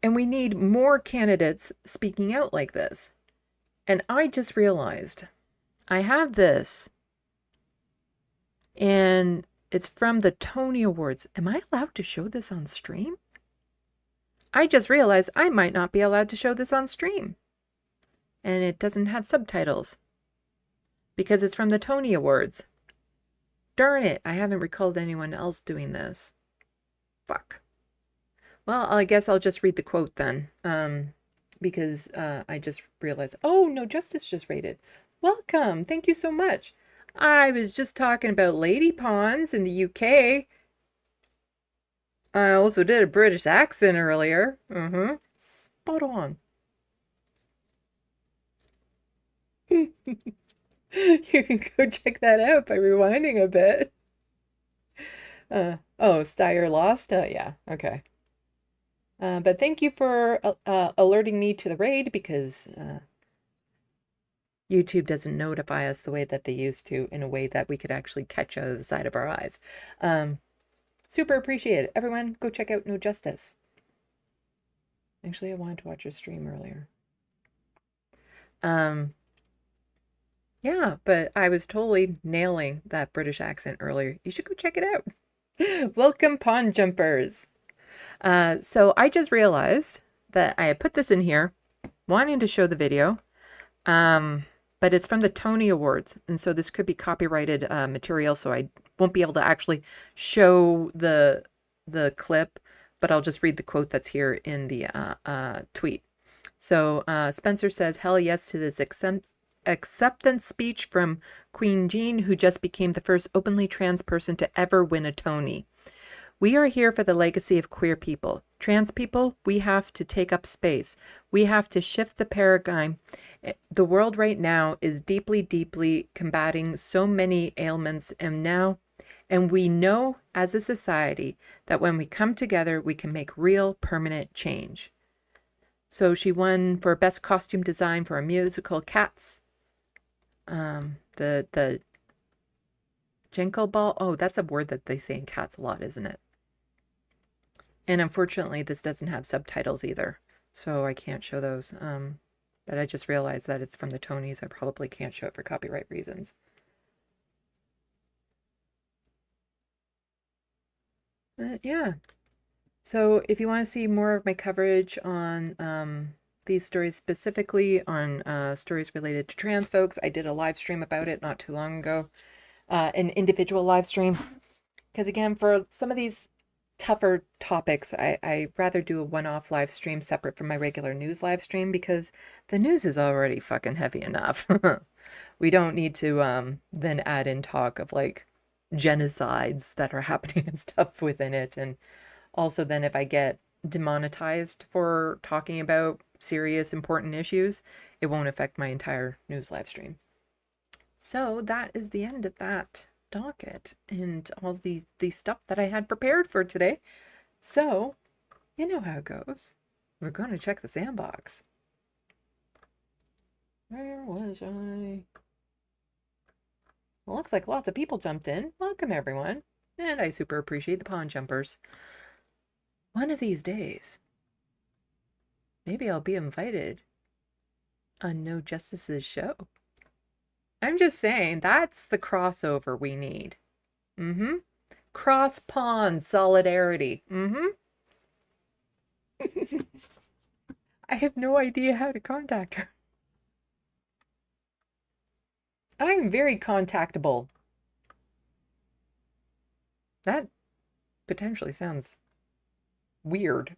And we need more candidates speaking out like this. And I just realized I have this, and it's from the Tony Awards. Am I allowed to show this on stream? I just realized I might not be allowed to show this on stream. And it doesn't have subtitles because it's from the Tony Awards. Darn it, I haven't recalled anyone else doing this. Fuck. Well, I guess I'll just read the quote then, because I just realized, oh, no, Justice just rated. Welcome, thank you so much. I was just talking about lady pawns in the UK. I also did a British accent earlier. Spot on. You can go check that out by rewinding a bit. Oh, Steyer lost? Yeah, okay. But thank you for alerting me to the raid, because YouTube doesn't notify us the way that they used to, in a way that we could actually catch out of the side of our eyes. Super appreciate it. Everyone, go check out No Justice. Actually, I wanted to watch your stream earlier. Yeah, but I was totally nailing that British accent earlier. You should go check it out. Welcome, Pawn Jumpers. So I just realized that I had put this in here, wanting to show the video, but it's from the Tony Awards, and so this could be copyrighted material, so I won't be able to actually show the clip, but I'll just read the quote that's here in the tweet. So Spencer says, "Hell yes to this acceptance speech from Queen Jean, who just became the first openly trans person to ever win a Tony. We are here for the legacy of queer people. Trans people, we have to take up space. We have to shift the paradigm. The world right now is deeply, deeply combating so many ailments, and we know as a society that when we come together, we can make real, permanent change." So she won for Best Costume Design for a musical, Cats. The Jenkle Ball. Oh, that's a word that they say in Cats a lot, isn't it? And unfortunately, this doesn't have subtitles either, so I can't show those. But I just realized that it's from the Tonys. I probably can't show it for copyright reasons. Yeah. So if you want to see more of my coverage on these stories, specifically on stories related to trans folks, I did a live stream about it not too long ago, an individual live stream. Because again, for some of these tougher topics, I rather do a one-off live stream separate from my regular news live stream, because the news is already fucking heavy enough. We don't need to then add in talk of like genocides that are happening and stuff within it. And also then if I get demonetized for talking about serious important issues, it won't affect my entire news live stream. So that is the end of that docket and all the stuff that I had prepared for today. So you know how it goes. We're going to check the SandBox. Where was I? Well, looks like lots of people jumped in. Welcome everyone, and I super appreciate the pawn jumpers. One of these days, maybe I'll be invited on No Justice's show. I'm just saying, that's the crossover we need. Cross-pawn solidarity. I have no idea how to contact her. I'm very contactable. That potentially sounds weird.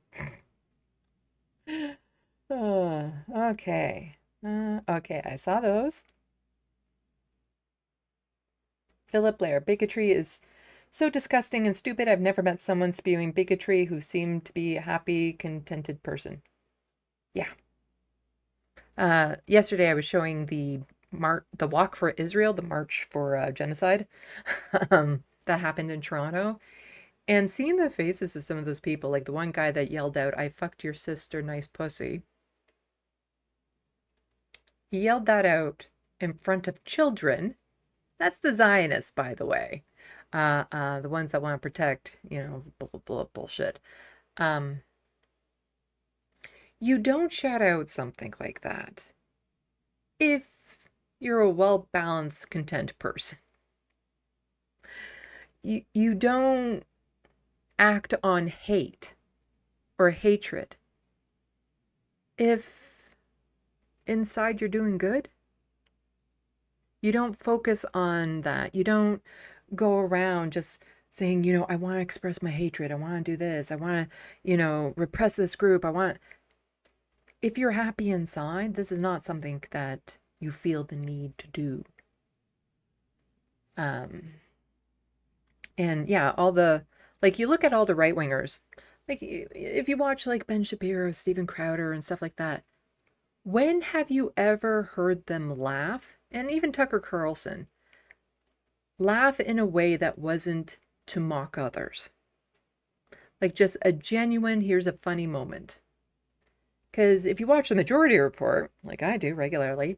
Okay. Okay, I saw those. Philip Blair, bigotry is so disgusting and stupid. I've never met someone spewing bigotry who seemed to be a happy, contented person. Yeah. Yesterday I was showing the Walk for Israel, the March for Genocide, that happened in Toronto. And seeing the faces of some of those people, like the one guy that yelled out, "I fucked your sister, nice pussy." He yelled that out in front of children. That's the Zionists, by the way. The ones that want to protect, bullshit. You don't shout out something like that if you're a well-balanced, content person. You don't act on hate or hatred if inside you're doing good. You don't focus on that. You don't go around just saying, I want to express my hatred. I want to do this. I want to, repress this group. If you're happy inside, this is not something that you feel the need to do. And yeah, you look at all the right wingers, like if you watch like Ben Shapiro, Steven Crowder and stuff like that, when have you ever heard them laugh? And even Tucker Carlson, laugh in a way that wasn't to mock others. Like just a genuine, here's a funny moment. Because if you watch the Majority Report, like I do regularly,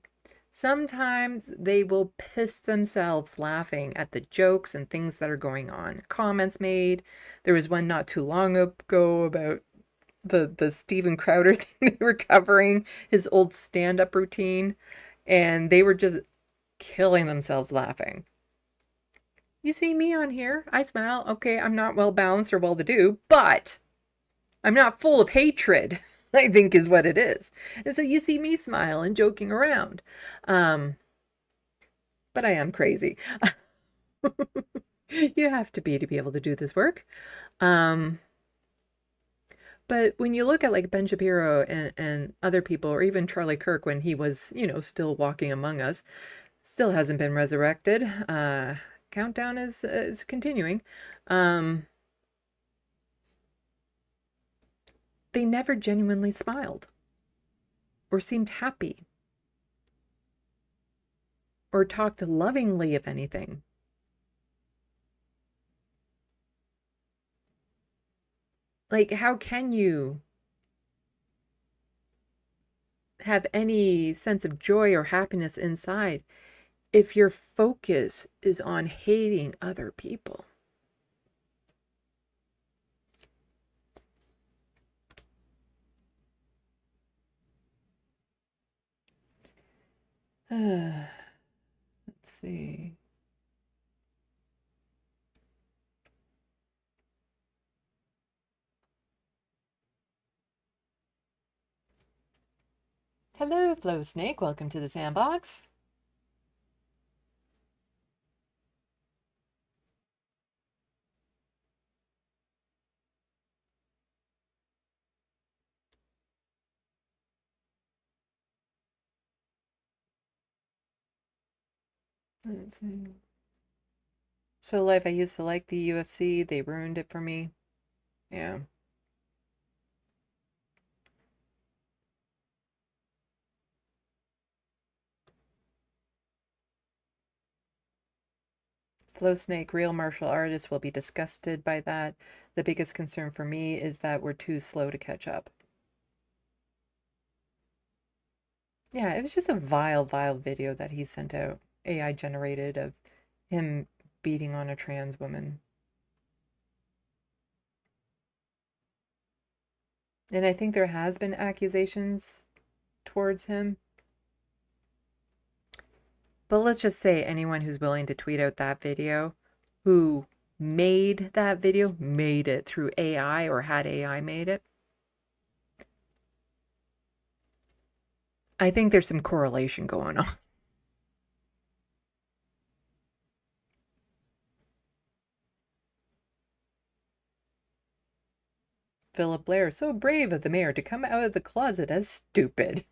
sometimes they will piss themselves laughing at the jokes and things that are going on. Comments made. There was one not too long ago about the Steven Crowder thing they were covering, his old stand-up routine. And they were just killing themselves laughing. You see me on here, I smile. Okay, I'm not well-balanced or well-to-do, but I'm not full of hatred, I think is what it is. And so you see me smile and joking around. But I am crazy. You have to be able to do this work. But when you look at like Ben Shapiro and other people, or even Charlie Kirk when he was, still walking among us, still hasn't been resurrected. Countdown is continuing. They never genuinely smiled or seemed happy or talked lovingly of anything. Like, how can you have any sense of joy or happiness inside if your focus is on hating other people? Let's see. Hello, Flow Snake. Welcome to the SandBox. Let's see. So Life, I used to like the UFC. They ruined it for me. Yeah. Flow Snake, real martial artists will be disgusted by that. The biggest concern for me is that we're too slow to catch up. Yeah, it was just a vile video that he sent out, AI generated, of him beating on a trans woman. And I think there has been accusations towards him. But let's just say anyone who's willing to tweet out that video, who made that video, made it through AI or had AI made it. I think there's some correlation going on. Philip Blair, so brave of the mayor to come out of the closet as stupid.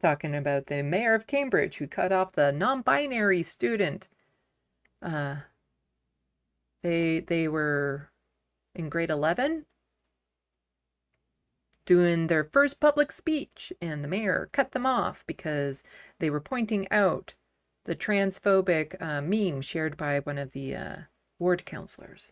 Talking about the mayor of Cambridge who cut off the non-binary student. They were in grade 11 doing their first public speech, and the mayor cut them off because they were pointing out the transphobic meme shared by one of the ward counselors.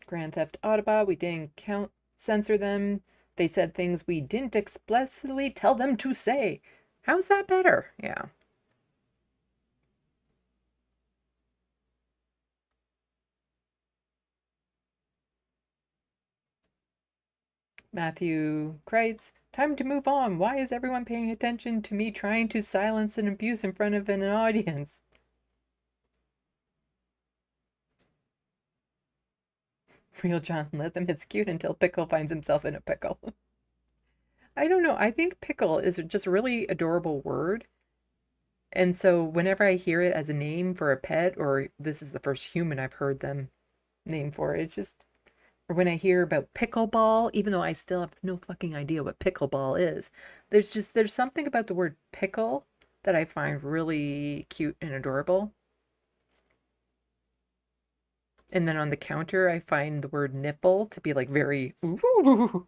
Grand Theft Auto, we didn't censor them. They said things we didn't explicitly tell them to say. How's that better? Yeah. Matthew Kreitz, time to move on. Why is everyone paying attention to me trying to silence an abuse in front of an audience? Real John, let them hit cute until Pickle finds himself in a pickle. I don't know. I think pickle is just a really adorable word. And so whenever I hear it as a name for a pet, or this is the first human I've heard them name for, it's just, or when I hear about pickleball, even though I still have no fucking idea what pickleball is, there's something about the word pickle that I find really cute and adorable. And then on the counter, I find the word nipple to be like very ooh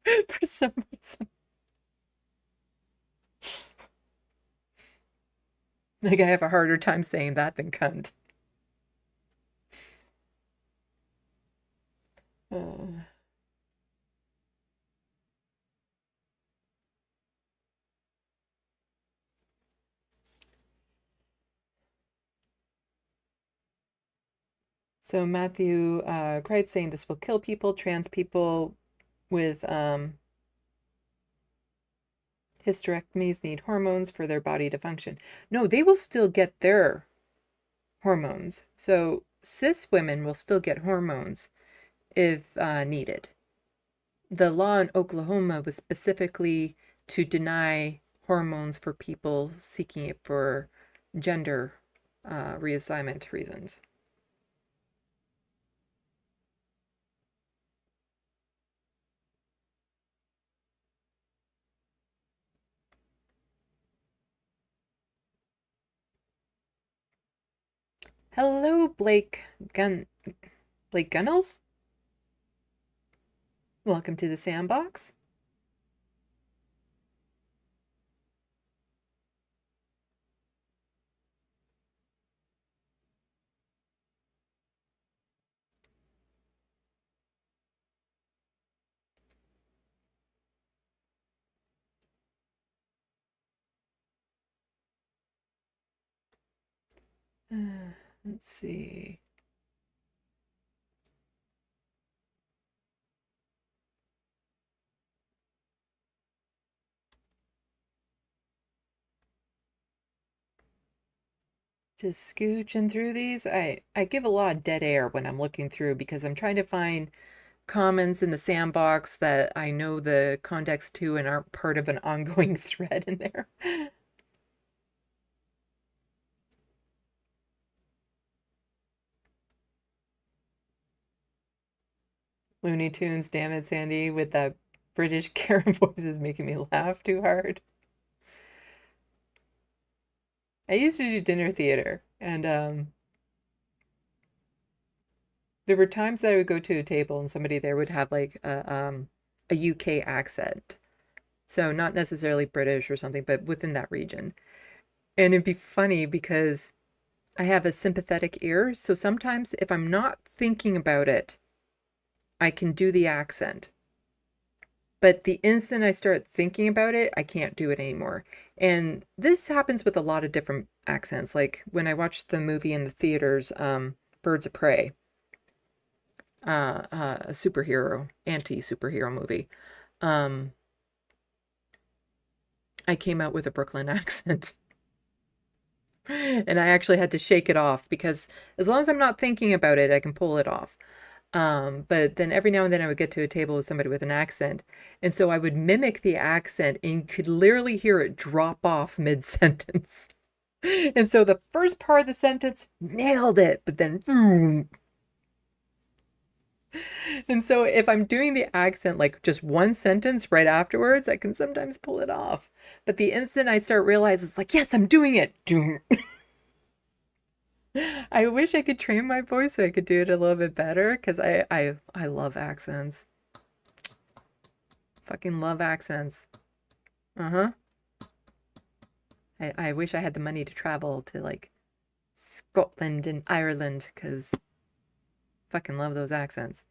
for some reason. Like I have a harder time saying that than cunt. So Matthew Kreitz saying this will kill people, trans people with hysterectomies need hormones for their body to function. No, they will still get their hormones. So cis women will still get hormones if needed. The law in Oklahoma was specifically to deny hormones for people seeking it for gender reassignment reasons. Hello, Blake Gunnels. Welcome to the SandBox. Let's see. Just scooching through these. I give a lot of dead air when I'm looking through because I'm trying to find comments in the SandBox that I know the context to and aren't part of an ongoing thread in there. Looney Tunes, damn it, Sandy, with that British Karen voice is making me laugh too hard. I used to do dinner theater, and there were times that I would go to a table and somebody there would have like a UK accent. So not necessarily British or something, but within that region. And it'd be funny because I have a sympathetic ear. So sometimes if I'm not thinking about it, I can do the accent. But the instant I start thinking about it, I can't do it anymore. And this happens with a lot of different accents. Like when I watched the movie in the theaters, Birds of Prey, a superhero, anti-superhero movie. I came out with a Brooklyn accent. And I actually had to shake it off because as long as I'm not thinking about it, I can pull it off. But then every now and then I would get to a table with somebody with an accent. And so I would mimic the accent and you could literally hear it drop off mid-sentence. And so the first part of the sentence, nailed it, but then boom. And so if I'm doing the accent like just one sentence right afterwards, I can sometimes pull it off. But the instant I start realizing it's like, yes, I'm doing it. I wish I could train my voice so I could do it a little bit better because I love accents. Fucking love accents. Uh-huh. I wish I had the money to travel to like Scotland and Ireland because fucking love those accents.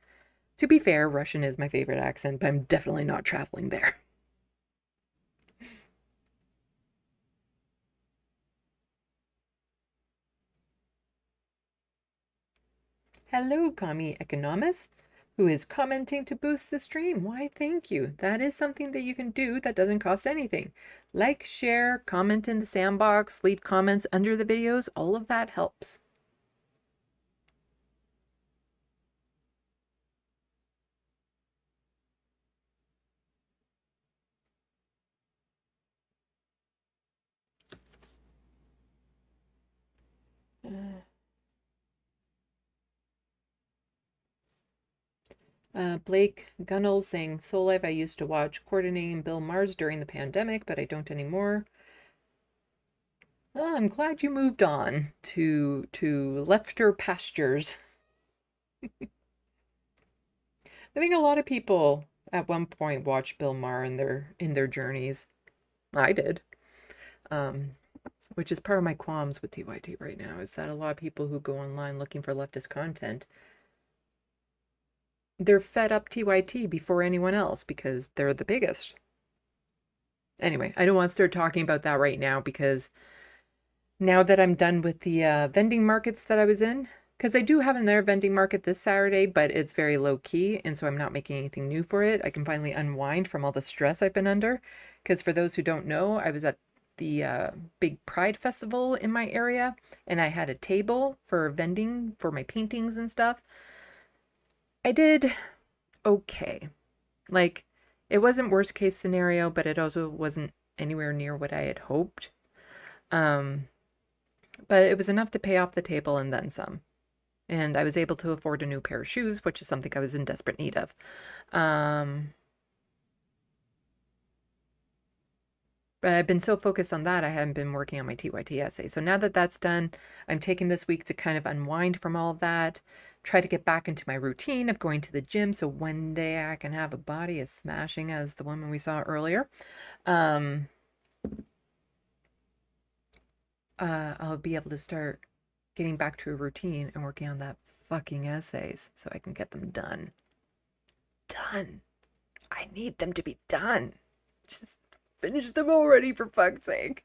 To be fair, Russian is my favorite accent, but I'm definitely not traveling there. Hello, Kami Economist, who is commenting to boost the stream. Why, thank you. That is something that you can do that doesn't cost anything. Like, share, comment in the SandBox, leave comments under the videos. All of that helps. Blake Gunnell saying, Soul Life, I used to watch coordinating Bill Maher's during the pandemic, but I don't anymore. Well, I'm glad you moved on to lefter pastures. I think a lot of people at one point watched Bill Maher in their journeys. I did. Which is part of my qualms with TYT right now, is that a lot of people who go online looking for leftist content, they're fed up TYT before anyone else because they're the biggest. Anyway, I don't want to start talking about that right now because now that I'm done with the vending markets that I was in, because I do have another vending market this Saturday, but it's very low key, and so I'm not making anything new for it. I can finally unwind from all the stress I've been under, because for those who don't know, I was at the big Pride Festival in my area, and I had a table for vending for my paintings and stuff. I did okay. Like, it wasn't worst case scenario, but it also wasn't anywhere near what I had hoped. But it was enough to pay off the table and then some. And I was able to afford a new pair of shoes, which is something I was in desperate need of. But I've been so focused on that, I haven't been working on my TYT essay. So now that that's done, I'm taking this week to kind of unwind from all of that, try to get back into my routine of going to the gym so one day I can have a body as smashing as the woman we saw earlier. I'll be able to start getting back to a routine and working on that fucking essays so I can get them done. Done. I need them to be done. Just finish them already, for fuck's sake.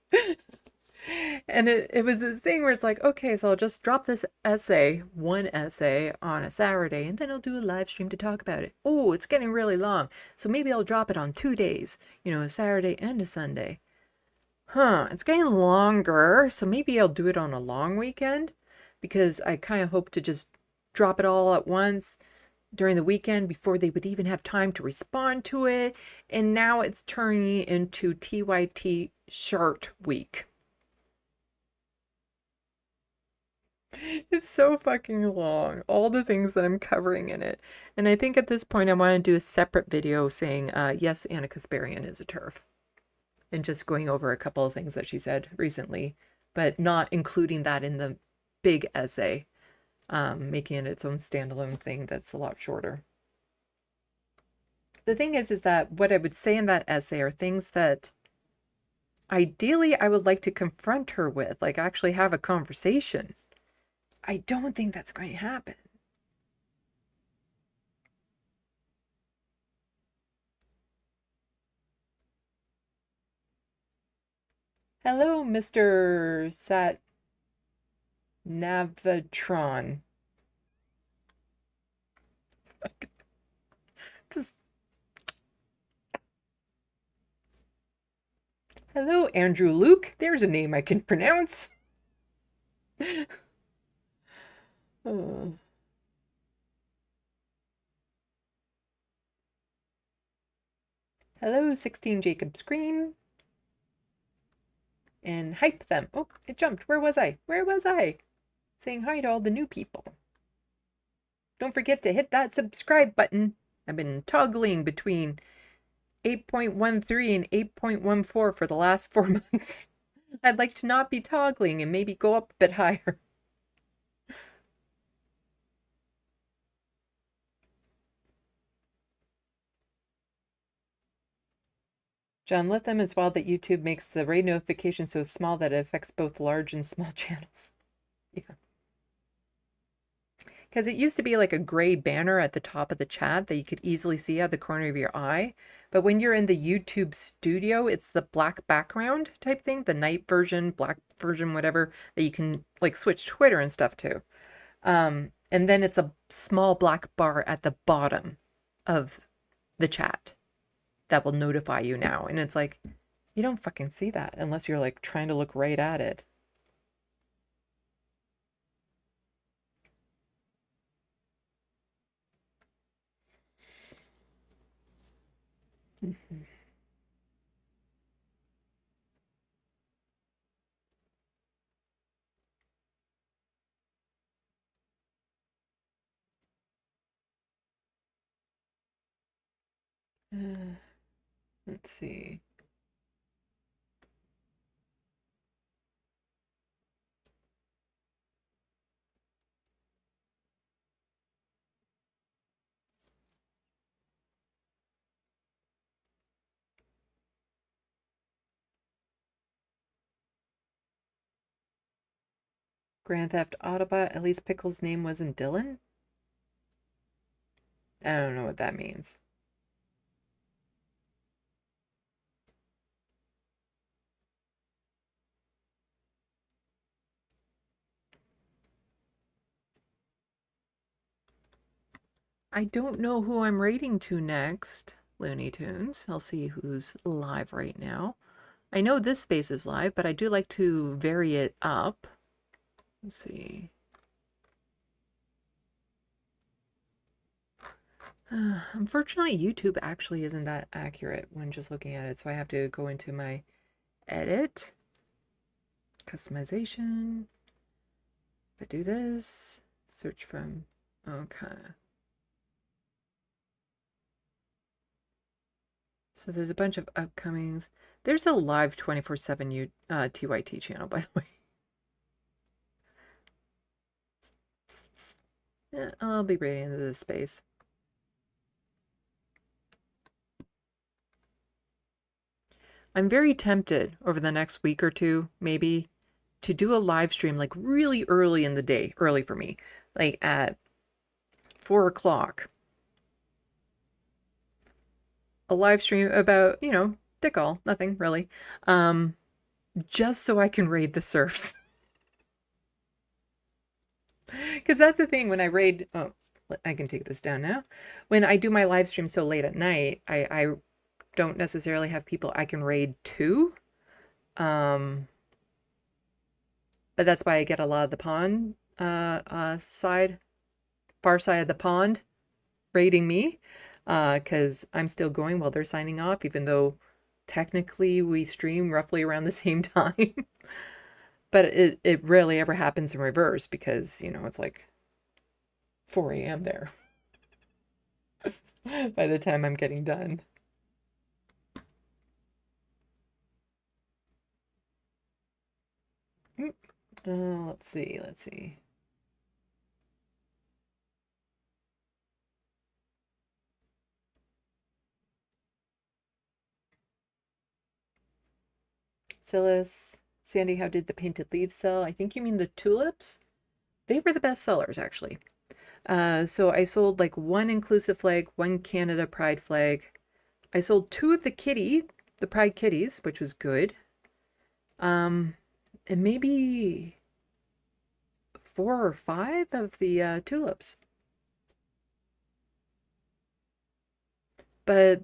And it was this thing where it's like, okay, so I'll just drop this essay, one essay, on a Saturday, and then I'll do a live stream to talk about it. Oh, it's getting really long. So maybe I'll drop it on 2 days, a Saturday and a Sunday. It's getting longer, so maybe I'll do it on a long weekend, because I kind of hope to just drop it all at once during the weekend before they would even have time to respond to it. And now it's turning into TYT short week. It's so fucking long, all the things that I'm covering in it. And I think at this point I want to do a separate video saying, yes, Anna Kasparian is a TERF. And just going over a couple of things that she said recently, but not including that in the big essay, making it its own standalone thing that's a lot shorter. The thing is that what I would say in that essay are things that ideally I would like to confront her with, like actually have a conversation. I don't think that's going to happen. Hello, Mr. Sat Navatron. Just... Hello, Andrew Luke. There's a name I can pronounce. Oh. Hello, 16 Jacob Scream. And hype them. Oh, it jumped. Where was I? Where was I? Saying hi to all the new people. Don't forget to hit that subscribe button. I've been toggling between 8.13 and 8.14 for the last 4 months. I'd like to not be toggling and maybe go up a bit higher. John, let them as well that YouTube makes the raid notification so small that it affects both large and small channels. Yeah. Because it used to be like a gray banner at the top of the chat that you could easily see out the corner of your eye. But when you're in the YouTube studio, it's the black background type thing, the night version, black version, whatever, that you can like switch Twitter and stuff to. And then it's a small black bar at the bottom of the chat that will notify you now. And it's like, you don't fucking see that unless you're like trying to look right at it. Let's see. Grand Theft Autobot, at least Pickle's name wasn't Dylan? I don't know what that means. I don't know who I'm rating to next, Looney Tunes. I'll see who's live right now. I know this space is live, but I do like to vary it up. Let's see. Unfortunately, YouTube actually isn't that accurate when just looking at it, so I have to go into my edit, customization. If I do this, search from, okay. So there's a bunch of upcomings. There's a live 24/7 TYT channel, by the way. Yeah, I'll be rating into this space. I'm very tempted over the next week or two, maybe, to do a live stream like really early in the day, early for me, like at 4 o'clock. A live stream about, you know, dick all, nothing really. Just so I can raid the serfs. Because that's the thing when I raid, oh, I can take this down now. When I do my live stream so late at night, I don't necessarily have people I can raid to. But that's why I get a lot of the pond side, far side of the pond raiding me. Because I'm still going while they're signing off, even though technically we stream roughly around the same time. But it rarely ever happens in reverse because, you know, it's like 4 a.m. there by the time I'm getting done. Let's see. Silas, Sandy, how did the painted leaves sell? I think you mean the tulips. They were the best sellers, actually. So I sold like one inclusive flag, one Canada Pride flag. I sold 2 of the Pride kitties, which was good. And maybe 4 or 5 of the tulips. But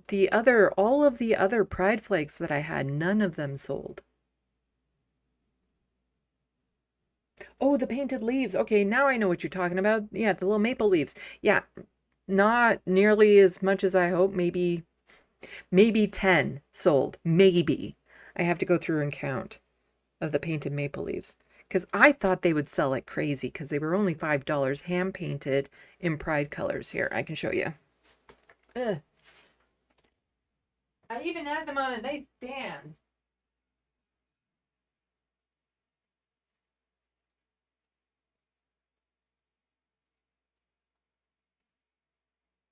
all of the other Pride flags that I had, none of them sold. Oh, the painted leaves. Okay, now I know what you're talking about. Yeah, the little maple leaves. Yeah, not nearly as much as I hope. Maybe 10 sold. Maybe. I have to go through and count of the painted maple leaves. Because I thought they would sell like crazy because they were only $5 hand painted in pride colors. Here, I can show you. Ugh. I even had them on a nice stand.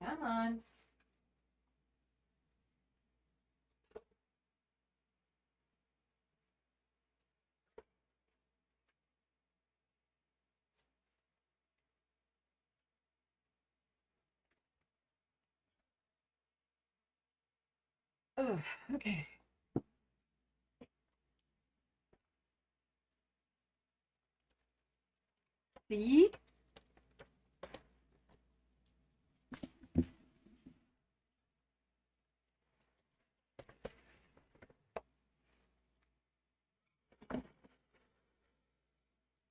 Come on. Oh, okay. See?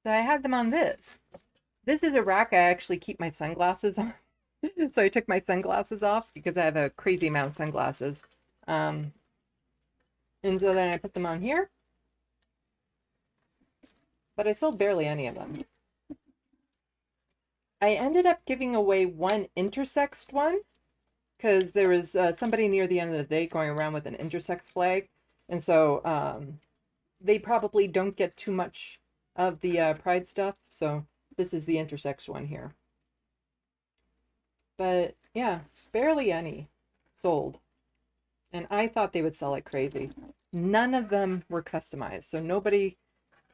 So I had them on this. This is a rack I actually keep my sunglasses on. So I took my sunglasses off because I have a crazy amount of sunglasses. And so then I put them on here. But I sold barely any of them. I ended up giving away one intersexed one because there was somebody near the end of the day going around with an intersex flag. And so they probably don't get too much of the pride stuff. So this is the intersex one here. But yeah, barely any sold. And I thought they would sell like crazy. None of them were customized. So nobody,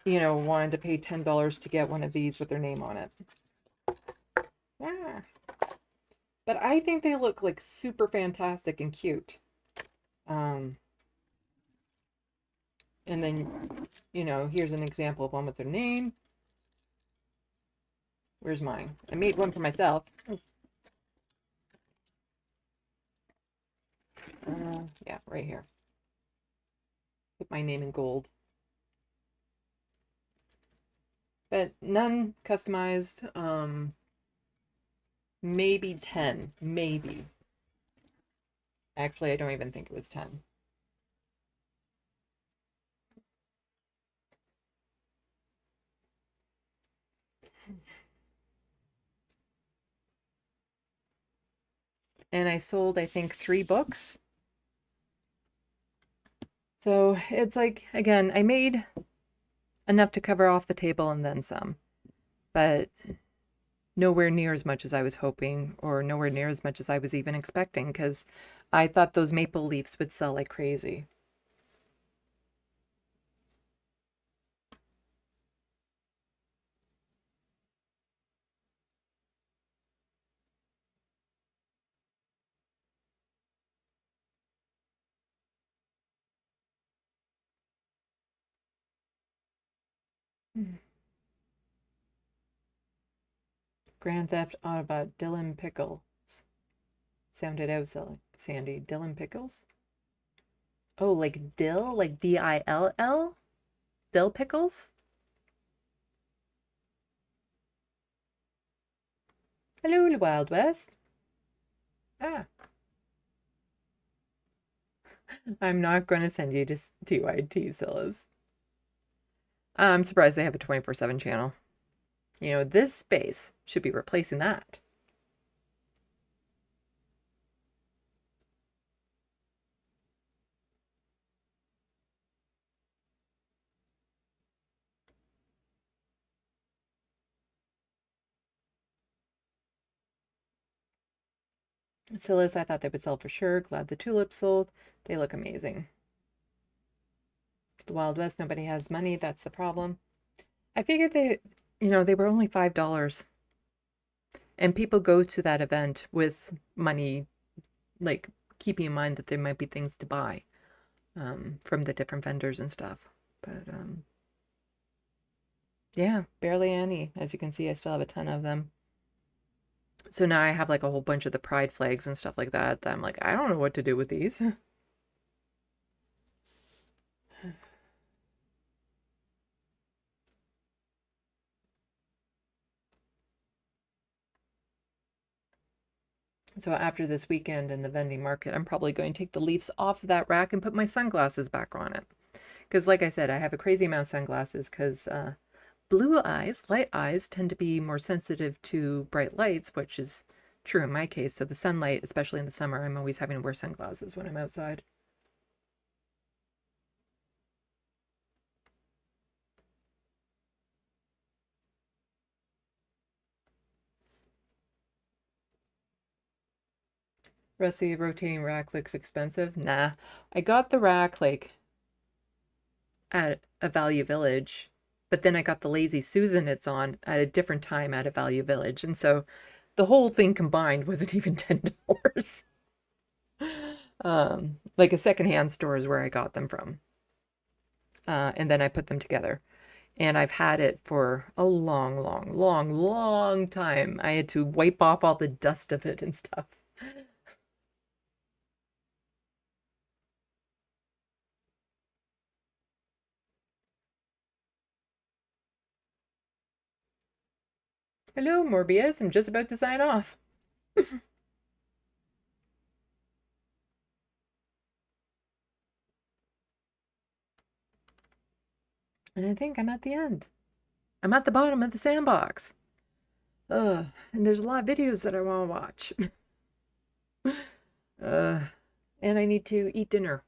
wanted to pay $10 to get one of these with their name on it. Yeah. But I think they look like super fantastic and cute. And then, here's an example of one with their name. Where's mine? I made one for myself. Yeah, right here. Put my name in gold. But none customized. Maybe 10. Maybe. Actually, I don't even think it was 10. And I sold, I think, 3 books. So it's like, again, I made enough to cover off the table and then some. But nowhere near as much as I was hoping, or nowhere near as much as I was even expecting, because I thought those maple leaves would sell like crazy. Grand Theft Auto Dylan Pickles. Sound it out, Sandy. Dylan Pickles? Oh, like dill? Like D-I-L-L? Dill pickles? Hello, Wild West. Ah. I'm not going to send you to TYT, Sillas. I'm surprised they have a 24/7 channel. This space should be replacing that. Sillas, I thought they would sell for sure. Glad the tulips sold. They look amazing. The Wild West, nobody has money. That's the problem. I figured they were only $5. And people go to that event with money, like keeping in mind that there might be things to buy from the different vendors and stuff. But yeah, barely any. As you can see, I still have a ton of them. So now I have like a whole bunch of the pride flags and stuff like that I'm like, I don't know what to do with these. So after this weekend in the vending market, I'm probably going to take the leaves off of that rack and put my sunglasses back on it. Because like I said, I have a crazy amount of sunglasses because blue eyes, light eyes, tend to be more sensitive to bright lights, which is true in my case. So the sunlight, especially in the summer, I'm always having to wear sunglasses when I'm outside. Rusty rotating rack looks expensive. Nah, I got the rack like at a Value Village, but then I got the Lazy Susan it's on at a different time at a Value Village, and so the whole thing combined wasn't even $10. Like a secondhand store is where I got them from, and then I put them together. And I've had it for a long, long, long, long time. I had to wipe off all the dust of it and stuff. Hello, Morbius. I'm just about to sign off. And I think I'm at the end. I'm at the bottom of the sandbox. And there's a lot of videos that I want to watch. And I need to eat dinner.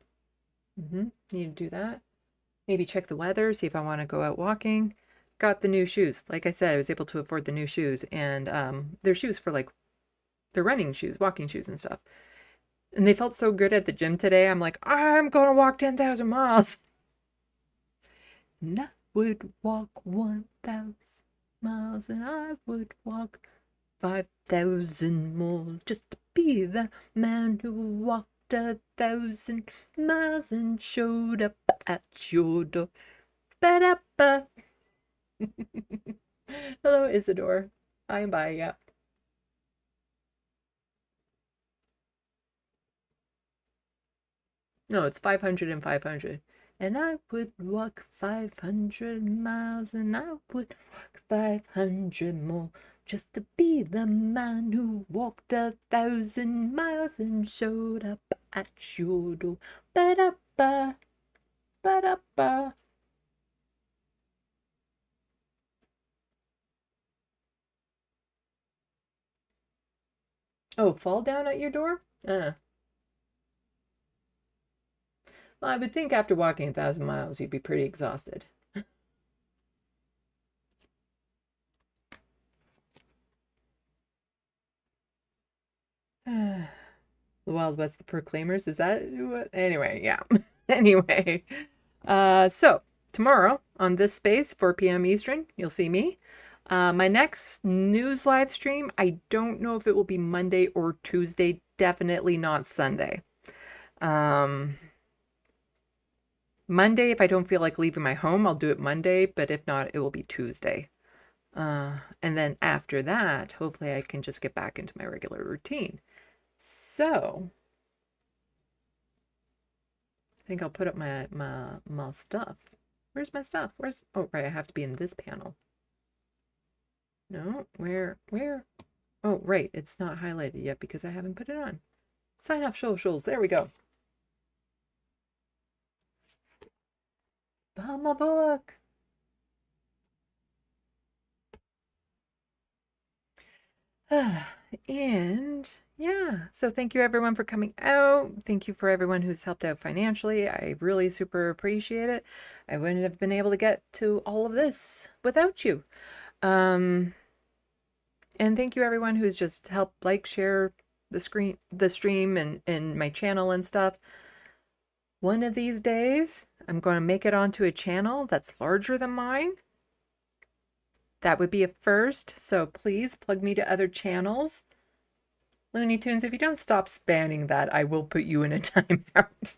Need to do that. Maybe check the weather, see if I want to go out walking. Got the new shoes. Like I said, I was able to afford the new shoes, and they're shoes for like, they're running shoes, walking shoes and stuff. And they felt so good at the gym today. I'm like, I'm gonna walk 10,000 miles. And I would walk 1,000 miles, and I would walk 5,000 more just to be the man who walked 1,000 miles and showed up at your door. Ba-da-ba. Hello, Isidore. I'm by, yeah. No, it's 500 and 500. And I would walk 500 miles, and I would walk 500 more just to be the man who walked 1,000 miles and showed up at your door. Ba-da-ba, ba-da-ba. Oh, fall down at your door? Well, I would think after walking 1,000 miles, you'd be pretty exhausted. The Wild West, the Proclaimers, is that what? Anyway, yeah. Anyway, so tomorrow on this space, 4 p.m. Eastern, you'll see me. My next news live stream, I don't know if it will be Monday or Tuesday, definitely not Sunday. Monday, if I don't feel like leaving my home, I'll do it Monday, but if not, it will be Tuesday. And then after that, hopefully I can just get back into my regular routine. So I think I'll put up my stuff. Where's my stuff? Oh, right, I have to be in this panel. No, where? Oh, right, it's not highlighted yet because I haven't put it on. Sign off socials, there we go. Buy my book. And yeah, so thank you everyone for coming out. Thank you for everyone who's helped out financially. I really super appreciate it. I wouldn't have been able to get to all of this without you. And thank you everyone who's just helped share the stream and my channel and stuff. One of these days, I'm going to make it onto a channel that's larger than mine. That would be a first, so please plug me to other channels. Looney Tunes, if you don't stop spamming that, I will put you in a timeout.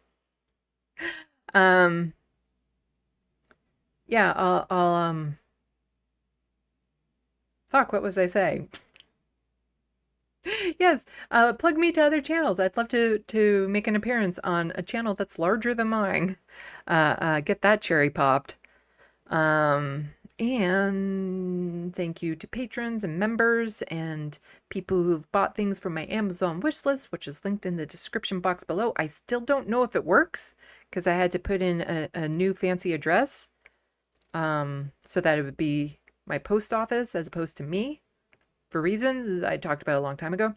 Yeah, I'll fuck, what was I saying? Yes, plug me to other channels. I'd love to make an appearance on a channel that's larger than mine. Get that cherry popped. And thank you to patrons and members and people who've bought things from my Amazon wish list, which is linked in the description box below. I still don't know if it works because I had to put in a new fancy address so that it would be my post office as opposed to me for reasons I talked about a long time ago.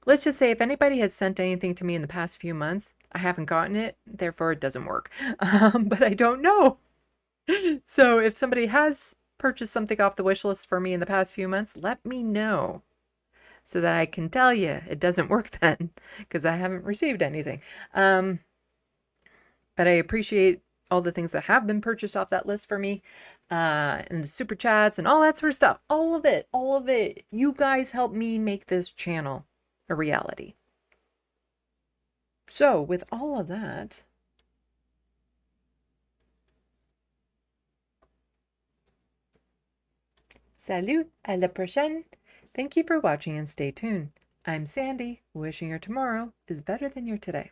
Let's just say if anybody has sent anything to me in the past few months, I haven't gotten it, therefore it doesn't work. But I don't know. So if somebody has purchased something off the wish list for me in the past few months, let me know so that I can tell you it doesn't work then because I haven't received anything. But I appreciate all the things that have been purchased off that list for me and the super chats and all that sort of stuff. All of it. You guys help me make this channel a reality. So with all of that, salut, à la prochaine. Thank you for watching and stay tuned. I'm Sandy, wishing your tomorrow is better than your today.